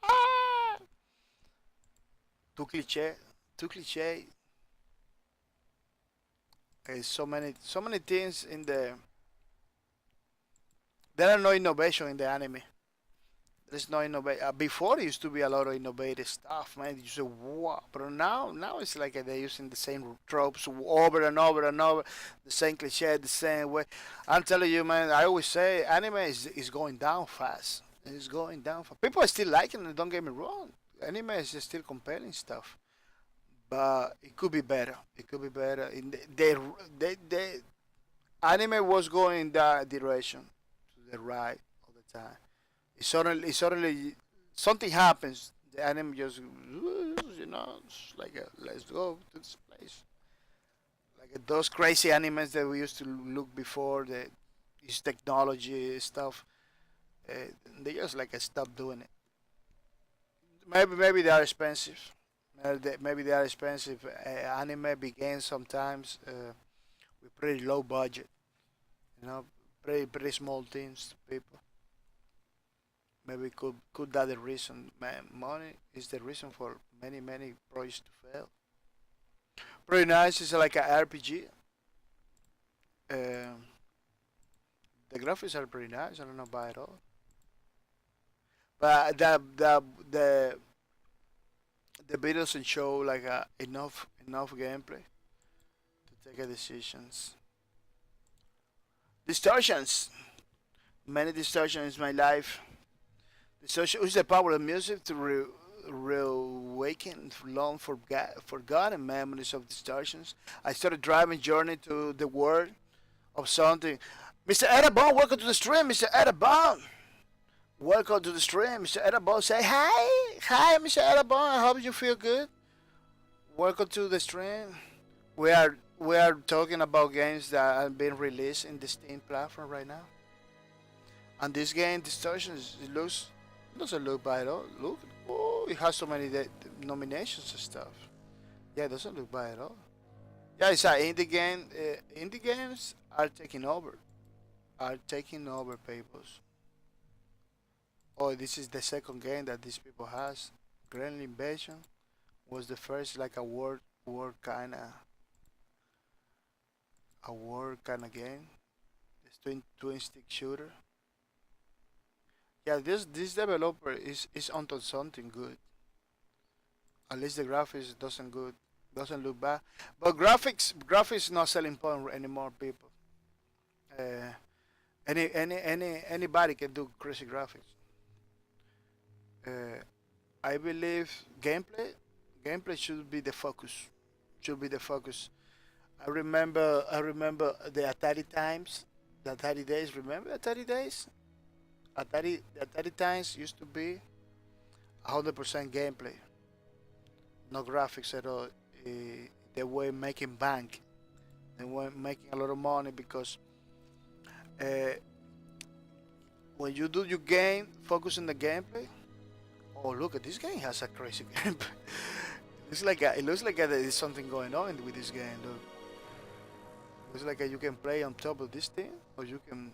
Ah! Too cliche. Too cliche. There's so many things in the. There are no innovation in the anime. There's no innovate. Before it used to be a lot of innovative stuff, man. You say wow, but now it's like they're using the same tropes over and over and over, the same cliche, the same way. I'm telling you, man. I always say anime is going down fast. It's going down fast. People are still liking it. Don't get me wrong. Anime is just still compelling stuff, but it could be better. It could be better. They anime was going in that direction, to the right all the time. It suddenly something happens. The anime just, it's like let's go to this place. Like those crazy animes that we used to look before, the this technology stuff, uh, they just like stop doing it. Maybe they are expensive. Maybe they are expensive. Anime begins sometimes with pretty low budget. Pretty small teams, people. Maybe could that the reason? Man, money is the reason for many projects to fail. Pretty nice. It's like a RPG. Um, the graphics are pretty nice. I don't know about it all, but the video doesn't show like enough gameplay to take a decisions. Distortions. Many distortions in my life. Distortion use the power of music to reawaken long forgotten memories of distortions. I started driving journey to the world of something. Mr. Edabon, welcome to the stream, Mr. Edabon. Welcome to the stream, Mr. Edabon. Say hi. Hi, Mr. Edabon. I hope you feel good. Welcome to the stream. We are talking about games that are being released in the Steam platform right now. And this game, Distortions, it doesn't look bad at all. Look, oh, it has so many nominations and stuff. Yeah, it doesn't look bad at all. Yeah, it's an indie game. Indie games are taking over. Are taking over, peoples. Oh, this is the second game that these people has. Grand Invasion was the first like a war kind of game. It's twin stick shooter. Yeah, this developer is onto something good. At least the graphics doesn't look bad. But graphics not selling point anymore, people. Uh, anybody can do crazy graphics. Uh, I believe gameplay should be the focus. Should be the focus. I remember the Atari times, the Atari days. Remember Atari days? The Atari times used to be 100% gameplay, no graphics at all. They were making bank. They were making a lot of money because uh, when you do your game, focus on the gameplay. Oh, look at this game has a crazy gameplay. It looks like there is something going on with this game. Look, looks like you can play on top of this thing, or you can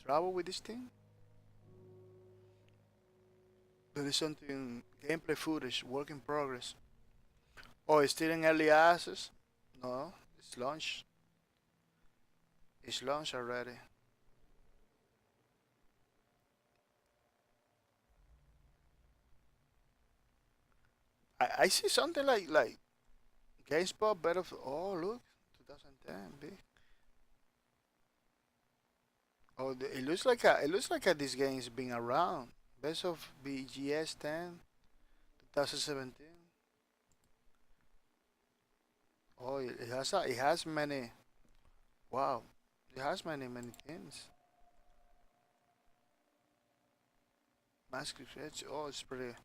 travel with this thing. There is something gameplay footage, work in progress. Oh, it's still in early access? No, it's launched. It's launched already. I see something like GameSpot better. Oh look, 2010 big. Oh, it looks like this game has been around. Best of BGS 10, 2017. Oh, it has many. Wow, it has many things. Mask Edge. Oh, it's pretty.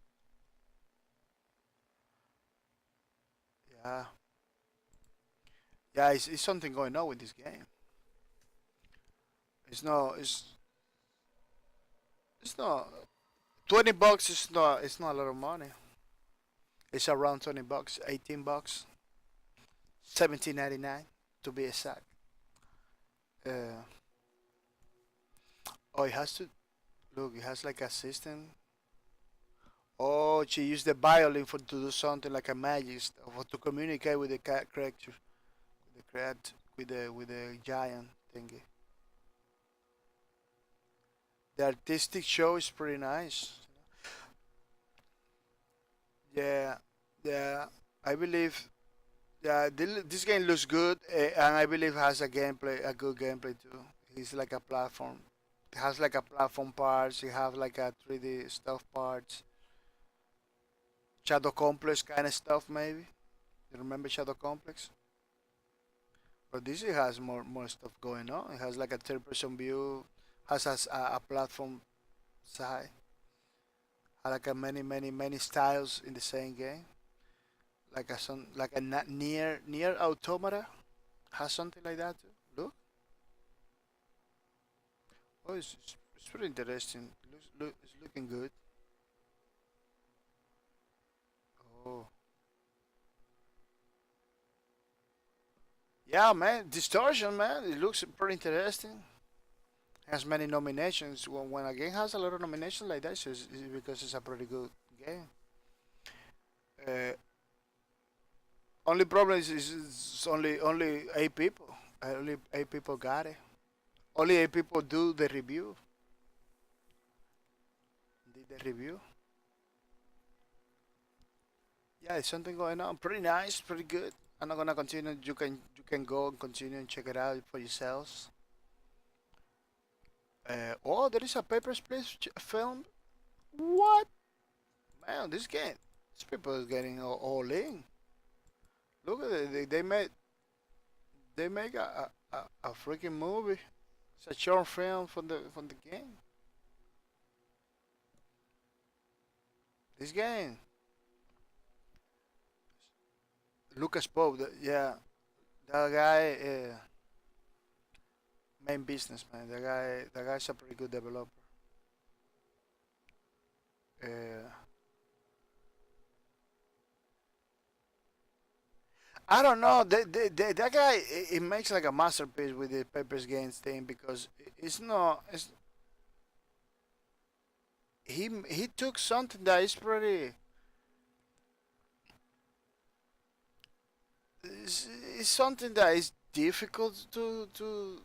Yeah, yeah. It's something going on with this game. It's not. It's not. $20 is not. It's not a lot of money. It's around $20. $18. 17.99 to be exact. Uh, oh, it has to look. It has like a system. Oh, she used the violin for to do something like a magic stuff, or to communicate with the cat character, with the cat, with the giant thingy. The artistic show is pretty nice. Yeah, yeah. I believe. Yeah, this game looks good, and I believe has a good gameplay too. It's like a platform. It has like a platform parts. You have like a 3D stuff parts, Shadow Complex kind of stuff maybe. You remember Shadow Complex? But this it has more stuff going on. It has like a third-person view. Has a platform side. Has like a many styles in the same game. Like a near automata has something like that too. Look, oh, it's pretty interesting. It's looking good. Oh, yeah, man, distortion, man. It looks pretty interesting. Has many nominations. When a game has a lot of nominations like that, it's because it's a pretty good game. Uh, only problem is it's only 8 people. Only 8 people got it. Only 8 people do the review. Did the review. Yeah, it's something going on. Pretty nice, pretty good. I'm not gonna continue. You can go and continue and check it out for yourselves. Oh, there is a Papers, Please film. What? Man, this game. These people is getting all in. Look at it. They make a freaking movie. It's a short film from the game. This game. Lucas Pope. Yeah, that guy. Main business man. The guy's a pretty good developer. Uh, I don't know. That guy, it makes like a masterpiece with the Papers Games thing because it's not. He took something that is pretty. It's something that is difficult to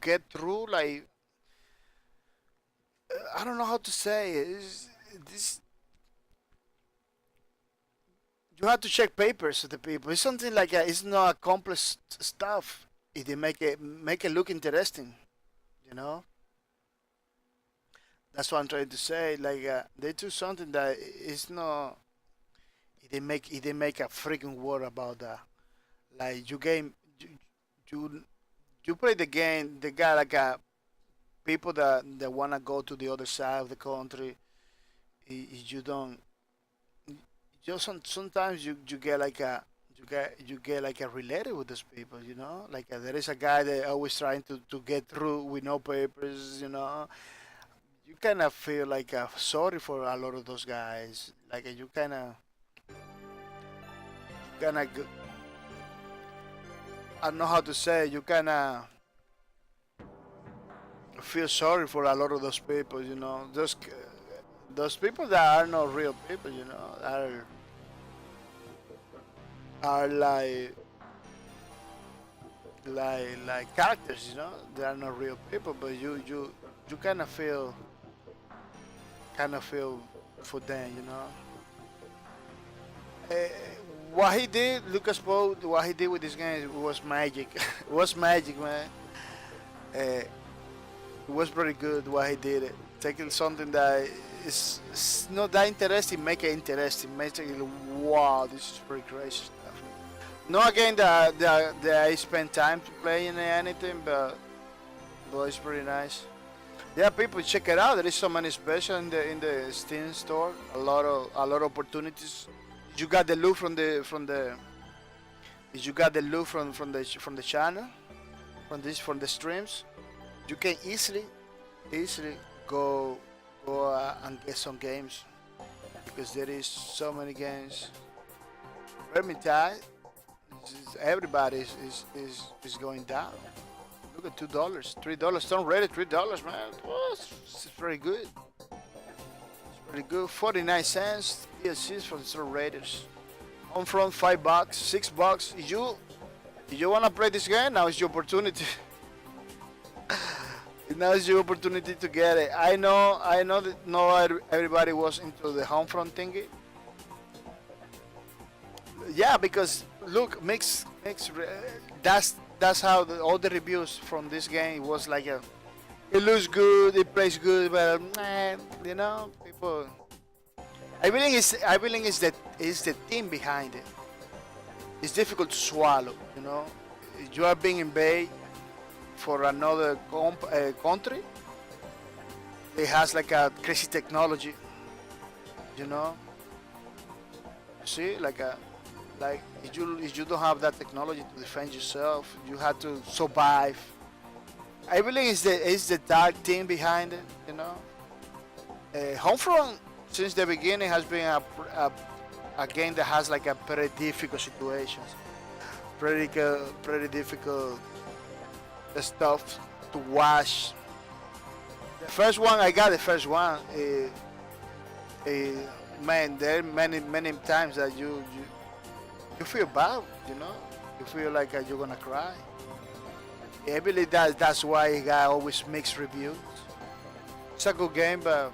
get through. Like I don't know how to say it. This you have to check papers of the people. It's something like it's not complex stuff. If they make it look interesting, you know. That's what I'm trying to say. Like they do something that is not. If they make a freaking word about that. Like you you play the game. They got like people that wanna go to the other side of the country. You don't. Just sometimes you get like you get like a related with those people. You know, like there is a guy that always trying to get through with no papers. You know, you kind of feel like sorry for a lot of those guys. Like you kind of I don't know how to say. You kind of feel sorry for a lot of those people. You know, those people that are not real people. You know, are like characters. You know, they are not real people, but you kind of feel for them. You know. Uh, what he did, Lucas Poe, what he did with this game was magic. It was magic, man. It was pretty good what he did. Taking something that is not that interesting, make it interesting. Make it wow, this is pretty crazy stuff. No, again that I spend time to play in anything, but it's pretty nice. Yeah, people check it out. There is so many special in the Steam store. A lot of opportunities. You got the loot from the you got the loot from the channel from the streams. You can easily go and get some games because there is so many games. Vermintide, everybody is going down. Look at $2, $3. Don't rate it $3, man. Oh, it's very good. Pretty good. 49 cents. DLCs for the Star Raiders. On front $5, $6. If you wanna play this game, now is your opportunity. Now is your opportunity to get it. I know that not everybody was into the Homefront thingy. Yeah, because look, that's how all the reviews from this game was like it looks good, it plays good, but you know, people. I believe it's the team behind it. It's difficult to swallow, you know. You are being invaded for another country. It has like a crazy technology, you know. See, like if you don't have that technology to defend yourself, you have to survive. I believe it's the dark team behind it, you know. Homefront since the beginning has been a game that has like a pretty difficult situations, pretty difficult stuff to watch. The first one I got, the first one, man, there are many times that you feel bad, you know, you feel like you're gonna cry. I believe that's why it got always mixed reviews. It's a good game, but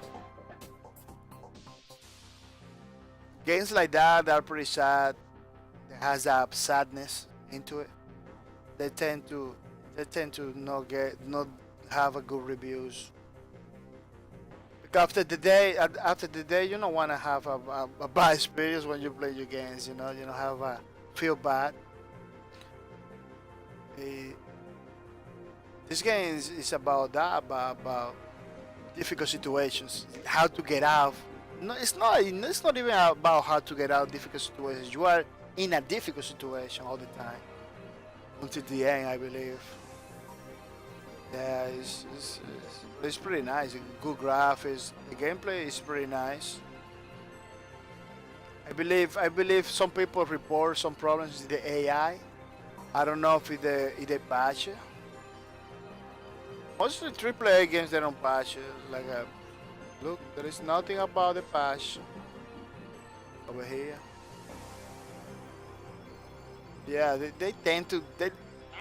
games like that are pretty sad. It has that sadness into it. They tend to not have a good reviews. Because after the day, you don't want to have a bad experience when you play your games. You don't have a feel bad. Eh, this game is about that, about difficult situations, how to get out. No, it's not. It's not even about how to get out of difficult situations. You are in a difficult situation all the time until the end, I believe. Yeah, it's pretty nice. Good graphics. The gameplay is pretty nice. I believe some people report some problems with the AI. I don't know if it patch it. Most of the AAA games they don't patch it. Like look, there is nothing about the patch over here. Yeah, they tend to.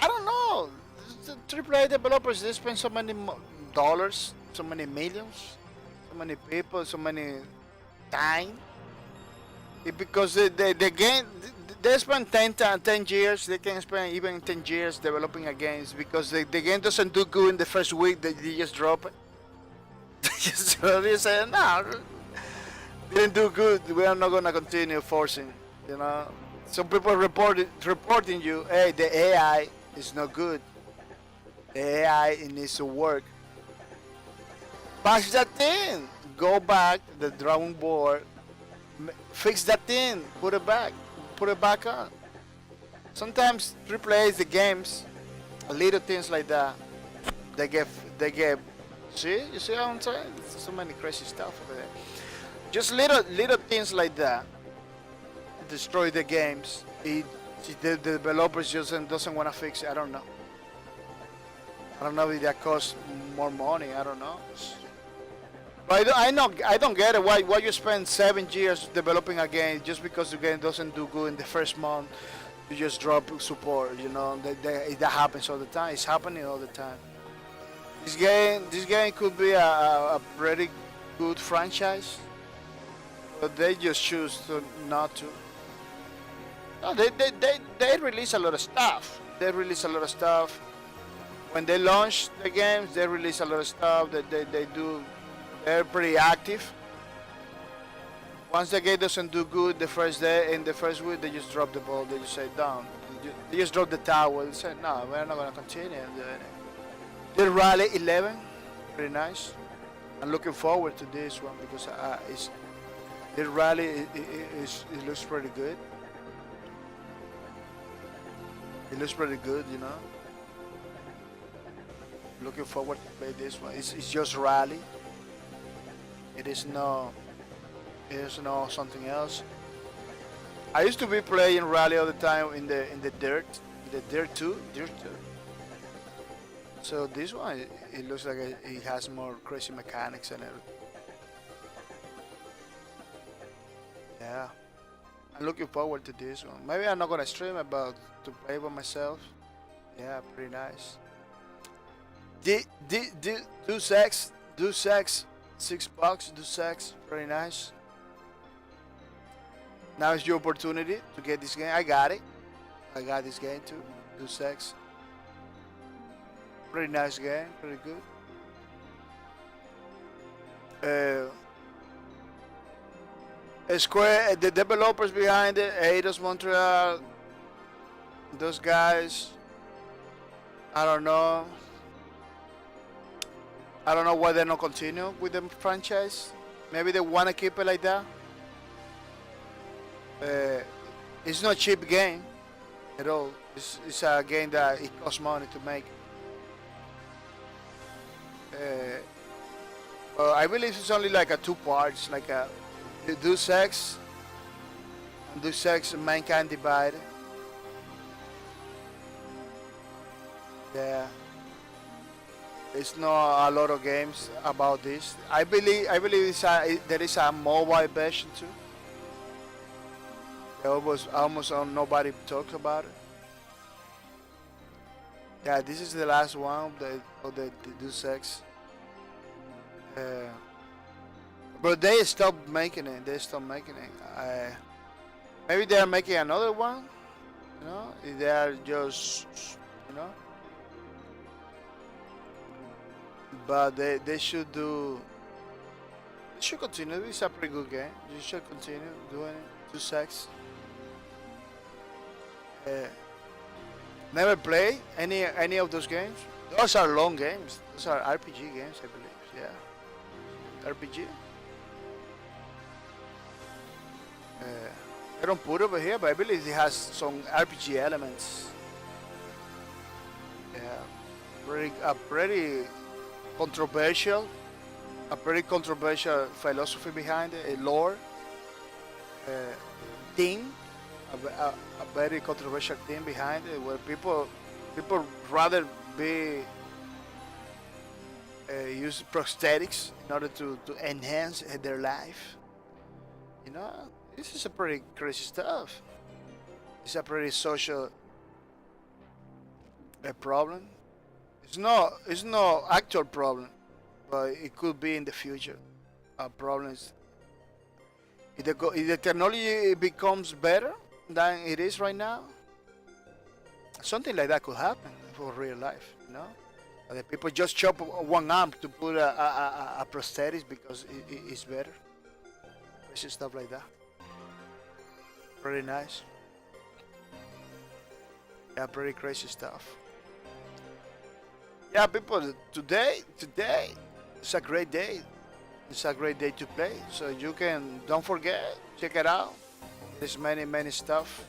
I don't know. The AAA developers they spend so many dollars, so many millions, so many people, so many time. Because the game they spend 10 years. They can spend even 10 years developing a game because the game doesn't do good in the first week. They just drop it. So they say no, didn't do good. We are not gonna continue forcing. You know, some people reporting you, hey, the AI is not good. The AI it needs to work. Patch that thing. Go back to the drawing board. Fix that thing. Put it back. Put it back on. Sometimes AAA the games, little things like that. They get. See, you see what I'm saying? There's so many crazy stuff over there. Just little things like that destroy the games. The developers just doesn't want to fix it. I don't know. I don't know if that costs more money. I don't know. But I don't get it. Why you spend 7 years developing a game just because the game doesn't do good in the first month? You just drop support. You know that happens all the time. It's happening all the time. This game could be a pretty good franchise, but they just choose not to. No, they release a lot of stuff. They release a lot of stuff. When they launch the games, they release a lot of stuff. They do. They're pretty active. Once the game doesn't do good the first day, in the first week, they just drop the ball. They just say down. They just drop the towel. They say no, we're not gonna continue doing it. The Rally 11, pretty nice. I'm looking forward to this one because the Rally it looks pretty good. It looks pretty good, you know. Looking forward to play this one. It's just Rally. It is no something else. I used to be playing Rally all the time in the Dirt 2. So this one, it looks like it has more crazy mechanics and everything. Yeah, I'm looking forward to this one. Maybe I'm not gonna stream it, but to play by myself, yeah, pretty nice. Do sex, $6, do sex, very nice. Now is your opportunity to get this game. I got it. I got this game too. Do sex. Pretty nice game, pretty good. Square, the developers behind it, Eidos Montreal, those guys. I don't know. I don't know why they don't continue with the franchise. Maybe they want to keep it like that. It's not a cheap game at all. It's a game that it costs money to make. I believe it's only like a 2 parts, like a Deus Ex, Mankind Divided. Yeah. It's not a lot of games about this. I believe there is a mobile version too. Almost nobody talks about it. Yeah, this is the last one of the Deus Ex. But they stopped making it. Maybe they are making another one. You know, they are just, you know. But they should do. They should continue. It's a pretty good game. You should continue doing it. Deus Ex. Never play any of those games. Those are long games. Those are RPG games, I believe. Yeah, RPG. I don't put it over here, but I believe it has some RPG elements. Yeah, a pretty controversial philosophy behind it, a lore theme. A very controversial thing behind it, where people rather be use prosthetics in order to enhance their life. You know, this is a pretty crazy stuff. It's a pretty social problem. It's no actual problem, but it could be in the future. Problems. If the technology becomes better than it is right now, something like that could happen for real life, you know. The people just chop one arm to put a prosthetic because it's better. Crazy stuff like that. Pretty nice. Yeah, pretty crazy stuff. Yeah, people, today it's a great day. It's a great day to play. So you can, don't forget, check it out. There's many stuff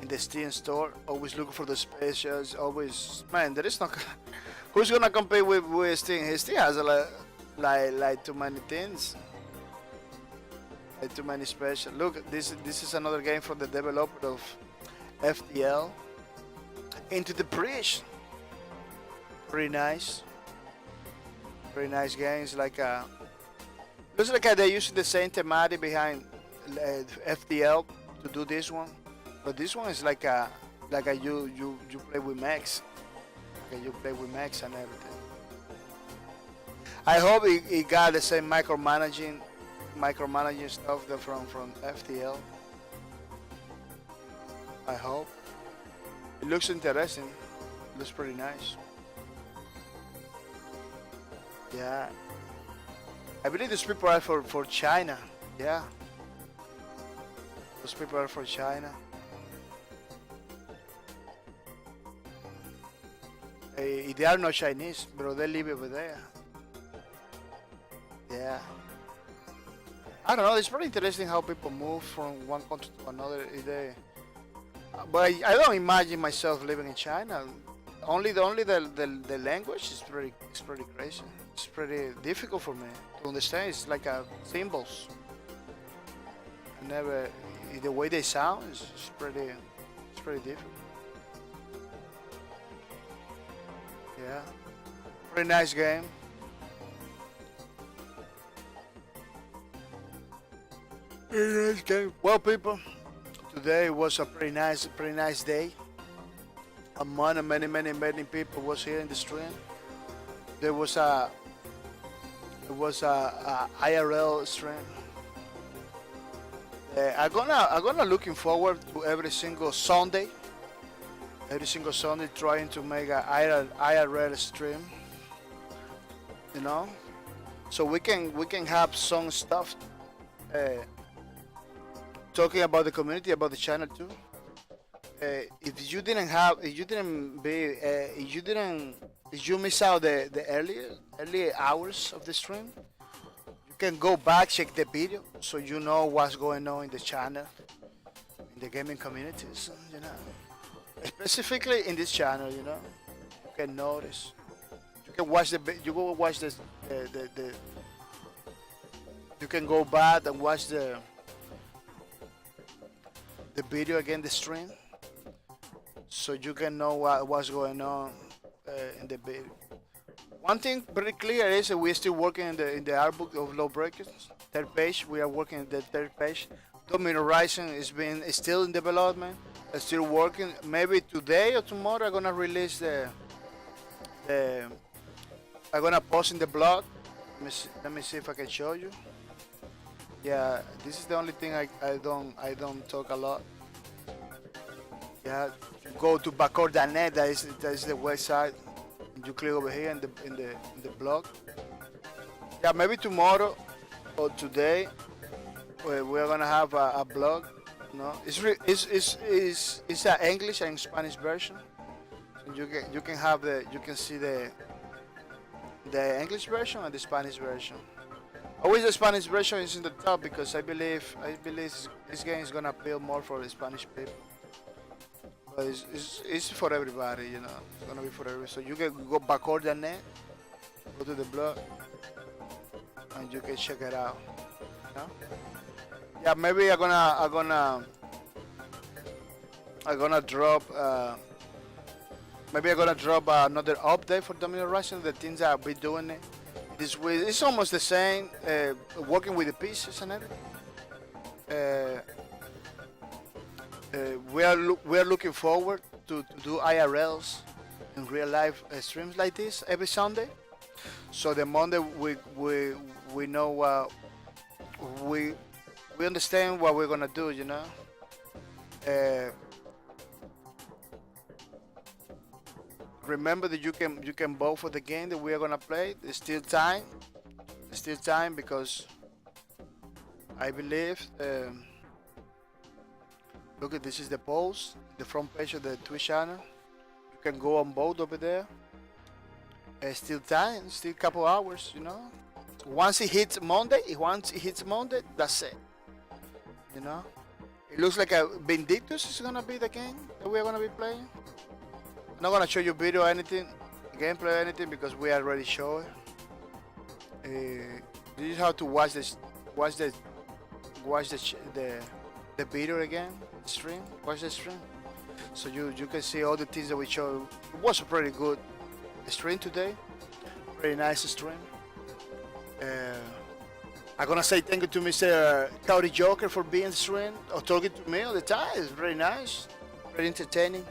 in the Steam store. Always looking for the specials. Always, man, there is no. Who's gonna compete with Steam? Steam has like too many things, like too many specials. Look, this is another game from the developer of FTL. Into the Breach. Pretty nice. Very nice games. Like looks like they're using the same thematic behind FTL to do this one, but this one is like a you play with mechs. Okay, you play with mechs and everything. I hope it got the same micromanaging stuff that from FTL. I hope. It looks interesting. It looks pretty nice. Yeah. I believe these people are for China. Yeah. Those people are for China. They are not Chinese, but they live over there. Yeah. I don't know. It's pretty interesting how people move from one country to another. But I don't imagine myself living in China. Only the language is pretty crazy. It's pretty difficult for me to understand. It's like symbols. The way they sound is pretty difficult. Yeah, pretty nice game. Very nice game. Well, people, today was a pretty nice day. among many people was here in the stream. There was a IRL stream. I'm gonna looking forward to every single Sunday trying to make a IRL stream, you know, so we can have some stuff talking about the community, about the channel too. If you miss out the early hours of the stream, you can go back, check the video, so you know what's going on in the channel, in the gaming communities, you know. Specifically in this channel, you know, you can notice. You can watch you can go back and watch the video again, the stream, so you can know what's going on in the video. One thing pretty clear is that we're still working in the art book of law breakers. Third page, we are working in the third page. Domino Rising is still in development. It's still working. Maybe today or tomorrow I'm gonna release the I'm gonna post in the blog. Let me see if I can show you. Yeah, this is the only thing I don't talk a lot. Yeah, go to backcourt.net. That is the website. You click over here in the blog. Yeah, maybe tomorrow or today we're gonna have a blog. No, it's an English and Spanish version. So you can see the English version and the Spanish version. Always the Spanish version is in the top because I believe this game is gonna appeal more for the Spanish people. But it's for everybody, you know. It's gonna be for everybody. So you can go backcourt.net, go to the blog, and you can check it out. You know? Yeah, maybe I'm gonna drop another update for Domino Rising. The things that I'll be doing it's almost the same, working with the pieces and everything. We are looking forward to do IRLs in real life streams like this every Sunday. So the Monday we know we understand what we're gonna do, you know. Remember that you can vote for the game that we are gonna play. There's still time. Because I believe. Look at this is the post, the front page of the Twitch channel. You can go on both over there. Still time, still a couple hours, you know. Once it hits Monday, that's it. You know. It looks like a Vindictus is gonna be the game that we're gonna be playing. I'm not gonna show you video or anything, gameplay or anything because we already showed it. This is how to watch the video again. Stream, watch the stream, so you can see all the things that we show. It was a pretty good stream today, very nice stream. I'm gonna say thank you to Mr. Cowdy Joker for being the stream or talking to me all the time. It's very nice, very entertaining.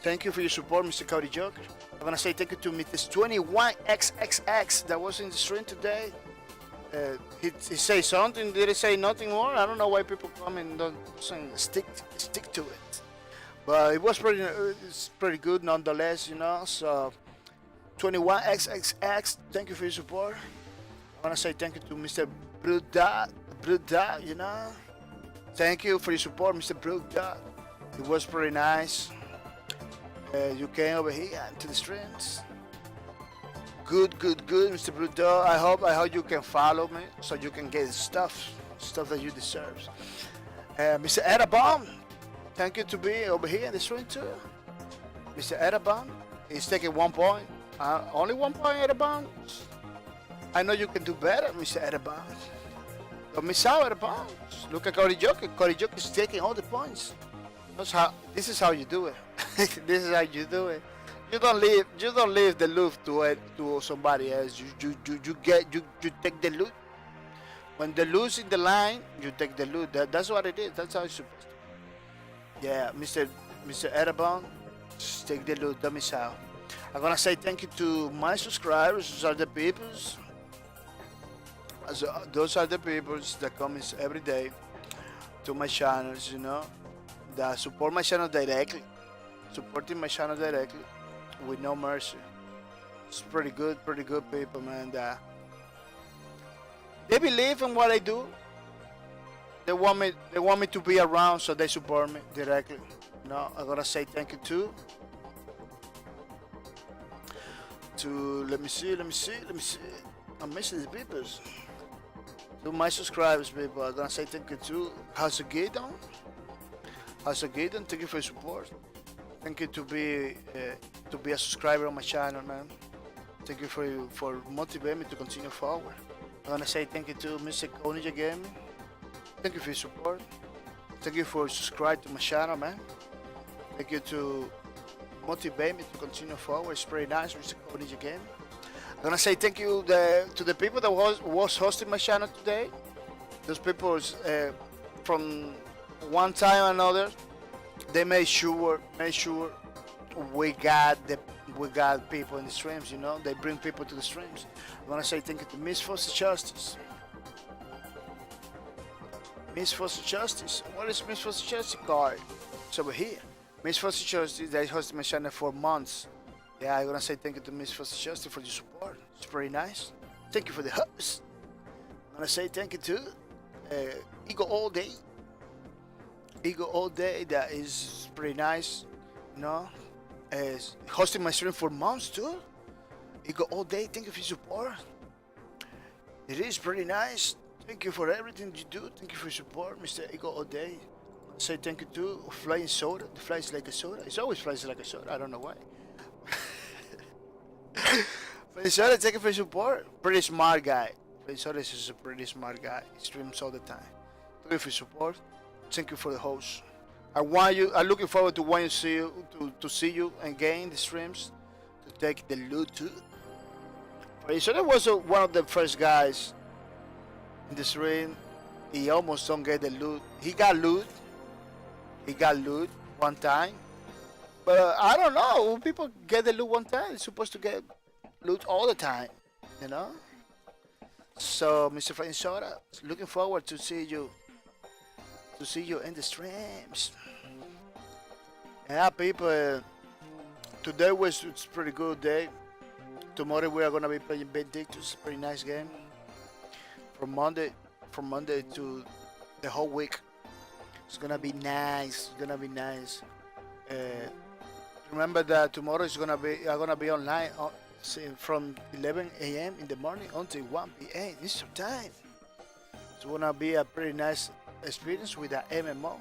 Thank you for your support, Mr. Cowdy Joker. I'm gonna say thank you to Mr. 21XXX that was in the stream today. He say something. Did he say nothing more? I don't know why people come and don't stick to it. But it was it's pretty good nonetheless, you know. So 21XXX, thank you for your support. I wanna say thank you to Mr. Bruda, you know. Thank you for your support, Mr. Bruda. It was pretty nice. You came over here to the streams. Good, Mr. Bruto. I hope you can follow me so you can get stuff that you deserve. Mr. Edabomb, thank you to be over here in the stream too. Mr. Edabomb is taking 1 point. Only 1 point, Edabomb. I know you can do better, Mr. Edabomb. Don't miss out, Edabomb. Look at Cody Joker. Cody Joker is taking all the points. This is how you do it. This is how you do it. You don't leave the loot to somebody else. You take the loot. When the loot's in the line, you take the loot. That's what it is. That's how it's supposed to be. Yeah, Mr. Edabon, Just take the loot, don't miss out. I'm gonna say thank you to my subscribers. Those are the peoples. Those are the peoples that come every day to my channels, you know, that support my channel directly, supporting my channel directly with no mercy. It's pretty good people, man. That they believe in what I do. They want me to be around, so they support me directly. You know, I gotta say thank you to let me see. I'm missing the people. To my subscribers, people, I'm gonna say thank you to House of Gideon. Thank you for your support. Thank you to be a subscriber on my channel, man. Thank you for motivating me to continue forward. I'm gonna say thank you to Mr. Ninja Gaming. Thank you for your support. Thank you for subscribing to my channel, man. Thank you to motivate me to continue forward. It's pretty nice, Mr. Ninja Gaming. I'm gonna say thank you to the people that was hosting my channel today. Those people from one time or another, they made sure we got people in the streams. You know, they bring people to the streams. I'm gonna say thank you to Miss Foster Justice. Miss Foster Justice. What is Miss Foster Justice card? It's over here. Miss Foster Justice, they hosted my channel for months. Yeah, I'm gonna say thank you to Miss Foster Justice for your support. It's pretty nice. Thank you for the host. I'm gonna say thank you to Ego All Day. Ego All Day, that is pretty nice. You know, hosting my stream for months too. Ego All Day, thank you for your support. It is pretty nice. Thank you for everything you do. Thank you for your support, Mr. Ego All Day. I say thank you to Flying Soda. The flies like a soda. It always flies like a soda. I don't know why. Flying Soda, thank you for your support. Pretty smart guy. Flying Soda is a pretty smart guy. He streams all the time. Thank you for your support. Thank you for the host. I'm looking forward to when you see you again the streams to take the loot too. Flying Soda was one of the first guys in the stream. He almost don't get the loot. He got loot one time, but I don't know. When people get the loot one time, they're supposed to get loot all the time, you know. So, Mr. Flying Soda, looking forward to see you in the streams. Yeah, people. Today was it's pretty good day. Tomorrow we are gonna be playing Vindictus. Pretty nice game. From Monday to the whole week. It's gonna be nice. Remember that tomorrow is gonna be online from 11 a.m. in the morning until 1 p.m. Eastern time. It's gonna be a pretty nice experience with the MMO.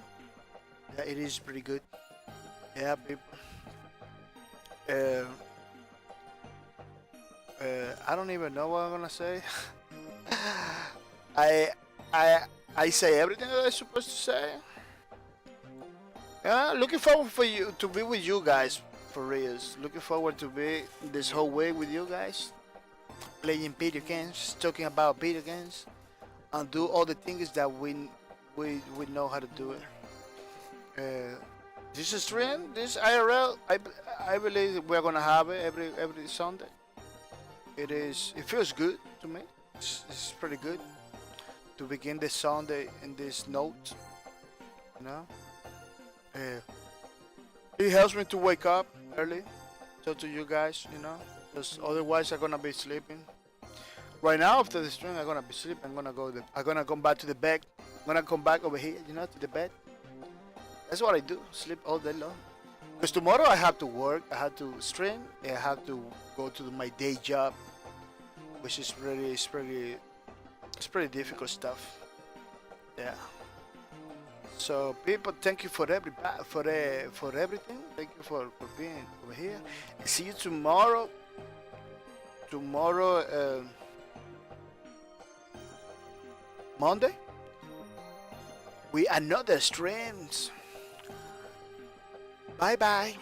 Yeah, it is pretty good. Yeah, people. I don't even know what I'm gonna say. I say everything that I'm supposed to say. Yeah, looking forward to be with you guys for reals. Looking forward to be this whole week with you guys, playing video games, talking about video games, and do all the things that we know how to do it. This stream, this IRL, I believe we're gonna have it every Sunday. It feels good to me. It's pretty good to begin the Sunday in this note, you know. It helps me to wake up early, talk to you guys, you know, because otherwise I'm gonna be sleeping. Right now after the stream I'm gonna be sleeping. I'm gonna come back to the bed. I'm gonna come back over here, you know, to the bed. That's what I do, sleep all day long. Because tomorrow I have to work, I have to stream, I have to go to my day job, which is pretty difficult stuff. Yeah. So people, thank you for everything. Thank you for being over here. And see you tomorrow. Monday. We another streams. Bye bye.